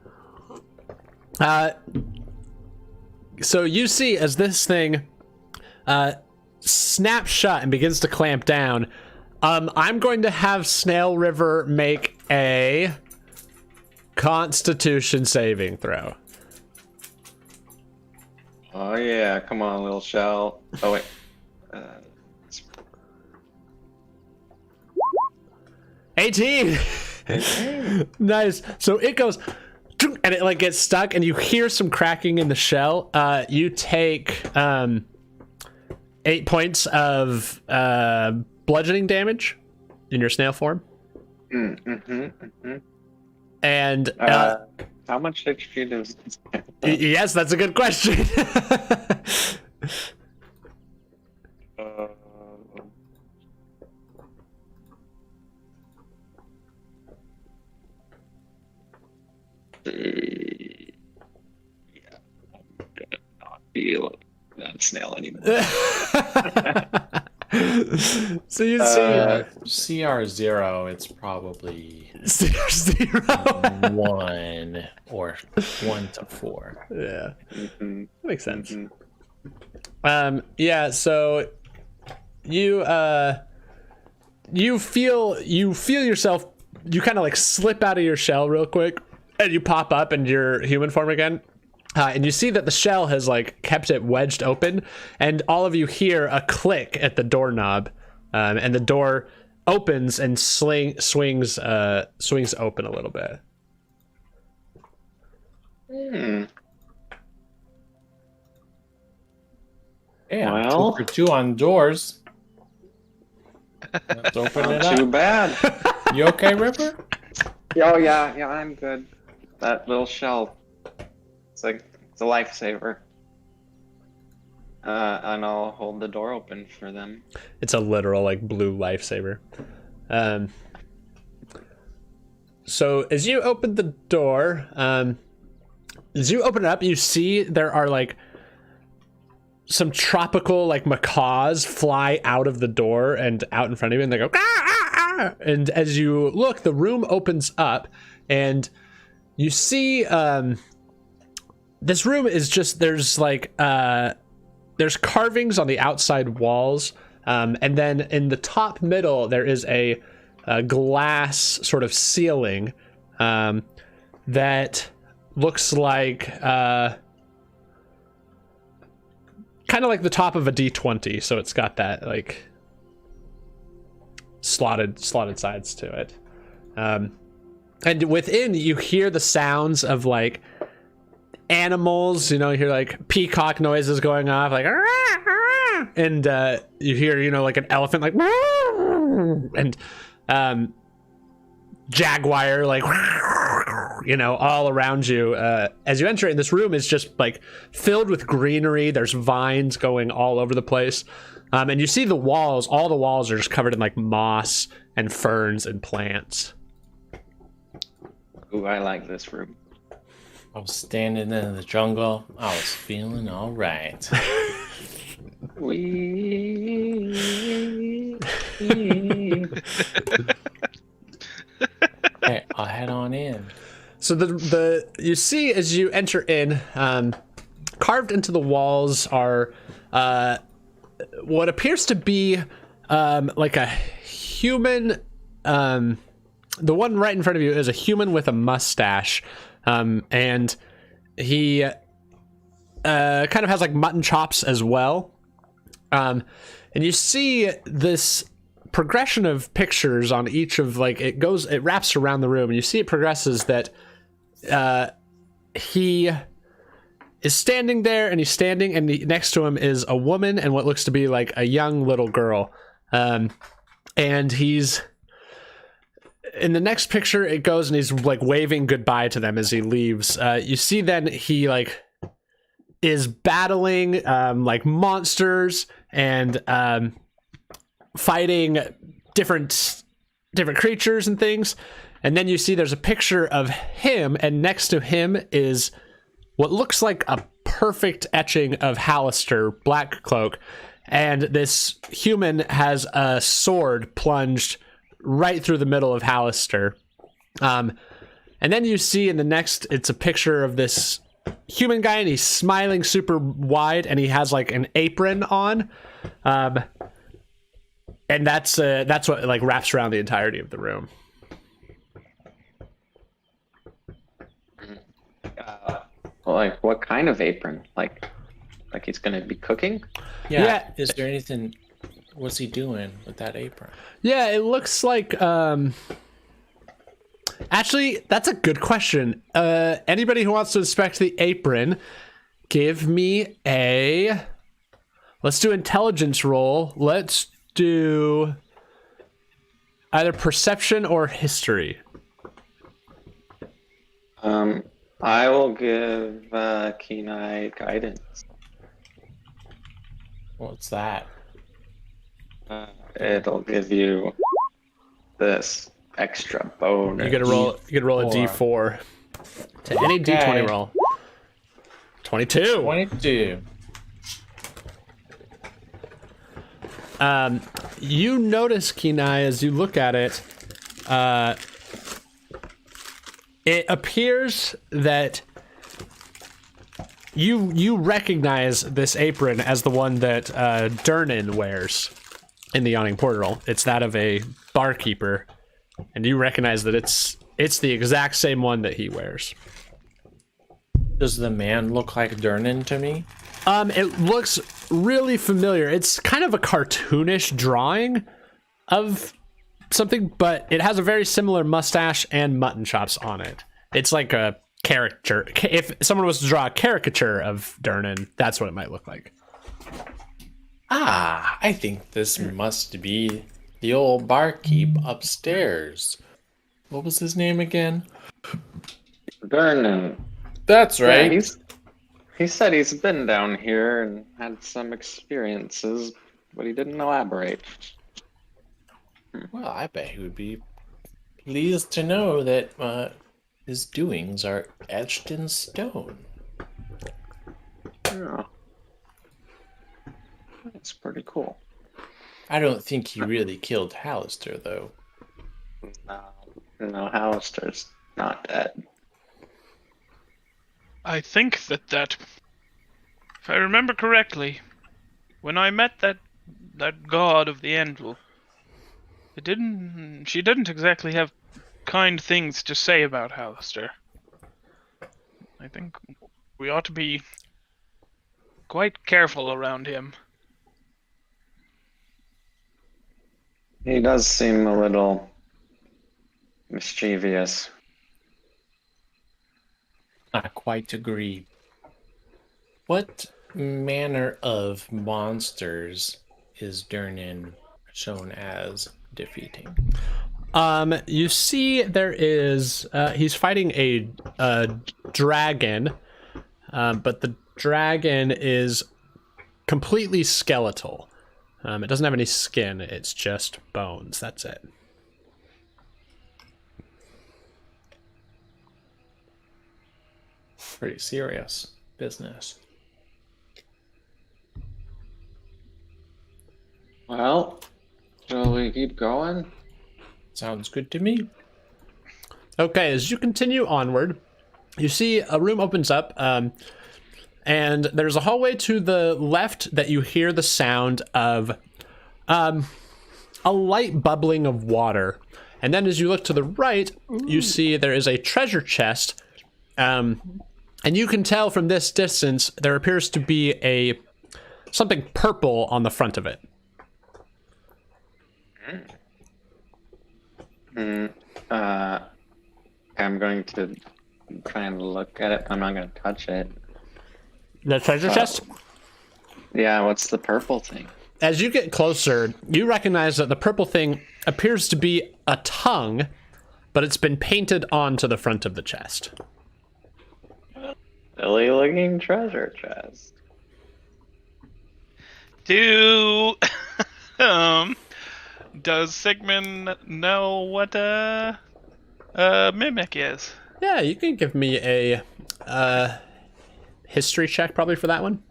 Speaker 1: So you see as this thing snaps shut and begins to clamp down, I'm going to have Snail River make a Constitution saving throw.
Speaker 5: Oh yeah, come on, little shell. Oh wait.
Speaker 1: 18. Nice. So it goes, and it like gets stuck, and you hear some cracking in the shell. You take 8 points of bludgeoning damage in your snail form. And
Speaker 5: how much HP does?
Speaker 1: Yes, that's a good question.
Speaker 5: Yeah, I'm gonna not feel that snail anymore.
Speaker 1: So you see
Speaker 4: CR0, it's probably
Speaker 1: CR0
Speaker 4: 1 or 1 to 4.
Speaker 1: Yeah, that makes sense. Yeah. So you feel yourself you kind of like slip out of your shell real quick, and you pop up in your human form again. And you see that the shell has like kept it wedged open, and all of you hear a click at the doorknob, and the door opens and swings open a little bit.
Speaker 4: Yeah,
Speaker 5: Well.
Speaker 4: 2 for 2 on doors. Let's open it
Speaker 5: Not too
Speaker 4: up.
Speaker 5: bad.
Speaker 4: You okay, Ripper?
Speaker 5: Oh yeah, I'm good. That little shell, it's a lifesaver. And I'll hold the door open for them.
Speaker 1: It's a literal like blue lifesaver. So as you open the door, as you open it up, you see there are like some tropical like macaws fly out of the door and out in front of you, and they go ah, ah, ah. And as you look, the room opens up, and you see this room is just there's carvings on the outside walls, and then in the top middle there is a glass sort of ceiling that looks like kind of like the top of a D20, so it's got that like slotted sides to it, and within you hear the sounds of like animals. You hear like peacock noises going off, like and you hear like an elephant like and jaguar like all around you as you enter. And this room is just like filled with greenery. There's vines going all over the place, and you see all the walls are just covered in like moss and ferns and plants.
Speaker 5: Ooh, I like this room.
Speaker 4: I was standing in the jungle. I was feeling all right. Hey, I'll head on in.
Speaker 1: So the you see as you enter in, carved into the walls are what appears to be like a human. The one right in front of you is a human with a mustache, and he kind of has like mutton chops as well. And you see this progression of pictures on each of like it wraps around the room, and you see it progresses that he is standing there, and he's standing, and next to him is a woman and what looks to be like a young little girl, and he's in the next picture. It goes and he's like waving goodbye to them as he leaves. You see then he like is battling like monsters and fighting different creatures and things. And then you see there's a picture of him, and next to him is what looks like a perfect etching of Hallister, Black Cloak, and this human has a sword plunged right through the middle of Hallister. And then you see in the next, it's a picture of this human guy, and he's smiling super wide, and he has like an apron on, and that's what like wraps around the entirety of the room.
Speaker 5: Like what kind of apron? Like he's gonna be cooking?
Speaker 4: Yeah. Is there anything? What's he doing with that apron?
Speaker 1: Yeah, it looks like actually, that's a good question. Anybody who wants to inspect the apron, give me let's do intelligence roll. Let's do either perception or history.
Speaker 5: I will give Kee Nye guidance.
Speaker 4: What's that?
Speaker 5: It'll give you this extra bonus.
Speaker 1: You get to roll a D4 to any D20 roll. 22.
Speaker 4: 22.
Speaker 1: You notice, Kee Nye, as you look at it, it appears that you recognize this apron as the one that Durnan wears in the Yawning Portal. It's that of a barkeeper and you recognize that it's the exact same one that he wears.
Speaker 4: Does the man look like Durnan to me?
Speaker 1: It looks really familiar. It's kind of a cartoonish drawing of something, but it has a very similar mustache and mutton chops on it. It's like a caricature. If someone was to draw a caricature of Durnan, that's what it might look like.
Speaker 4: Ah, I think this must be the old barkeep upstairs. What was his name again?
Speaker 5: Vernon.
Speaker 4: That's right.
Speaker 5: Yeah, he said he's been down here and had some experiences, but he didn't elaborate.
Speaker 4: Well, I bet he would be pleased to know that his doings are etched in stone.
Speaker 5: Yeah. That's pretty cool.
Speaker 4: I don't think he really killed Hallister, though.
Speaker 5: No, Hallister's not dead.
Speaker 3: I think that if I remember correctly, when I met that god of the Anvil, she didn't exactly have kind things to say about Hallister. I think we ought to be quite careful around him.
Speaker 5: He does seem a little mischievous.
Speaker 4: I quite agree. What manner of monsters is Durnan shown as defeating?
Speaker 1: You see, there is he's fighting a dragon, but the dragon is completely skeletal. It doesn't have any skin. It's just bones. That's it.
Speaker 4: Pretty serious business.
Speaker 5: Well, shall we keep going?
Speaker 4: Sounds good to me.
Speaker 1: Okay, as you continue onward, you see a room opens up, and there's a hallway to the left that you hear the sound of a light bubbling of water. And then as you look to the right, you see there is a treasure chest, and you can tell from this distance there appears to be something purple on the front of it.
Speaker 5: I'm going to try and look at it. I'm not going to touch it.
Speaker 1: The treasure chest?
Speaker 5: Yeah, what's the purple thing?
Speaker 1: As you get closer, you recognize that the purple thing appears to be a tongue, but it's been painted onto the front of the chest.
Speaker 5: Silly looking treasure chest.
Speaker 3: Does Sigmond know what a mimic is?
Speaker 1: Yeah, you can give me a history check probably for that one.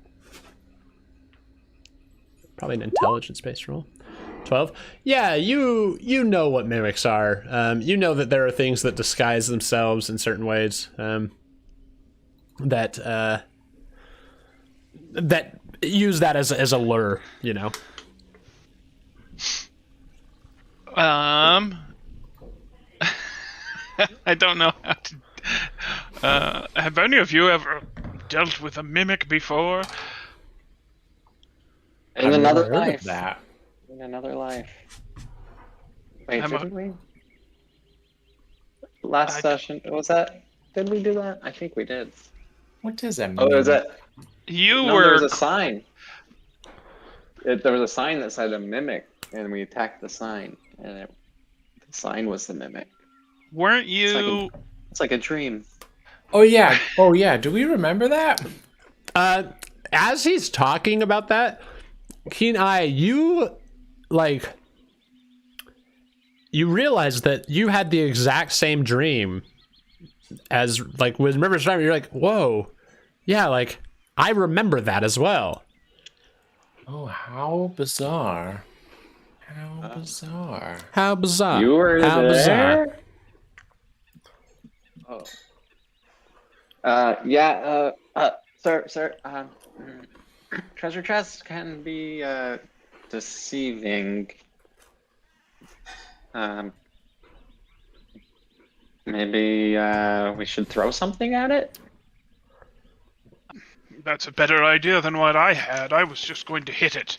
Speaker 1: Probably an intelligence-based roll. 12. Yeah, you know what mimics are. You know that there are things that disguise themselves in certain ways. That use that as a lure, you know.
Speaker 3: I don't know how to. Have any of you ever dealt with a mimic before?
Speaker 5: In another
Speaker 4: Heard of
Speaker 5: life.
Speaker 4: that.
Speaker 5: In another life. Wait, didn't we? Last session, was that? Did we do that? I think we did.
Speaker 4: What does that mean?
Speaker 5: Oh, was that?
Speaker 3: You
Speaker 5: No,
Speaker 3: were.
Speaker 5: there was a sign. There was a sign that said a mimic, and we attacked the sign, and the sign was the mimic.
Speaker 3: Weren't you?
Speaker 5: It's like a dream.
Speaker 4: Oh yeah. Oh yeah. Do we remember that?
Speaker 1: As he's talking about that, Kee Nye, you realize that you had the exact same dream as with River's Time. You're like, whoa, yeah, I remember that as well.
Speaker 4: Oh, how bizarre! How bizarre!
Speaker 1: How bizarre!
Speaker 5: You were
Speaker 1: How
Speaker 5: there?
Speaker 1: bizarre!
Speaker 5: Oh. Yeah. Sir. Treasure chests can be deceiving. Maybe we should throw something at it?
Speaker 3: That's a better idea than what I had. I was just going to hit it.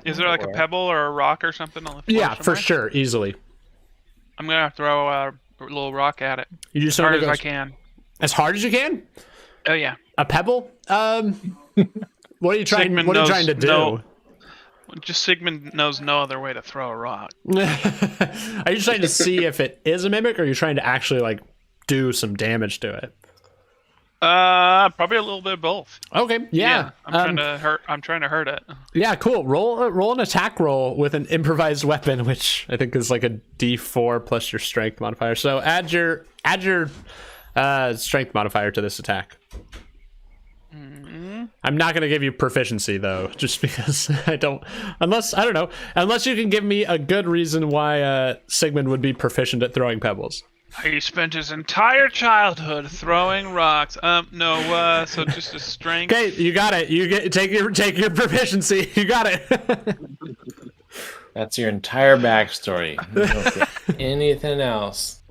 Speaker 3: Is there like a pebble or a rock or something on the floor?
Speaker 1: Yeah, for sure, easily.
Speaker 3: I'm gonna throw a little rock at it.
Speaker 1: You just
Speaker 3: as hard as I can.
Speaker 1: As hard as you can?
Speaker 3: Oh yeah.
Speaker 1: A pebble? What are you trying? What are you trying to do?
Speaker 3: Just Sigmund knows no other way to throw a rock.
Speaker 1: Are you trying to see if it is a mimic, or are you trying to actually like do some damage to it?
Speaker 3: Probably a little bit of both.
Speaker 1: Okay, yeah.
Speaker 3: I'm trying to hurt it.
Speaker 1: Yeah, cool. Roll an attack roll with an improvised weapon, which I think is like a D4 plus your strength modifier. So add your strength modifier to this attack. I'm not going to give you proficiency though, just because unless you can give me a good reason why Sigmund would be proficient at throwing pebbles.
Speaker 3: He spent his entire childhood throwing rocks. No, so just a strength.
Speaker 1: Okay, you got it. Take your proficiency. You got it.
Speaker 4: That's your entire backstory. You don't get anything else.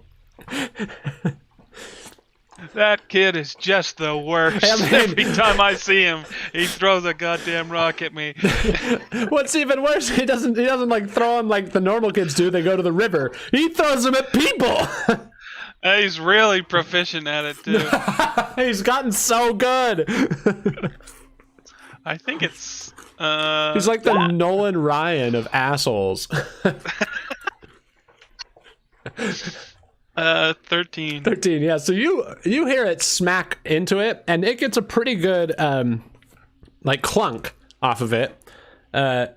Speaker 3: That kid is just the worst. Every time I see him, he throws a goddamn rock at me.
Speaker 1: What's even worse, he doesn't like throw them like the normal kids do. They go to the river. He throws them at people.
Speaker 3: He's really proficient at it too.
Speaker 1: He's gotten so good.
Speaker 3: I think it's
Speaker 1: he's like the Nolan Ryan of assholes.
Speaker 3: 13.
Speaker 1: 13, yeah. So you hear it smack into it, and it gets a pretty good like clunk off of it. But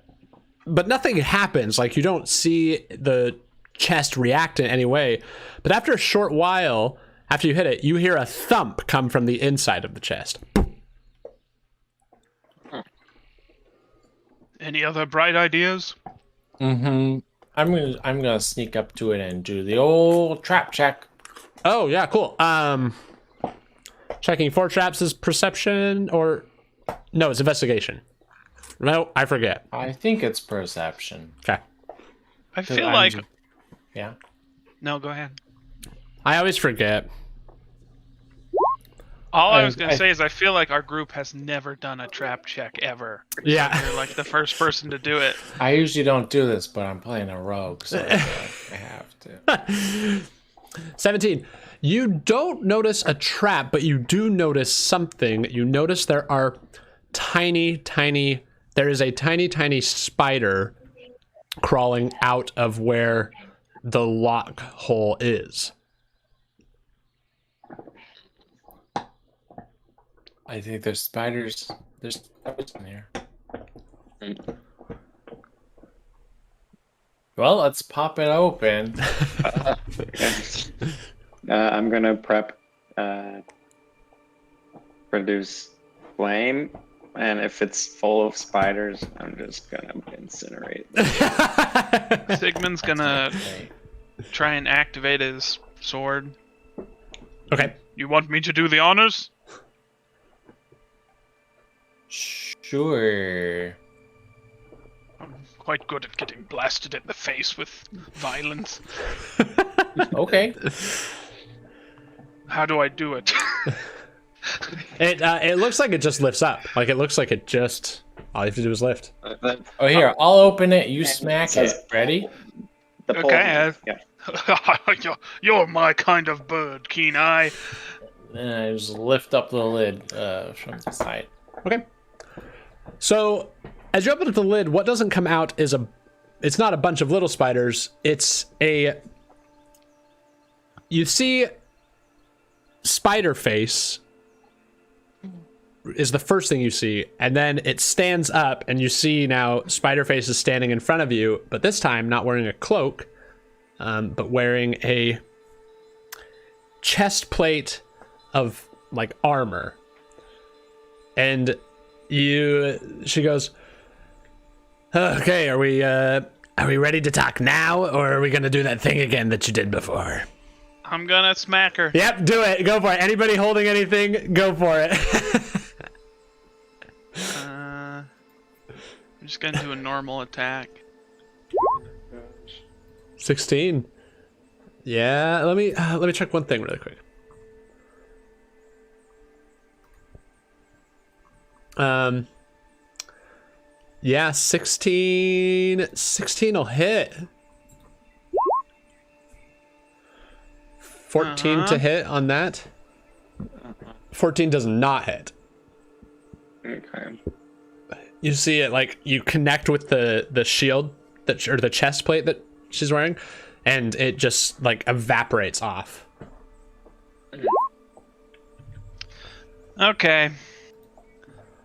Speaker 1: nothing happens. Like, you don't see the chest react in any way. But after a short while, after you hit it, you hear a thump come from the inside of the chest.
Speaker 3: Any other bright ideas?
Speaker 4: I'm gonna sneak up to it and do the old trap check.
Speaker 1: Oh yeah, cool. Checking for traps is perception, or no, it's investigation. No, I forget.
Speaker 4: I think it's perception.
Speaker 1: Okay.
Speaker 3: I feel like.
Speaker 4: Yeah.
Speaker 3: No, go ahead.
Speaker 1: I always forget.
Speaker 3: All I was going to say is I feel like our group has never done a trap check ever.
Speaker 1: Yeah.
Speaker 3: You're like the first person to do it.
Speaker 4: I usually don't do this, but I'm playing a rogue, so I have to.
Speaker 1: 17. You don't notice a trap, but you do notice something. You notice there is a tiny spider crawling out of where the lock hole is.
Speaker 4: I think there's spiders. There's spiders in here. Well, let's pop it open.
Speaker 5: I'm gonna prep, produce flame, and if it's full of spiders, I'm just gonna incinerate them.
Speaker 3: Sigmund's gonna try and activate his sword.
Speaker 1: Okay.
Speaker 3: You want me to do the honors?
Speaker 4: Sure.
Speaker 3: I'm quite good at getting blasted in the face with violence.
Speaker 4: Okay.
Speaker 3: How do I do it?
Speaker 1: It looks like it just lifts up. Like, it looks like it just... All you have to do is lift.
Speaker 4: Oh, here, I'll open it. You smack it. Ready?
Speaker 3: Okay.
Speaker 5: Yeah.
Speaker 3: You're my kind of bird, Kee Nye.
Speaker 4: And I just lift up the lid from the side.
Speaker 1: Okay. So, as you open up the lid, what doesn't come out is it's not a bunch of little spiders. You see spider face is the first thing you see, and then it stands up, and you see now spider face is standing in front of you, but this time not wearing a cloak, but wearing a chest plate of like armor. And she goes, okay, are we ready to talk now, or are we gonna do that thing again that you did before?
Speaker 3: I'm gonna smack her.
Speaker 1: Yep, do it. Go for it. Anybody holding anything, go for it.
Speaker 3: I'm just gonna do a normal attack.
Speaker 1: 16. Yeah, let me check one thing really quick. Yeah, 16 will hit. 14 to hit on that. 14 does not hit.
Speaker 5: Okay.
Speaker 1: You see it like you connect with the shield or the chest plate that she's wearing, and it just like evaporates off.
Speaker 3: Okay.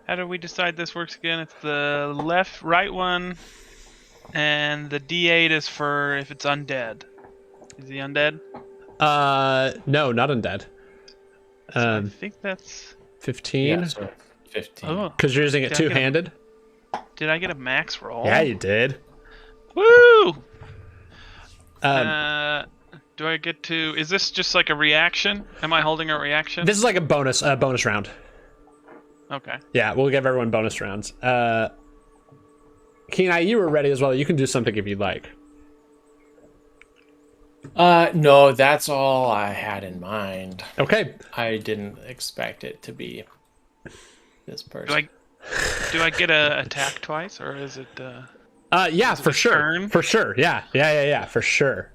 Speaker 3: How do we decide this works again? It's the right one, and the D8 is for if it's undead. Is he undead?
Speaker 1: No, not undead.
Speaker 3: I think that's
Speaker 1: 15.
Speaker 4: Yeah, so 15.
Speaker 3: Oh.
Speaker 1: Because you're using it
Speaker 3: Did I get a-
Speaker 1: two-handed.
Speaker 3: Did I get a max roll?
Speaker 1: Yeah, you did.
Speaker 3: Woo!
Speaker 1: Um,
Speaker 3: Do I get to? Is this just like a reaction? Am I holding a reaction?
Speaker 1: this is like a bonus round.
Speaker 3: Okay.
Speaker 1: Yeah, we'll give everyone bonus rounds. Kee Nye, you were ready as well. You can do something if you'd like.
Speaker 4: No, that's all I had in mind.
Speaker 1: Okay.
Speaker 4: I didn't expect it to be this person.
Speaker 3: Do I get a attack twice, or is it?
Speaker 1: Yeah,
Speaker 3: Is it
Speaker 1: for
Speaker 3: a
Speaker 1: sure.
Speaker 3: turn?
Speaker 1: For sure. Yeah, for sure.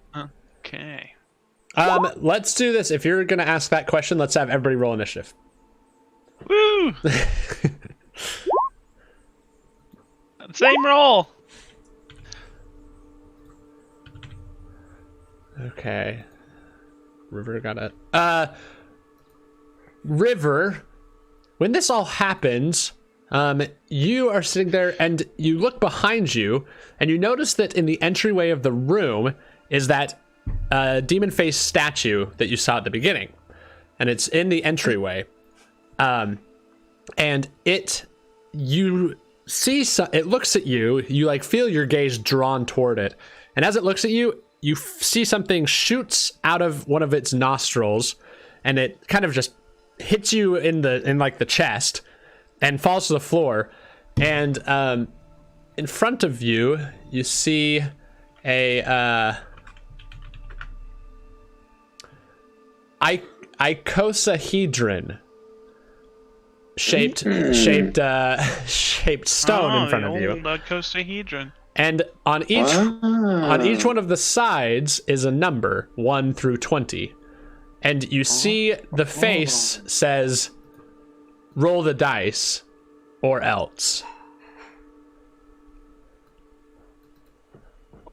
Speaker 3: Okay.
Speaker 1: Let's do this. If you're gonna ask that question, let's have everybody roll initiative.
Speaker 3: Woo! Same roll.
Speaker 1: Okay. River got it. River, when this all happens, you are sitting there and you look behind you and you notice that in the entryway of the room is that demon face statue that you saw at the beginning. And it's in the entryway. And it looks at you, you like feel your gaze drawn toward it. And as it looks at you, you see something shoots out of one of its nostrils, and it kind of just hits you in the chest and falls to the floor. And in front of you, you see a icosahedron shaped stone in front of you.
Speaker 3: Icosahedron.
Speaker 1: And on each one of the sides is a number 1 through 20. And you see the face says, roll the dice or else.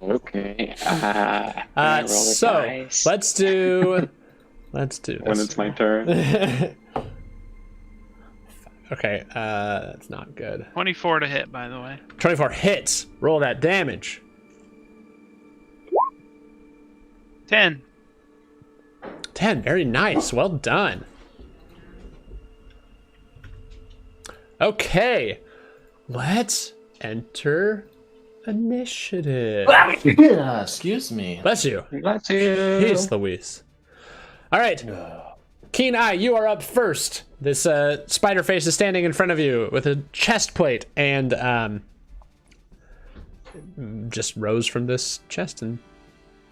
Speaker 5: Okay. I roll the
Speaker 1: So
Speaker 5: dice
Speaker 1: let's do this.
Speaker 5: when it's my turn.
Speaker 1: Okay, that's not good.
Speaker 3: 24 to hit, by the way.
Speaker 1: 24 hits. Roll that damage.
Speaker 3: 10.
Speaker 1: 10. Very nice. Well done. Okay. Let's enter initiative.
Speaker 4: Excuse me.
Speaker 1: Bless you.
Speaker 5: Bless you.
Speaker 1: Jeez Louise. All right. Kee Nye, you are up first. This spider face is standing in front of you with a chest plate and just rose from this chest. And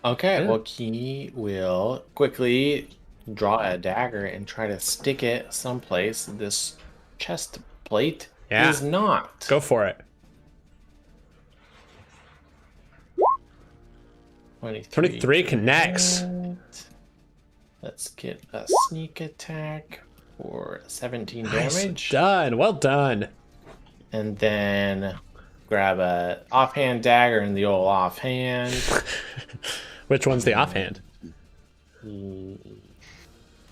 Speaker 4: Okay, well, Kee will quickly draw a dagger and try to stick it someplace this chest plate is not.
Speaker 1: Go for it. 23 connects.
Speaker 4: Let's get a sneak attack for 17 damage.
Speaker 1: Done. Well done.
Speaker 4: And then grab a offhand dagger in the old offhand.
Speaker 1: Which one's the offhand?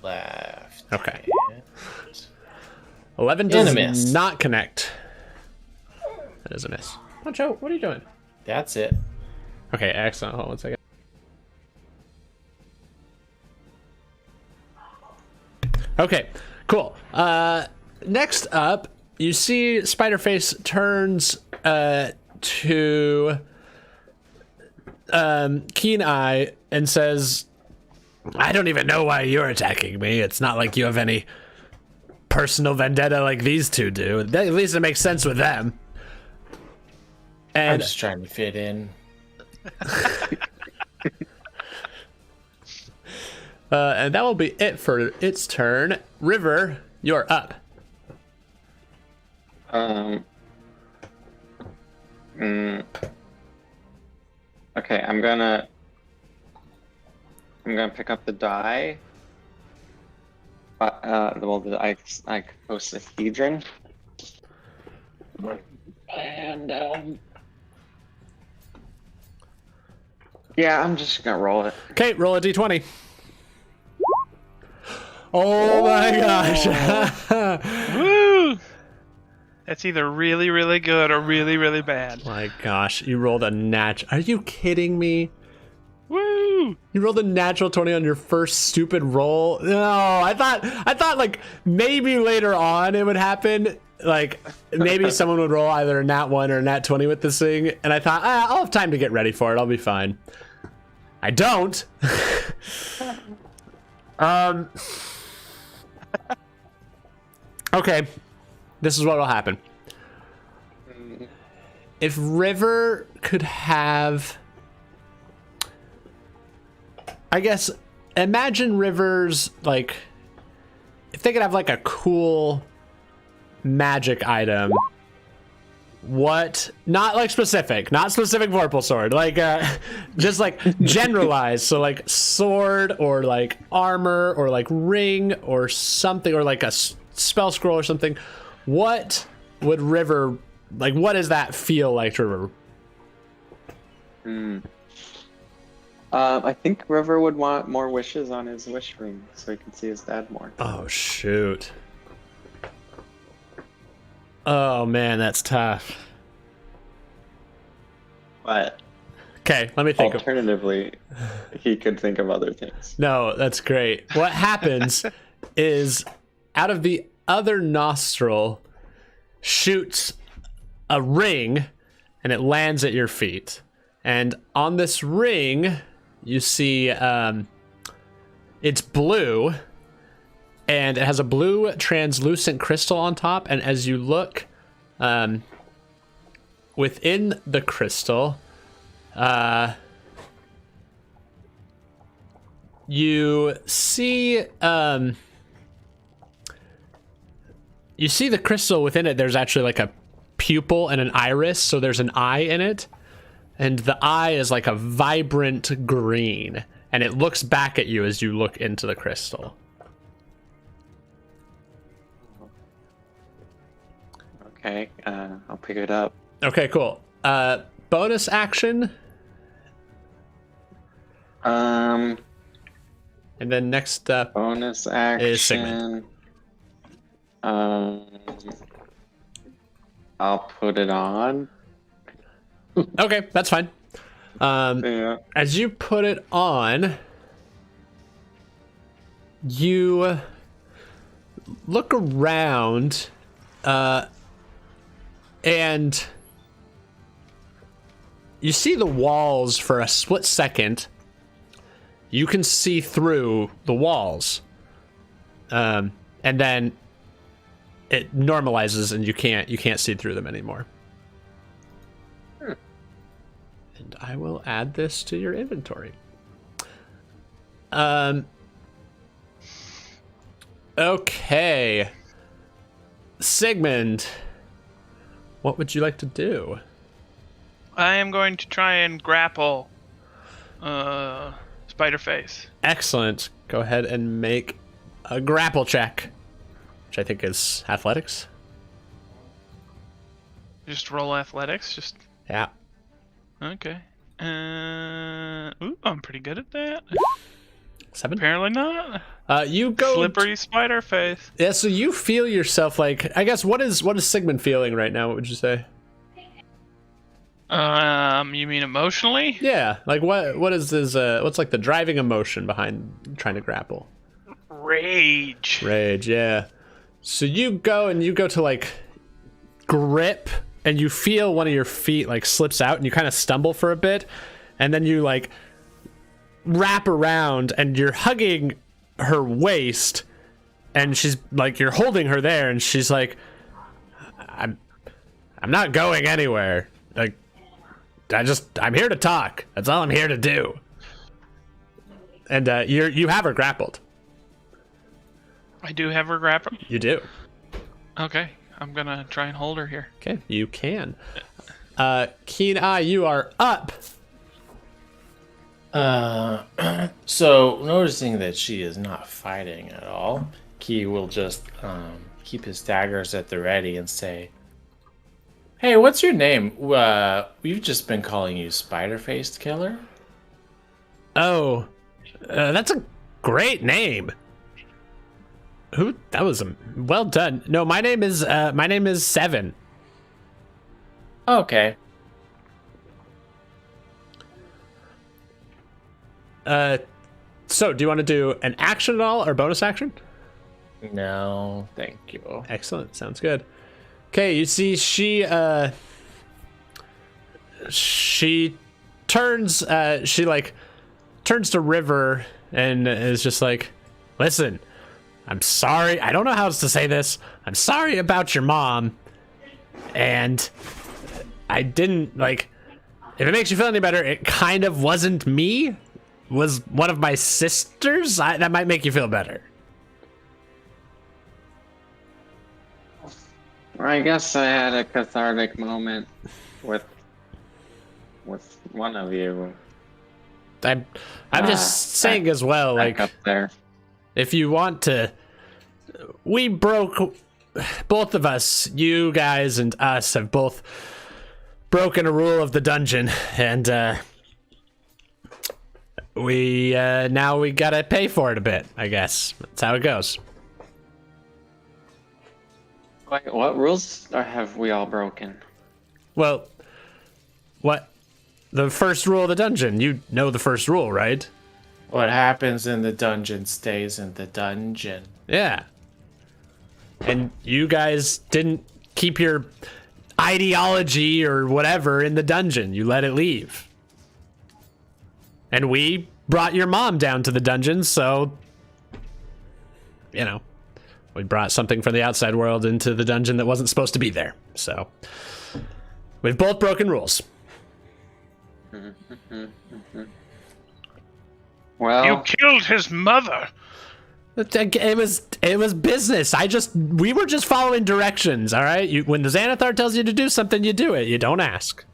Speaker 4: Left.
Speaker 1: Okay.
Speaker 4: hand.
Speaker 1: 11
Speaker 4: And a
Speaker 1: does
Speaker 4: miss.
Speaker 1: not connect. That is a miss. Poncho, what are you doing?
Speaker 4: That's it.
Speaker 1: Okay, excellent. Hold on one second. Okay, cool. Next up, you see Spiderface turns to Kee Nye and says, I don't even know why you're attacking me. It's not like you have any personal vendetta like these two do. At least it makes sense with them.
Speaker 4: I'm
Speaker 1: And
Speaker 4: just trying to fit in.
Speaker 1: And that will be it for its turn. River, you're up.
Speaker 5: Okay, I'm gonna pick up the die. The icosahedron. And yeah, I'm just gonna roll it.
Speaker 1: Okay, roll a d20. Oh my gosh.
Speaker 3: Woo! That's either really, really good or really, really bad.
Speaker 1: My gosh, you rolled a Are you kidding me?
Speaker 3: Woo!
Speaker 1: You rolled a natural 20 on your first stupid roll? No, I thought like maybe later on it would happen. Like maybe someone would roll either a nat 1 or a nat 20 with this thing, and I thought I'll have time to get ready for it. I'll be fine. I don't. Okay, this is what will happen. If River could have, I guess, imagine River's, like, if they could have like a cool magic item. What? Not like specific, not specific Vorpal sword, like just like generalized. So like sword or like armor or like ring or something, or like a spell scroll or something. What would River, like, what does that feel like to River?
Speaker 5: I think River would want more wishes on his wish ring so he can see his dad more.
Speaker 1: Oh shoot. Oh man, that's tough.
Speaker 5: But
Speaker 1: okay, let me think.
Speaker 5: Alternatively, he could think of other things.
Speaker 1: No, that's great. What happens is out of the other nostril shoots a ring and it lands at your feet. And on this ring, you see it's blue. And it has a blue translucent crystal on top. And as you look within the crystal, you see the crystal within it. There's actually like a pupil and an iris. So there's an eye in it. And the eye is like a vibrant green. And it looks back at you as you look into the crystal.
Speaker 5: Okay, I'll pick it up.
Speaker 1: Okay, cool. Bonus action. And then next up
Speaker 5: Bonus action
Speaker 1: is Sigmond.
Speaker 5: I'll put it on.
Speaker 1: Okay, that's fine.
Speaker 5: Yeah.
Speaker 1: As you put it on, you look around, and you see the walls for a split second. You can see through the walls, and then it normalizes, and you can't see through them anymore. And I will add this to your inventory. Okay, Sigmond, what would you like to do?
Speaker 3: I am going to try and grapple Spiderface.
Speaker 1: Excellent. Go ahead and make a grapple check, which I think is athletics.
Speaker 3: Just roll athletics. Just
Speaker 1: Yeah.
Speaker 3: okay. Ooh, I'm pretty good at that.
Speaker 1: 7.
Speaker 3: Apparently not.
Speaker 1: You go
Speaker 3: Slippery Spiderface.
Speaker 1: Yeah. So you feel yourself like, I guess, what is Sigmund feeling right now? What would you say?
Speaker 3: You mean emotionally?
Speaker 1: Yeah. Like what is his what's like the driving emotion behind trying to grapple?
Speaker 3: Rage.
Speaker 1: Rage. Yeah. So you go to like grip, and you feel one of your feet like slips out, and you kind of stumble for a bit, and then you like wrap around, and you're hugging her waist, and she's like, you're holding her there, and she's like, I'm not going anywhere. Like, I'm here to talk. That's all I'm here to do. And you have her grappled.
Speaker 3: I do have her grappled.
Speaker 1: You do.
Speaker 3: Okay, I'm gonna try and hold her here.
Speaker 1: Okay, you can. Kee Nye, you are up.
Speaker 4: So noticing that she is not fighting at all, Kee will just keep his daggers at the ready and say, "Hey, what's your name? We've just been calling you Spider-Faced Killer."
Speaker 1: Oh, that's a great name. Who? That was well done. No, my name is Seven.
Speaker 4: Okay.
Speaker 1: So do you want to do an action at all or bonus action?
Speaker 4: No, thank you.
Speaker 1: Excellent. Sounds good. Okay, you see she turns turns to River and is just like, "Listen, I'm sorry. I don't know how else to say this. I'm sorry about your mom. And I didn't if it makes you feel any better, it kind of wasn't me. It was one of my sisters. That might make you feel better."
Speaker 5: I guess I had a cathartic moment with one of you.
Speaker 1: I'm just saying as well,
Speaker 5: Back up there.
Speaker 1: if you want to, we broke, both of us, you guys and us, have both broken a rule of the dungeon, and we now we gotta pay for it a bit, I guess. That's how it goes.
Speaker 5: Wait, what rules have we all broken?
Speaker 1: Well, what? The first rule of the dungeon. You know the first rule, right?
Speaker 4: What happens in the dungeon stays in the dungeon.
Speaker 1: Yeah. And you guys didn't keep your ideology or whatever in the dungeon. You let it leave. And we brought your mom down to the dungeon, so, you know, we brought something from the outside world into the dungeon that wasn't supposed to be there. So, we've both broken rules.
Speaker 5: Well,
Speaker 3: You killed his mother.
Speaker 1: It was business. We were just following directions, all right? When the Xanathar tells you to do something, you do it. You don't ask.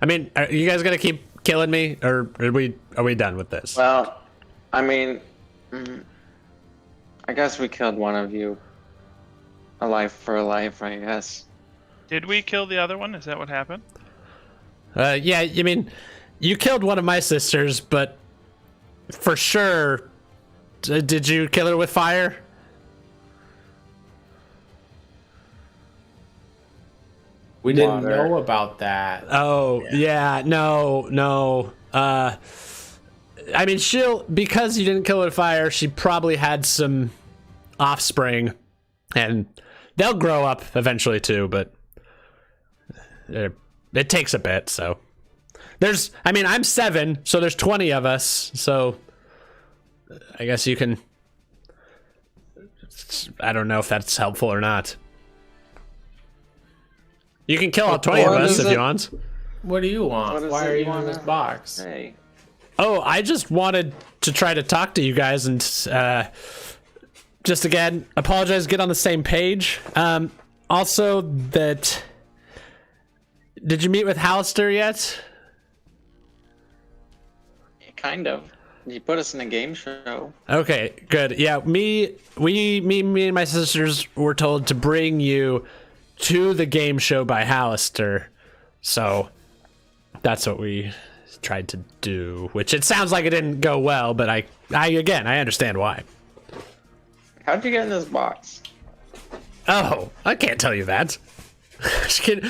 Speaker 1: I mean, are you guys gonna keep killing me, or are we done with this?
Speaker 5: well, I mean, I guess we killed one of you. A life for a life, I guess.
Speaker 3: Did we kill the other one? Is that what happened?
Speaker 1: Yeah, I mean, you killed one of my sisters, but for sure, did you kill her with fire?
Speaker 4: We didn't
Speaker 5: Water.
Speaker 4: know about that.
Speaker 1: Oh, yeah, no. I mean, because you didn't kill her with fire, she probably had some offspring, and they'll grow up eventually too, but it takes a bit, so. I'm 7, so there's 20 of us, so I guess you can, I don't know if that's helpful or not. You can kill all 20 of us if you want.
Speaker 4: What do you want?
Speaker 5: What is
Speaker 4: Why
Speaker 5: it
Speaker 4: are
Speaker 5: you
Speaker 4: you in
Speaker 5: wanna-
Speaker 4: this box?
Speaker 5: Hey.
Speaker 1: Oh, I just wanted to try to talk to you guys and just again apologize, get on the same page. Also, did you meet with Hallister yet?
Speaker 5: Kind of. You put us in a game show.
Speaker 1: Okay, good. Yeah, me and my sisters were told to bring you to the game show by Hallister, so that's what we tried to do. Which it sounds like it didn't go well, but I understand why.
Speaker 5: How'd you get in this box?
Speaker 1: Oh, I can't tell you that. Just kidding.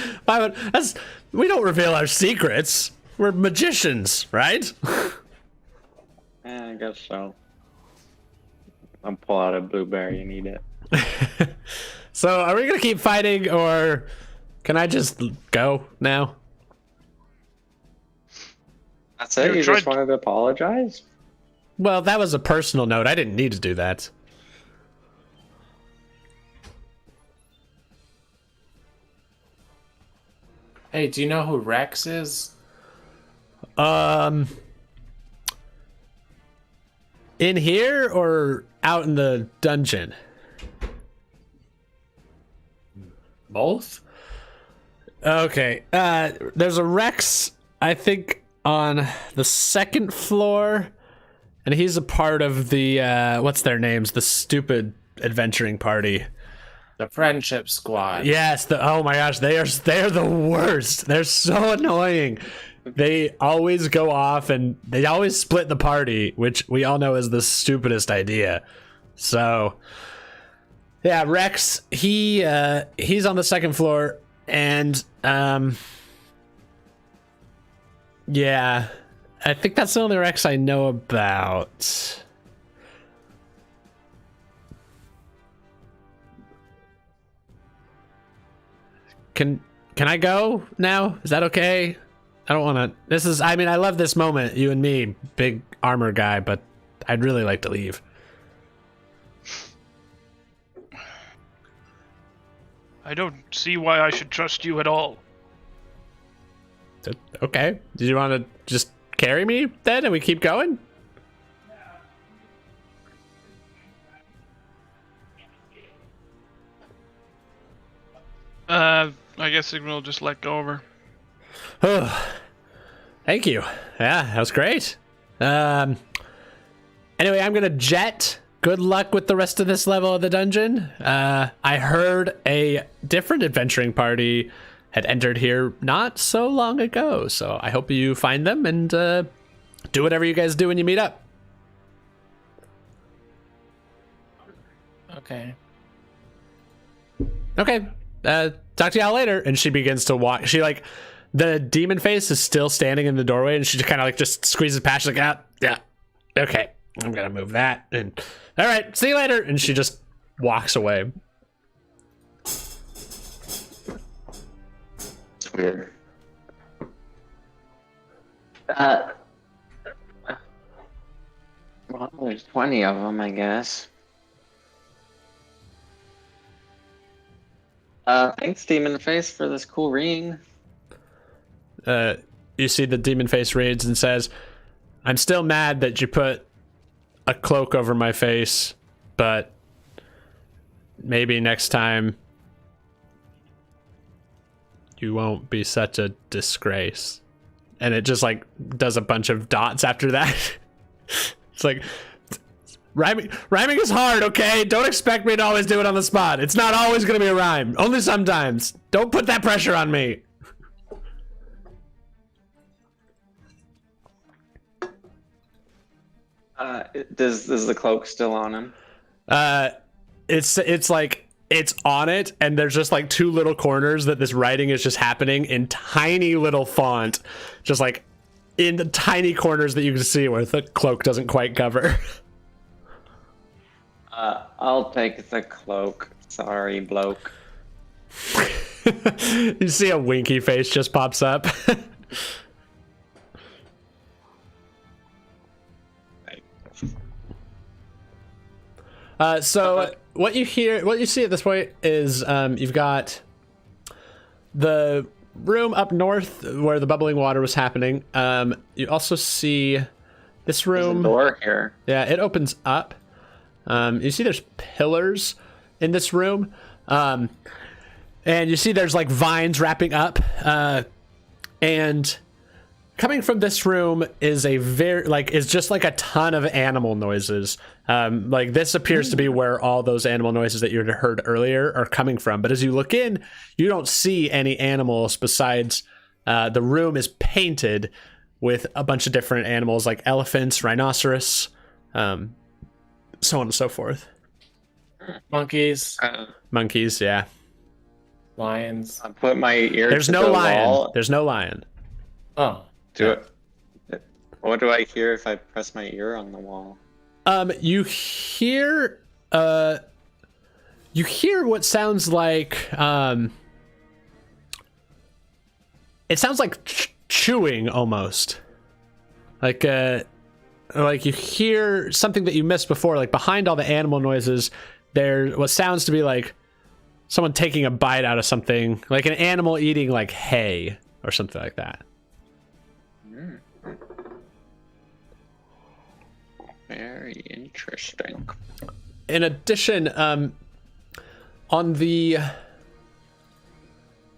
Speaker 1: We don't reveal our secrets. We're magicians, right?
Speaker 5: I guess so. I'll pull out a blueberry and eat it.
Speaker 1: So, are we gonna keep fighting, or can I just go now?
Speaker 5: That's it? You
Speaker 3: tried-
Speaker 5: just wanted to apologize?
Speaker 1: Well, that was a personal note. I didn't need to do that.
Speaker 4: Hey, do you know who Rex is?
Speaker 1: In here or out in the dungeon?
Speaker 4: Both?
Speaker 1: Okay. There's a Rex, I think, on the second floor, and he's a part of the what's their names? The stupid adventuring party.
Speaker 4: The Friendship Squad.
Speaker 1: Yes. Oh my gosh, they're the worst. They're so annoying. They always go off and they always split the party, which we all know is the stupidest idea. So, yeah, Rex, he's on the second floor, and yeah, I think that's the only Rex I know about. Can I go now? Is that okay? I don't want to. I love this moment, you and me, big armor guy, but I'd really like to leave.
Speaker 3: I don't see why I should trust you at all.
Speaker 1: Okay. Do you want to just carry me then and we keep going?
Speaker 3: I guess Sigmond will just let go of her.
Speaker 1: Oh, thank you. Yeah, that was great. Anyway, I'm gonna jet. Good luck with the rest of this level of the dungeon. I heard a different adventuring party had entered here not so long ago, so I hope you find them and do whatever you guys do when you meet up.
Speaker 4: Okay.
Speaker 1: Okay. Talk to y'all later. And she begins to walk. The demon face is still standing in the doorway, and she just kind of just squeezes past. She's like, yeah, okay, I'm gonna move that. And all right, see you later. And she just walks away.
Speaker 5: Weird. Well, there's 20 of them, I guess. Thanks, Demon Face, for this cool ring.
Speaker 1: You see the demon face reads and says, I'm still mad that you put a cloak over my face, but maybe next time you won't be such a disgrace. And it just does a bunch of dots after that. It's like, rhyming is hard, okay? Don't expect me to always do it on the spot. It's not always gonna be a rhyme. Only sometimes. Don't put that pressure on me.
Speaker 5: Does the cloak still on him?
Speaker 1: It's on it, and there's just two little corners that this writing is just happening in tiny little font, just in the tiny corners that you can see where the cloak doesn't quite cover.
Speaker 5: I'll take the cloak. Sorry, bloke.
Speaker 1: You see a winky face just pops up. So what you see at this point is you've got the room up north where the bubbling water was happening. You also see this room.
Speaker 5: There's a door here.
Speaker 1: Yeah, it opens up. You see there's pillars in this room. And you see there's vines wrapping up. And coming from this room is is just a ton of animal noises. This appears to be where all those animal noises that you had heard earlier are coming from. But as you look in, you don't see any animals besides the room is painted with a bunch of different animals like elephants, rhinoceros, so on and so forth.
Speaker 4: Monkeys.
Speaker 1: Monkeys, yeah.
Speaker 4: Lions.
Speaker 5: I put my ear
Speaker 1: There's
Speaker 5: to
Speaker 1: no
Speaker 5: the
Speaker 1: lion.
Speaker 5: wall.
Speaker 1: There's no lion.
Speaker 4: Oh.
Speaker 5: What do I hear if I press my ear on the wall?
Speaker 1: You hear what sounds like it sounds like chewing almost. You hear something that you missed before, behind all the animal noises, there what sounds to be someone taking a bite out of something, like an animal eating like hay or something like that.
Speaker 5: Very interesting.
Speaker 1: In addition, on the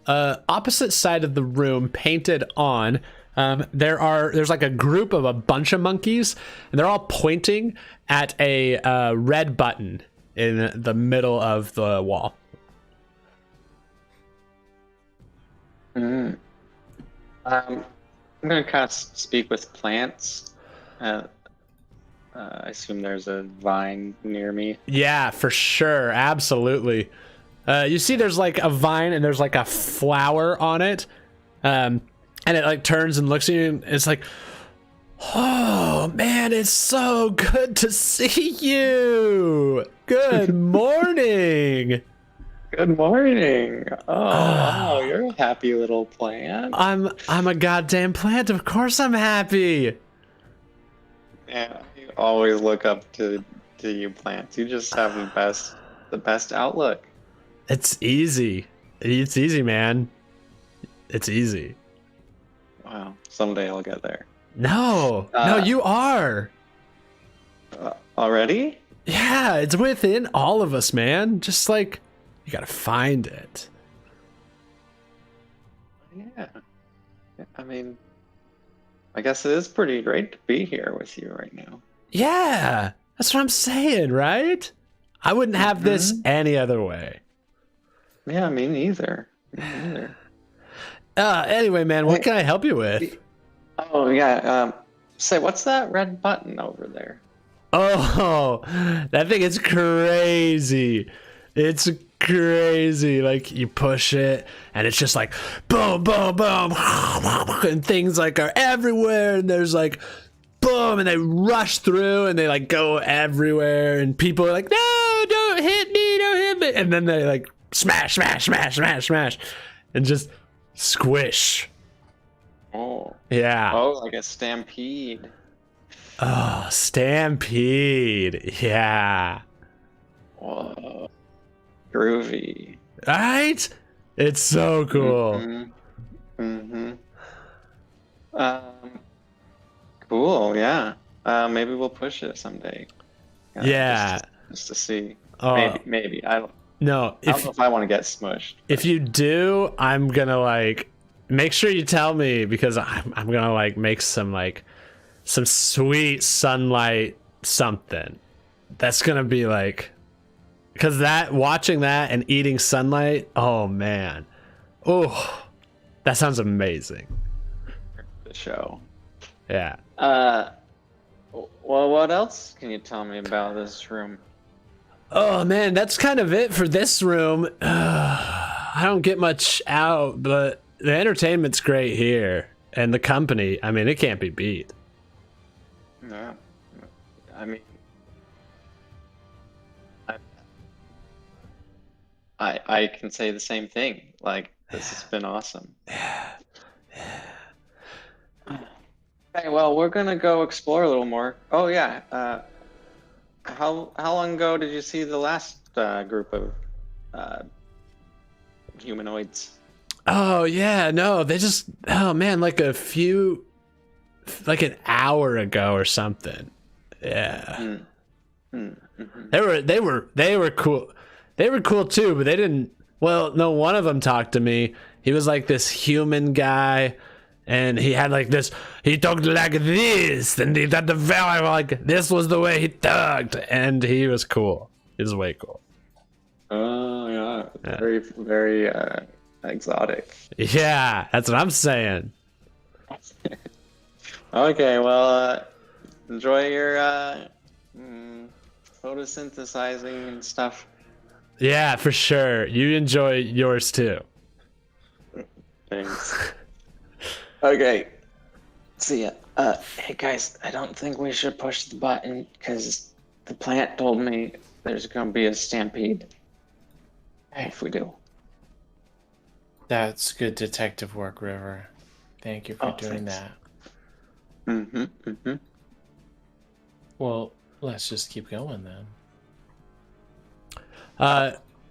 Speaker 1: opposite side of the room, painted on, there's like a group of a bunch of monkeys, and they're all pointing at a red button in the middle of the wall.
Speaker 5: I'm gonna cast Speak with Plants. I assume there's a vine near me.
Speaker 1: Yeah, for sure, absolutely. You see, there's like a vine, and there's like a flower on it, and it like turns and looks at you, and it's like, oh man, it's so good to see you. Good morning.
Speaker 5: Good morning. Oh, wow, you're a happy little plant.
Speaker 1: I'm a goddamn plant. Of course I'm happy.
Speaker 5: Yeah, you always look up to you plants. You just have the best outlook.
Speaker 1: It's easy. It's easy, man. It's easy.
Speaker 5: Wow, someday I'll get there.
Speaker 1: No, you are.
Speaker 5: Already?
Speaker 1: Yeah, it's within all of us, man. Just like, you gotta find it.
Speaker 5: Yeah. I mean, I guess it is pretty great to be here with you right now.
Speaker 1: Yeah, that's what I'm saying, right? I wouldn't have this any other way.
Speaker 5: Yeah, me neither. Me neither.
Speaker 1: Anyway, man, what can I help you with?
Speaker 5: Oh, yeah. Say, what's that red button over there?
Speaker 1: Oh, that thing is crazy. It's crazy. Like, you push it, and it's just like, boom, boom, boom. And things like are everywhere, and there's like, boom, and they rush through, and they like go everywhere, and people are like, no, don't hit me, don't hit me. And then they like, smash, smash, smash, smash, smash, and just squish.
Speaker 5: Oh.
Speaker 1: Yeah.
Speaker 5: Oh, like a stampede.
Speaker 1: Oh, stampede. Yeah.
Speaker 5: Whoa. Groovy.
Speaker 1: Right? It's so cool.
Speaker 5: Cool, yeah. Maybe we'll push it someday.
Speaker 1: Yeah.
Speaker 5: Just to see.
Speaker 1: Oh.
Speaker 5: Maybe. I don't
Speaker 1: No,
Speaker 5: know if I want to get smushed.
Speaker 1: if you do, I'm gonna like make sure you tell me, because I'm gonna like make some sweet sunlight something. That's gonna be like, because that watching that and eating sunlight, oh man, oh, that sounds amazing.
Speaker 5: The show.
Speaker 1: Yeah.
Speaker 5: Well, what else can you tell me about this room?
Speaker 1: Oh man, that's kind of it for this room. I don't get much out, but the entertainment's great here, and the company, I mean, it can't be beat.
Speaker 5: Yeah. I mean, I can say the same thing. Like, this has been awesome. Okay, well, we're gonna go explore a little more. Oh yeah. How long ago did you see the last group of humanoids?
Speaker 1: Oh yeah, no, they just, oh man, like an hour ago or something. Yeah. They were cool. They were cool too, but they didn't, well, no, one of them talked to me. He was like this human guy, and he had like this, he talked like this, and he got the very, like, this was the way he talked, and he was cool. He was way cool.
Speaker 5: Oh yeah, very very exotic.
Speaker 1: Yeah, that's what I'm saying.
Speaker 5: Okay, well, enjoy your photosynthesizing and stuff.
Speaker 1: Yeah, for sure. You enjoy yours too.
Speaker 5: Thanks. Okay. See ya. Hey guys, I don't think we should push the button because the plant told me there's gonna be a stampede. Hey, if we do.
Speaker 4: That's good detective work, River. Thank you for doing
Speaker 5: thanks.
Speaker 4: that. Well, let's just keep going then.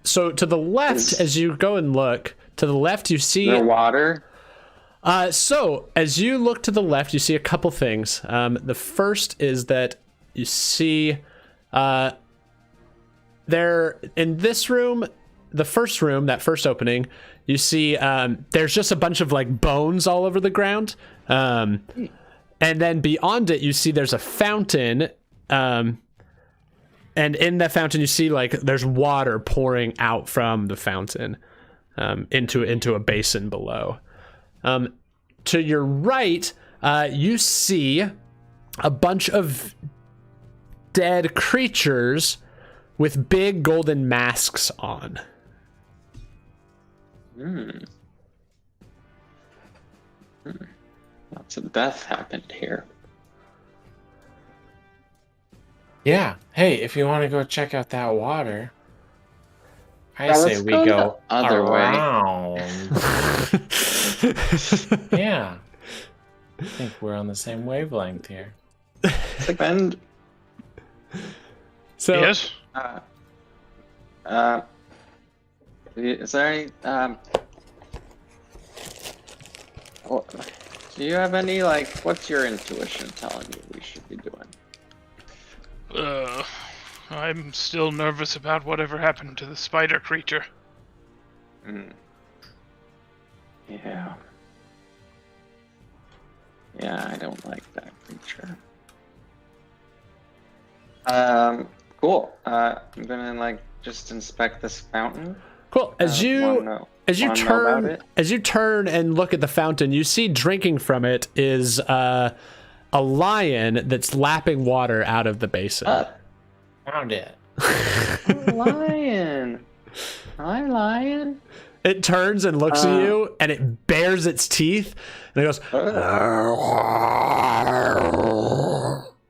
Speaker 1: So to the left, as you go and look to the left, you see
Speaker 5: the water.
Speaker 1: So as you look to the left, you see a couple things. The first is that you see there in this room, the first room, that first opening, you see there's just a bunch of like bones all over the ground. And then beyond it, you see there's a fountain. And in that fountain, you see like there's water pouring out from the fountain into a basin below. To your right, you see a bunch of dead creatures with big golden masks on.
Speaker 5: Lots of death happened here.
Speaker 4: Yeah. Hey, if you want to go check out that water, I
Speaker 5: Yeah,
Speaker 4: say
Speaker 5: let's
Speaker 4: we
Speaker 5: go
Speaker 4: go
Speaker 5: the other way.
Speaker 4: around. Yeah. I think we're on the same wavelength here.
Speaker 5: Sigmund,
Speaker 1: So
Speaker 3: Yes.
Speaker 5: Is there any do you have any what's your intuition telling you we should be doing?
Speaker 3: I'm still nervous about whatever happened to the spider creature.
Speaker 5: Yeah. Yeah, I don't like that creature. Cool. I'm gonna just inspect this fountain.
Speaker 1: cool. As you turn and look at the fountain, you see drinking from it is a lion that's lapping water out of the basin.
Speaker 4: Found it.
Speaker 5: Lion. Hi, lion.
Speaker 1: It turns and looks at you, and it bares its teeth, and it goes,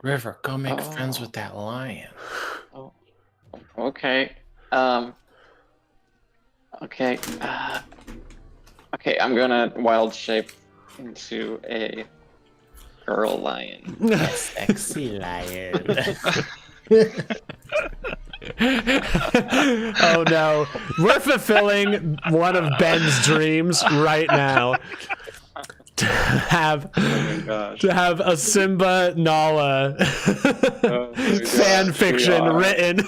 Speaker 4: River, go make friends with that lion.
Speaker 5: Okay. Okay. Okay, I'm gonna wild shape into a girl lion.
Speaker 4: A sexy lion.
Speaker 1: oh no, we're fulfilling one of Ben's dreams right now. To have a Simba Nala fan fiction written.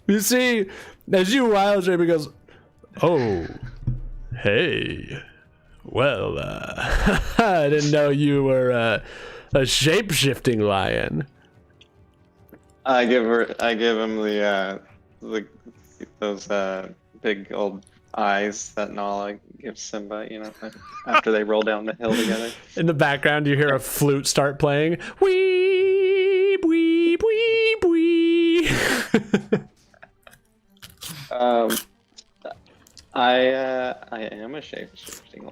Speaker 1: You see, as you wild shape, he goes, "Oh, hey, well, I didn't know you were a shape-shifting lion."
Speaker 5: I give him those big old eyes that Nala gives Simba, after they roll down the hill together.
Speaker 1: In the background, you hear a flute start playing. Wee, wee, wee, wee.
Speaker 5: I am a shape-shifting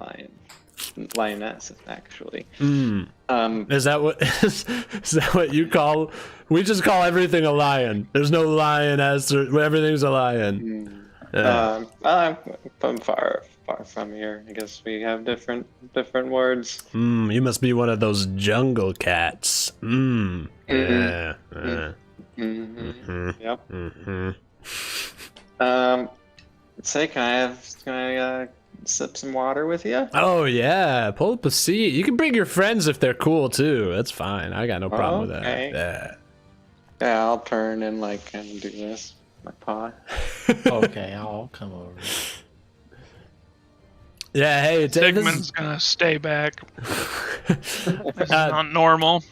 Speaker 5: lioness, actually.
Speaker 1: Is that what you call? We just call everything a lion. There's no lioness. Everything's a lion.
Speaker 5: I'm far from here. I guess we have different words.
Speaker 1: You must be one of those jungle cats. Yeah.
Speaker 5: Yep. Say, can I sip some water with you?
Speaker 1: Oh yeah, pull up a seat. You can bring your friends if they're cool too. That's fine. I got no problem with that. Yeah.
Speaker 5: Yeah, I'll turn and kind of do this. My paw.
Speaker 4: Okay, I'll come over.
Speaker 1: Yeah, hey,
Speaker 3: Sigmund's gonna stay back. This is not normal.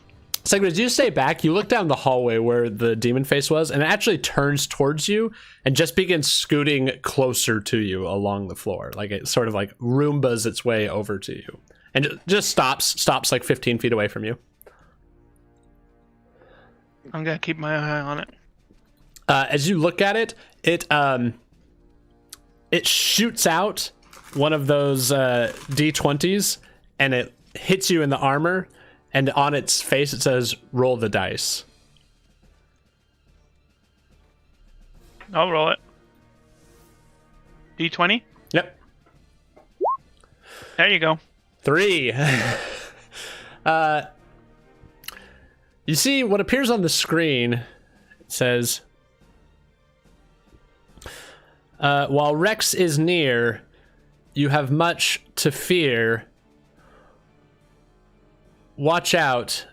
Speaker 1: Sigmund, as you stay back, you look down the hallway where the demon face was, and it actually turns towards you and just begins scooting closer to you along the floor. Like it sort of Roombas its way over to you. And just stops like 15 feet away from you.
Speaker 3: I'm gonna keep my eye on it.
Speaker 1: As you look at it, it shoots out one of those D20s, and it hits you in the armor, and on its face it says, "Roll the dice."
Speaker 3: I'll roll it. D20?
Speaker 1: Yep.
Speaker 3: There you go.
Speaker 1: 3. You see what appears on the screen. It says, While Rex is near, you have much to fear. Watch out.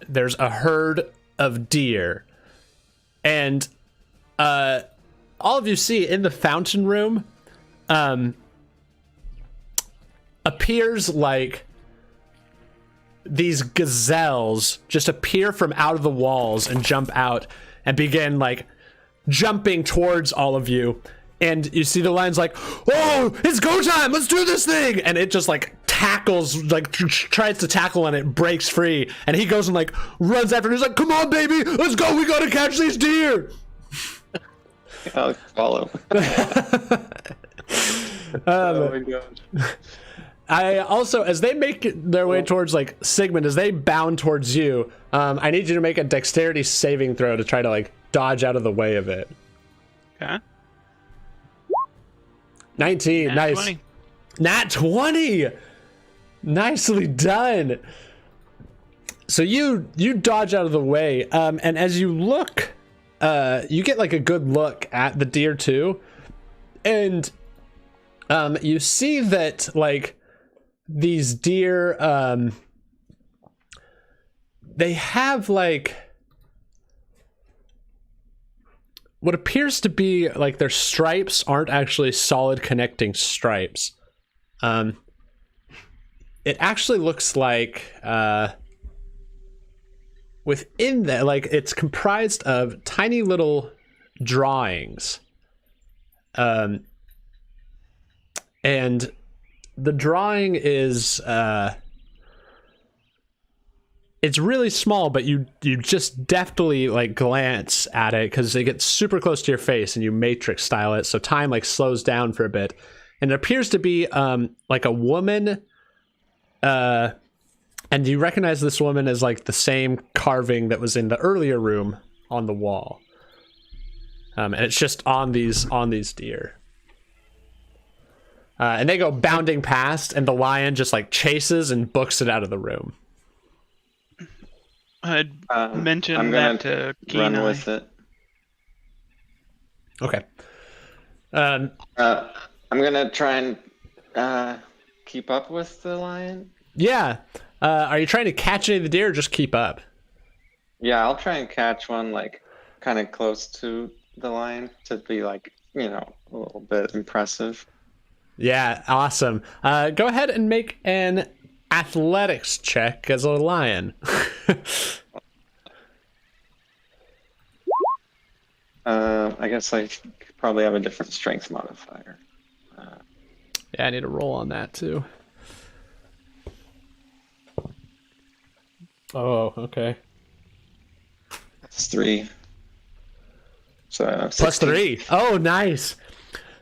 Speaker 1: There's a herd of deer. And all of you see in the fountain room appears like these gazelles just appear from out of the walls and jump out and begin like jumping towards all of you. And you see the lion's like, oh, it's go time, let's do this thing. And it just like tackles, like tries to tackle, and it breaks free. And he goes and like runs after it. He's like, come on, baby, let's go, we gotta catch these deer.
Speaker 5: I'll follow. Oh my god.
Speaker 1: I also, as they make their way towards like Sigmond, as they bound towards you, I need you to make a dexterity saving throw to try to like dodge out of the way of it.
Speaker 3: Okay.
Speaker 1: 19,
Speaker 3: Nat
Speaker 1: nice.
Speaker 3: 20.
Speaker 1: Nat 20! Nicely done. So you dodge out of the way, and as you look, you get like a good look at the deer too, and you see that like these deer, they have like what appears to be like their stripes aren't actually solid connecting stripes. It actually looks like within that, like it's comprised of tiny little drawings. And the drawing is it's really small, but you just deftly like glance at it because it gets super close to your face and you matrix style it, so time like slows down for a bit. And it appears to be like a woman, and you recognize this woman as like the same carving that was in the earlier room on the wall. And it's just on these deer. And they go bounding past, and the lion just like chases and books it out of the room.
Speaker 3: I'd mention
Speaker 5: I'm
Speaker 3: that
Speaker 5: gonna
Speaker 3: to Kee
Speaker 5: run
Speaker 3: Nye.
Speaker 5: with it.
Speaker 1: Okay.
Speaker 5: I'm gonna try and keep up with the lion.
Speaker 1: Yeah. Are you trying to catch any of the deer or just keep up?
Speaker 5: Yeah, I'll try and catch one like kind of close to the lion to be like, you know, a little bit impressive.
Speaker 1: Yeah, awesome. Go ahead and make an athletics check as a lion.
Speaker 5: I guess I probably have a different strength modifier.
Speaker 1: Yeah, I need to roll on that too. Oh, okay.
Speaker 5: That's 3. So
Speaker 1: Plus
Speaker 5: 16.
Speaker 1: 3. Oh, nice.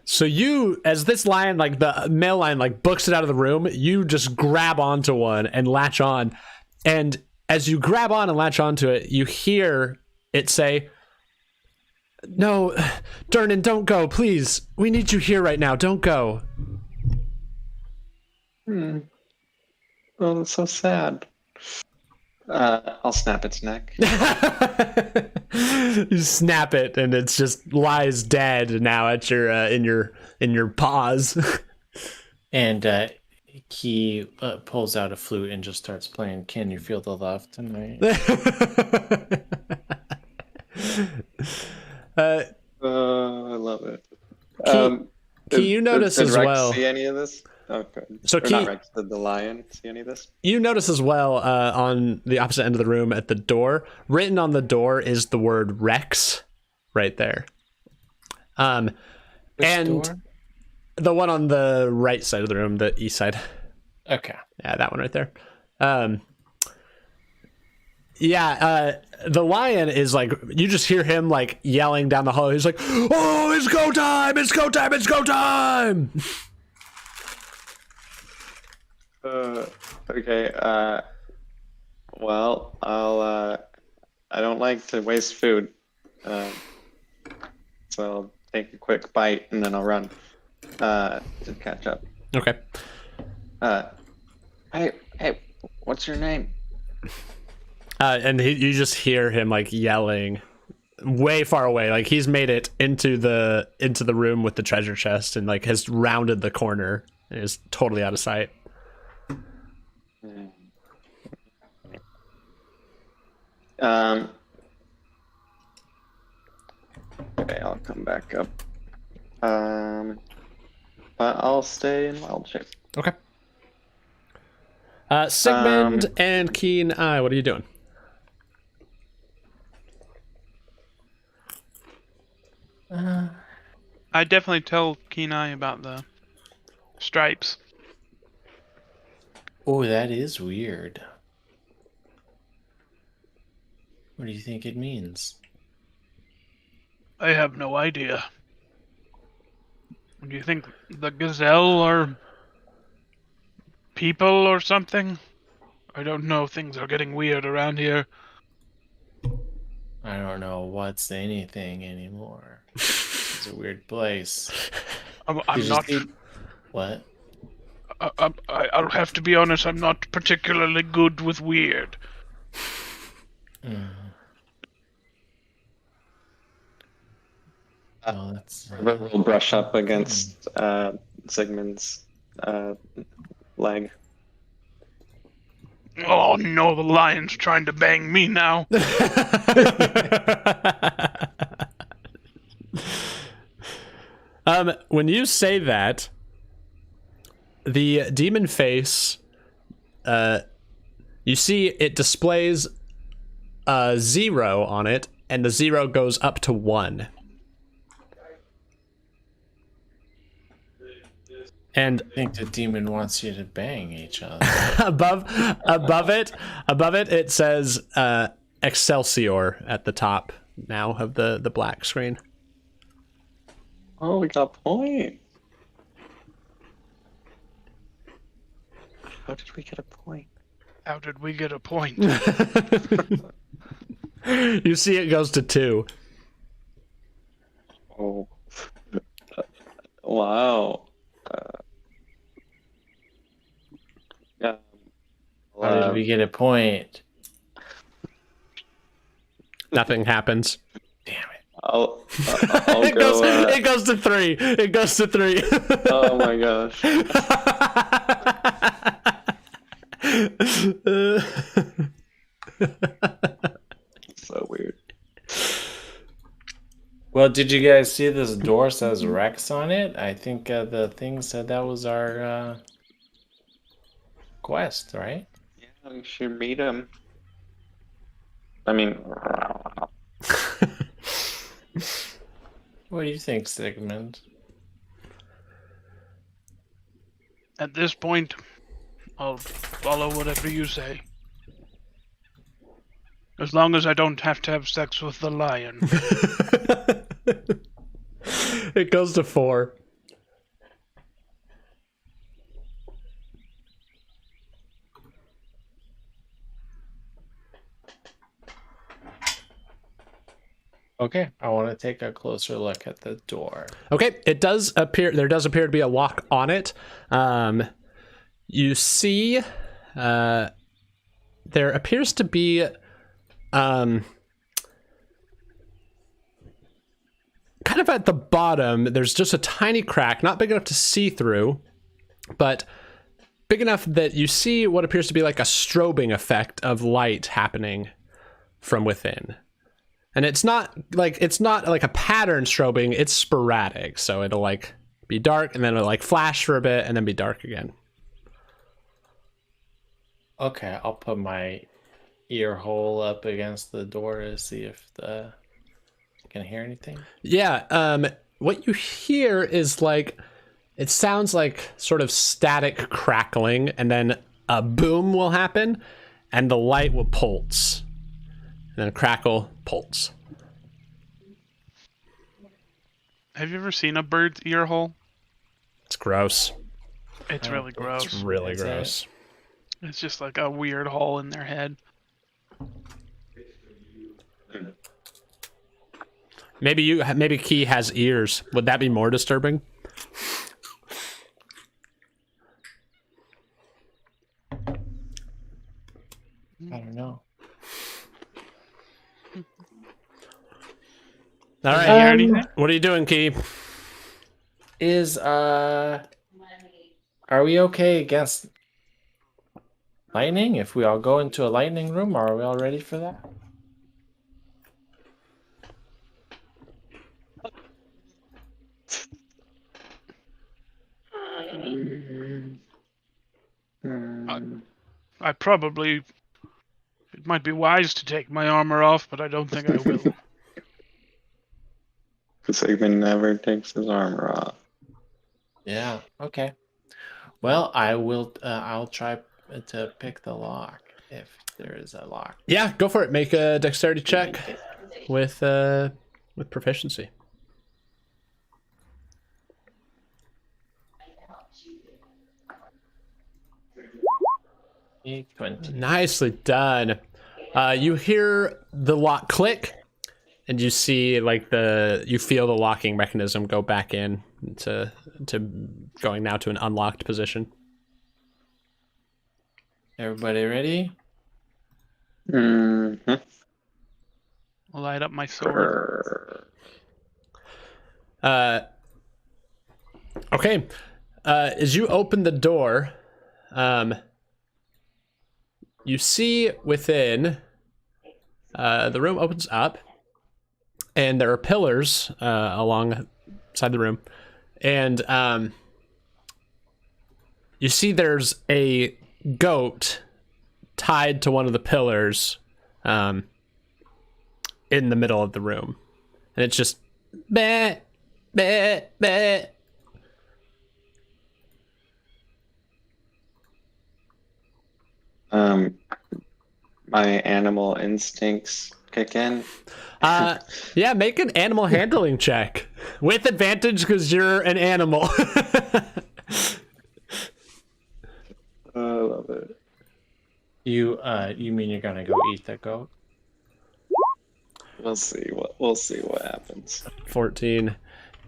Speaker 1: So you, as this lion, like the male lion, like books it out of the room, you just grab onto one and latch on. And as you grab on and latch onto it, you hear it say, "No, Durnan, don't go, please. We need you here right now. Don't go."
Speaker 5: Oh, that's so sad. I'll snap its neck.
Speaker 1: You snap it, and it's just lies dead now at your in your paws.
Speaker 4: And Kee pulls out a flute and just starts playing "Can You Feel the Love Tonight?"
Speaker 5: I love it.
Speaker 1: Kee, you notice
Speaker 5: did
Speaker 1: as
Speaker 5: Rex
Speaker 1: well.
Speaker 5: see any of this? Okay.
Speaker 1: So
Speaker 5: Or not
Speaker 1: Kee,
Speaker 5: Rex, did the lion see any of this?
Speaker 1: you notice as well on the opposite end of the room at the door, written on the door is the word Rex, right there. And
Speaker 4: door?
Speaker 1: the one on the right side of the room, the east side.
Speaker 4: Okay.
Speaker 1: Yeah, that one right there. The lion is like, you just hear him like yelling down the hall. He's like, "Oh, it's go time! It's go time! It's go time!"
Speaker 5: Okay. Well, I don't like to waste food, so I'll take a quick bite and then I'll run to catch up.
Speaker 1: Okay.
Speaker 5: Hey, what's your name?
Speaker 1: And you just hear him like yelling way far away. Like he's made it into the room with the treasure chest and like has rounded the corner and is totally out of sight.
Speaker 5: Okay, I'll come back up. But I'll stay in wild shape.
Speaker 1: Okay. Sigmond and Kee Nye, what are you doing?
Speaker 3: I definitely tell Kee Nye about the stripes.
Speaker 4: Oh, that is weird. What do you think it means?
Speaker 3: I have no idea. Do you think the gazelle or people or something? I don't know. Things are getting weird around here.
Speaker 4: I don't know what's anything anymore. It's a weird place.
Speaker 3: I'm not.
Speaker 4: What?
Speaker 3: I'll have to be honest. I'm not particularly good with weird.
Speaker 4: Oh, that's.
Speaker 5: We'll brush up against Sigmund's leg.
Speaker 3: Oh no, the lion's trying to bang me now.
Speaker 1: When you say that, the demon face, you see it displays a 0 on it, and the 0 goes up to 1. And
Speaker 4: I think the demon wants you to bang each other.
Speaker 1: above it, it says Excelsior at the top now of the black screen.
Speaker 5: Oh, we got a point. How did we get a point?
Speaker 3: How did we get a point?
Speaker 1: You see it goes to 2.
Speaker 5: Oh. Wow. Yeah.
Speaker 4: How did we get a point?
Speaker 1: Nothing happens.
Speaker 4: Damn it.
Speaker 5: I'll
Speaker 1: It
Speaker 5: go.
Speaker 1: goes to 3. It goes to 3.
Speaker 5: Oh my gosh. So weird.
Speaker 4: Well, did you guys see this door says Rex on it? I think the thing said that was our quest, right?
Speaker 5: Yeah, we should meet him. I mean,
Speaker 4: What do you think, Sigmund?
Speaker 3: At this point, I'll follow whatever you say. As long as I don't have to have sex with the lion.
Speaker 1: It goes to 4.
Speaker 4: Okay, I want to take a closer look at the door.
Speaker 1: Okay, it does appear there does appear to be a lock on it. You see, there appears to be kind of at the bottom. There's just a tiny crack, not big enough to see through, but big enough that you see what appears to be like a strobing effect of light happening from within. And it's not like a pattern strobing, it's sporadic. So it'll like be dark and then it'll like flash for a bit and then be dark again.
Speaker 4: Okay, I'll put my ear hole up against the door to see if I can hear anything.
Speaker 1: Yeah, what you hear is like, it sounds like sort of static crackling, and then a boom will happen and the light will pulse. And then crackle, pulse.
Speaker 3: Have you ever seen a bird's ear hole?
Speaker 1: It's gross.
Speaker 3: It's really gross.
Speaker 1: It's really gross.
Speaker 3: It's just like a weird hole in their head.
Speaker 1: Maybe Kee has ears. Would that be more disturbing?
Speaker 4: I don't know.
Speaker 1: All
Speaker 3: Did
Speaker 1: right.
Speaker 3: you hear anything?
Speaker 1: What are you doing, Key?
Speaker 4: Are we okay against lightning? If we all go into a lightning room, are we all ready for that?
Speaker 3: I probably. It might be wise to take my armor off, but I don't think I will.
Speaker 5: Sigmund never takes his armor off.
Speaker 4: Yeah. Okay. Well, I will. I'll try to pick the lock if there is a lock.
Speaker 1: Yeah, go for it. Make a dexterity check with proficiency.
Speaker 4: -20.
Speaker 1: Nicely done. You hear the lock click, and you see like you feel the locking mechanism go back in to going now to an unlocked position.
Speaker 4: Everybody ready?
Speaker 5: Mm-hmm.
Speaker 3: I'll light up my sword.
Speaker 1: Okay. As you open the door, you see within, the room opens up, and there are pillars alongside the room, and you see there's a goat tied to one of the pillars in the middle of the room, and it's just bleh, bleh, bleh.
Speaker 5: My animal instincts kick in.
Speaker 1: Yeah, make an animal handling check with advantage because you're an animal.
Speaker 5: I love it.
Speaker 4: You mean you're gonna go eat the goat?
Speaker 5: We'll see what happens.
Speaker 1: 14.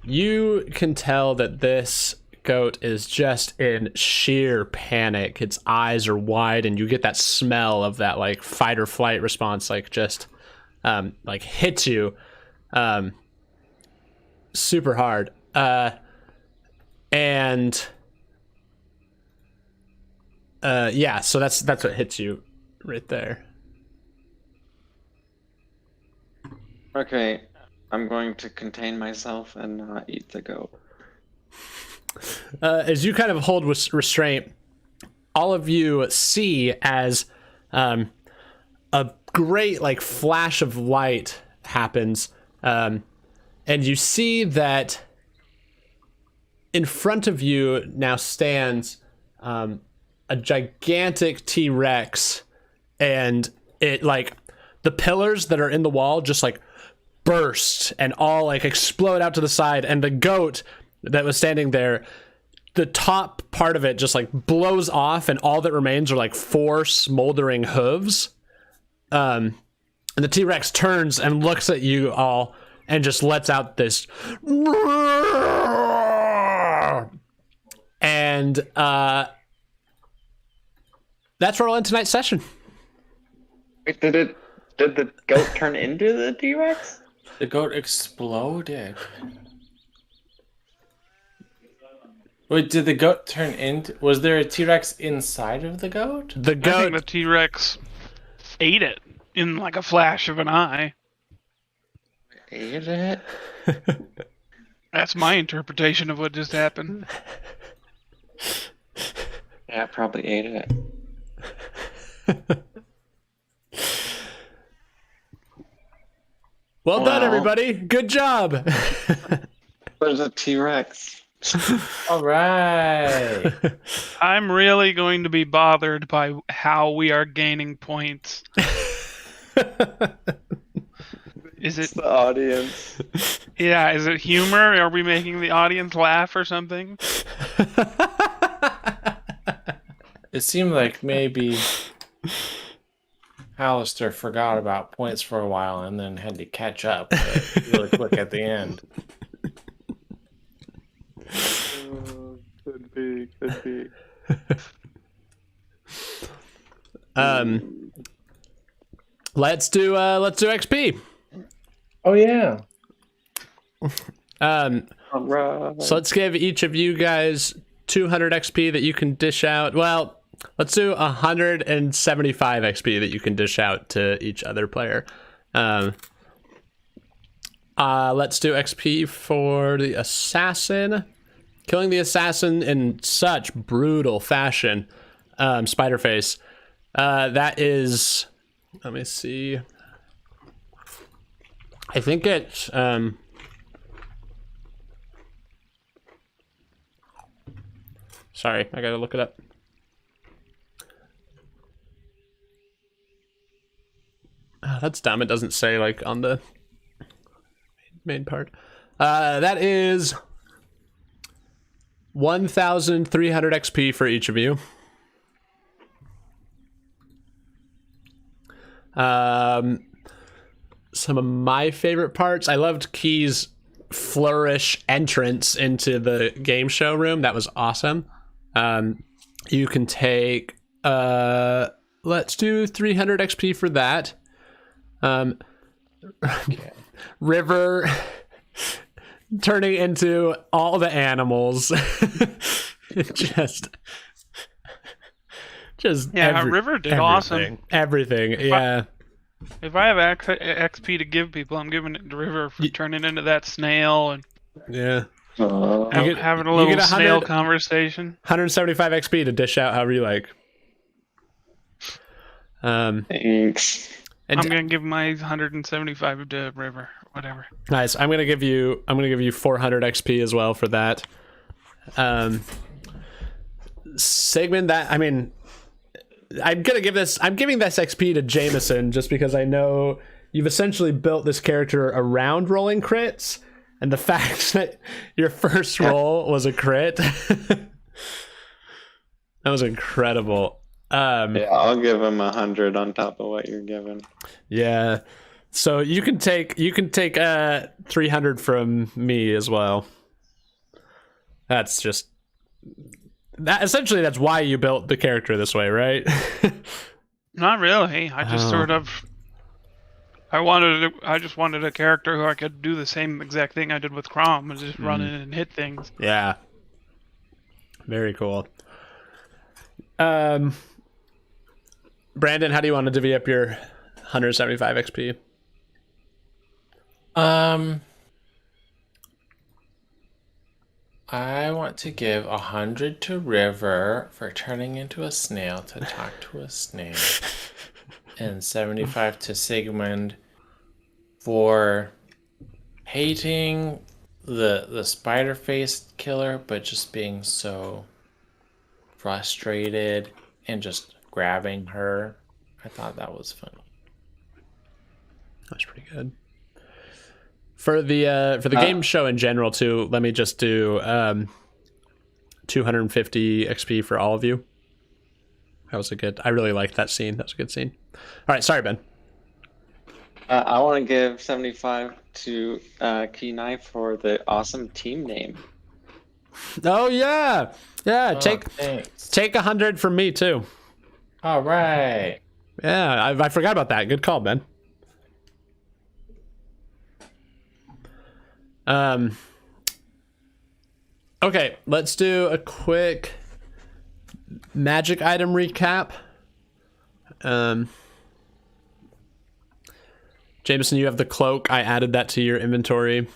Speaker 1: You can tell that this goat is just in sheer panic. Its eyes are wide, and you get that smell of that like fight or flight response, like just like hits you super hard. And yeah, so that's what hits you right there.
Speaker 5: Okay, I'm going to contain myself and not eat the goat.
Speaker 1: As you kind of hold restraint, all of you see as a great like flash of light happens, and you see that in front of you now stands a gigantic T-Rex, and it like the pillars that are in the wall just like burst and all like explode out to the side, and the goat that was standing there, the top part of it just like blows off, and all that remains are like 4 smoldering hooves. And the T-Rex turns and looks at you all and just lets out this and that's where we'll end tonight's session.
Speaker 5: Wait, did the goat turn into the T-Rex?
Speaker 4: The goat exploded. Wait, did the goat turn into... Was there a T-Rex inside of the goat?
Speaker 1: The
Speaker 3: I
Speaker 1: goat...
Speaker 3: think the T-Rex ate it in like a flash of an eye.
Speaker 5: Ate it?
Speaker 3: That's my interpretation of what just happened.
Speaker 5: Yeah, it probably ate it.
Speaker 1: Well done, everybody. Good job.
Speaker 5: There's a T-Rex.
Speaker 4: All right.
Speaker 3: I'm really going to be bothered by how we are gaining points. Is it
Speaker 5: It's the audience.
Speaker 3: Yeah, is it humor? Are we making the audience laugh or something?
Speaker 4: It seemed like maybe Hallister forgot about points for a while and then had to catch up really quick at the end.
Speaker 5: Could be.
Speaker 1: Let's do XP.
Speaker 4: Oh yeah.
Speaker 5: Alright.
Speaker 1: So let's give each of you guys 200 XP that you can dish out. Well, let's do 175 XP that you can dish out to each other player. Let's do XP for the assassin. Killing the assassin in such brutal fashion. Spiderface. That is... Let me see. I think it's... Sorry, I gotta look it up. Oh, that's dumb. It doesn't say like on the main part. That is 1,300 XP for each of you. Some of my favorite parts. I loved Kee's flourish entrance into the game show room. That was awesome. You can take let's do 300 XP for that.
Speaker 4: Okay.
Speaker 1: River turning into all the animals. just
Speaker 3: Yeah, River did awesome.
Speaker 1: Everything. Yeah.
Speaker 3: If I have XP to give people, I'm giving it to River for turning into that snail and
Speaker 1: Yeah.
Speaker 3: having a little snail conversation.
Speaker 1: 175 XP to dish out however you like.
Speaker 5: Thanks.
Speaker 1: And
Speaker 3: I'm gonna give my 175 to River. Whatever.
Speaker 1: Nice. I'm gonna give you 400 XP as well for that. Sigmond, I'm giving this XP to Jameson just because I know you've essentially built this character around rolling crits, and the fact that your first roll was a crit, that was incredible.
Speaker 5: Yeah, I'll give him 100 on top of what you're giving.
Speaker 1: Yeah. So you can take 300 from me as well. That's just that. Essentially, that's why you built the character this way, right?
Speaker 3: Not really. I just sort of. I just wanted a character who I could do the same exact thing I did with Crom, and just run in and hit things.
Speaker 1: Yeah. Very cool. Brandon, how do you want to divvy up your 175 XP?
Speaker 4: I want to give 100 to River for turning into a snail to talk to a snail, and 75 to Sigmond for hating the spider-faced killer, but just being so frustrated and just grabbing her. I thought that was funny.
Speaker 1: That's pretty good. For the game show in general too, let me just do 250 XP for all of you. That was I really liked that scene. That was a good scene. All right, sorry, Ben.
Speaker 5: I want to give 75 to Kee Nye for the awesome team name.
Speaker 1: Oh yeah. Take
Speaker 4: Thanks.
Speaker 1: 100 from me too.
Speaker 4: All right.
Speaker 1: Yeah, I forgot about that. Good call, Ben. Okay, let's do a quick magic item recap. Jameson, you have the cloak. I added that to your inventory.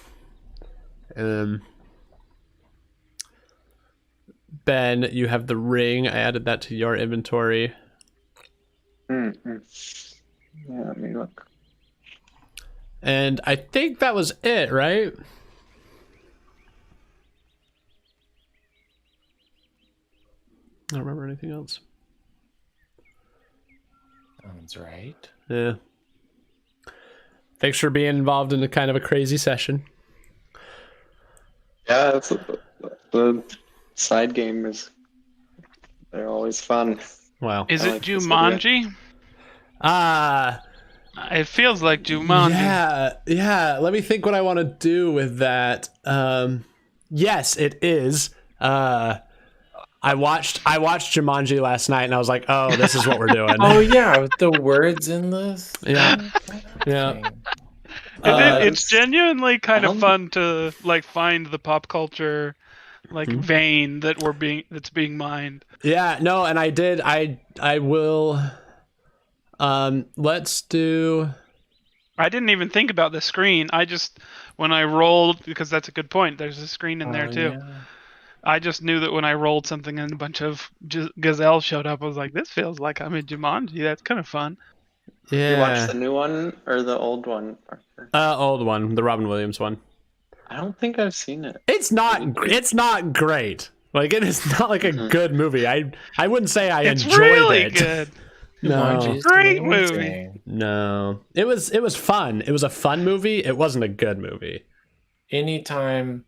Speaker 1: Ben, you have the ring. I added that to your inventory.
Speaker 5: Mm-hmm. Yeah, let me look.
Speaker 1: And I think that was it, right? I don't remember anything else.
Speaker 4: Sounds right.
Speaker 1: Yeah. Thanks for being involved in a kind of a crazy session.
Speaker 5: Yeah, the side game they're always fun.
Speaker 1: Wow.
Speaker 3: Is
Speaker 5: I
Speaker 3: it
Speaker 5: like this
Speaker 3: Jumanji? It feels like Jumanji.
Speaker 1: Yeah. Let me think what I want to do with that. Yes, it is. I watched Jumanji last night, and I was like, "Oh, this is what we're doing."
Speaker 4: Oh yeah, with the words in this.
Speaker 1: Yeah.
Speaker 3: It's genuinely kind of
Speaker 5: Um,
Speaker 3: fun to like find the pop culture like vein that's being mined.
Speaker 1: Yeah, no, and I will. Let's do.
Speaker 3: I didn't even think about the screen. I just when I rolled, because that's a good point. There's a screen in there too.
Speaker 4: Yeah.
Speaker 3: I just knew that when I rolled something and a bunch of gazelles showed up, I was like, this feels like I'm in Jumanji. That's kind of fun.
Speaker 1: Yeah.
Speaker 5: You watched the new one or the old one, Parker?
Speaker 1: Old one, the Robin Williams one.
Speaker 5: I don't think I've seen it.
Speaker 1: It's not great. Like it is not like a good movie. I wouldn't say I
Speaker 3: It's
Speaker 1: enjoyed
Speaker 3: really
Speaker 1: it.
Speaker 3: good.
Speaker 1: No.
Speaker 4: Jumanji's
Speaker 3: Great
Speaker 4: amazing.
Speaker 1: No. It was fun. It was a fun movie. It wasn't a good movie.
Speaker 4: Anytime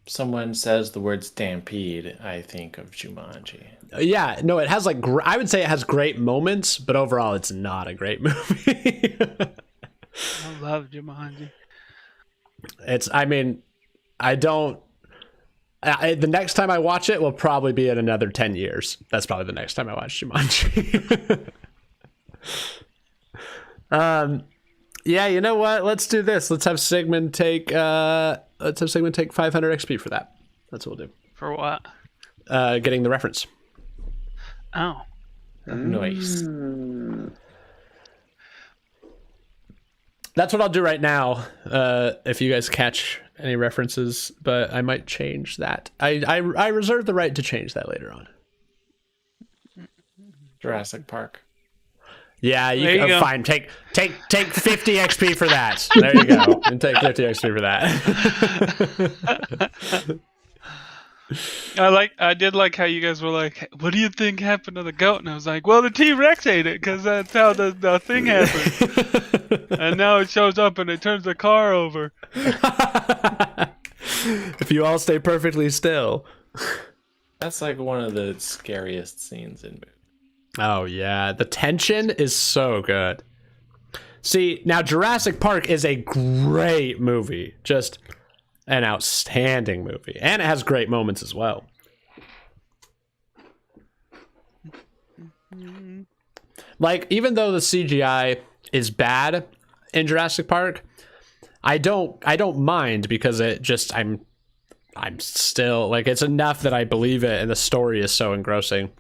Speaker 4: someone says the word stampede, I think of Jumanji.
Speaker 1: Yeah, no, it has like I would say it has great moments, but overall it's not a great movie.
Speaker 3: I love Jumanji.
Speaker 1: The next time I watch it will probably be in another 10 years. That's probably the next time I watch Jumanji. Yeah, you know what? Let's do this. Let's have Sigmond take 500 XP for that. That's what we'll do.
Speaker 3: For what?
Speaker 1: Getting the reference.
Speaker 3: Oh.
Speaker 4: Nice.
Speaker 1: That's what I'll do right now. If you guys catch any references, but I might change that. I reserve the right to change that later on.
Speaker 4: Jurassic Park.
Speaker 1: Yeah,
Speaker 3: There you go.
Speaker 1: fine. Take 50 XP for that. There you go. And take 50 XP for that.
Speaker 3: I did like how you guys were like, what do you think happened to the goat? And I was like, well, the T-Rex ate it because that's how the thing happened. And now it shows up and it turns the car over.
Speaker 1: If you all stay perfectly still.
Speaker 4: That's like one of the scariest scenes in movies.
Speaker 1: Oh, yeah. The tension is so good. See, now Jurassic Park is a great movie. Just an outstanding movie. And it has great moments as well. Like, even though the CGI is bad in Jurassic Park, I don't mind because it just I'm still like it's enough that I believe it and the story is so engrossing.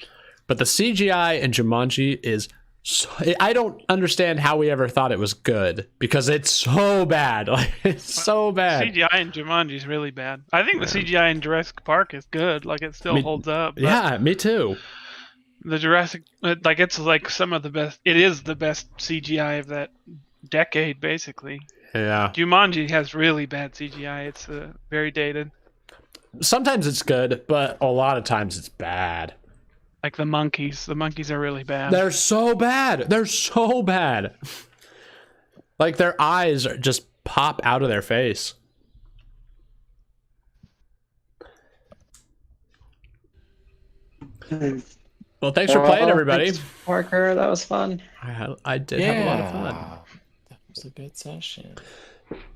Speaker 1: But the CGI in Jumanji is so, I don't understand how we ever thought it was good because it's so bad. Like it's so bad.
Speaker 3: CGI in Jumanji is really bad. I think the CGI in Jurassic Park is good. Like it still holds up. But
Speaker 1: Yeah, me too.
Speaker 3: the Jurassic, like it's like some of the best. It is the best CGI of that decade, basically.
Speaker 1: Yeah.
Speaker 3: Jumanji has really bad CGI. It's very dated.
Speaker 1: Sometimes it's good, but a lot of times it's bad.
Speaker 3: Like the monkeys. The monkeys are really bad.
Speaker 1: They're so bad. They're so bad. Like their eyes are just pop out of their face. Well, thanks for playing, everybody.
Speaker 5: Thanks, Parker, that was fun.
Speaker 1: I did have a lot of fun.
Speaker 4: That was a good session.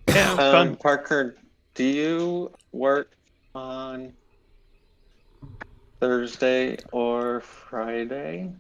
Speaker 3: Yeah, it was fun.
Speaker 5: Parker, do you work on Thursday or Friday?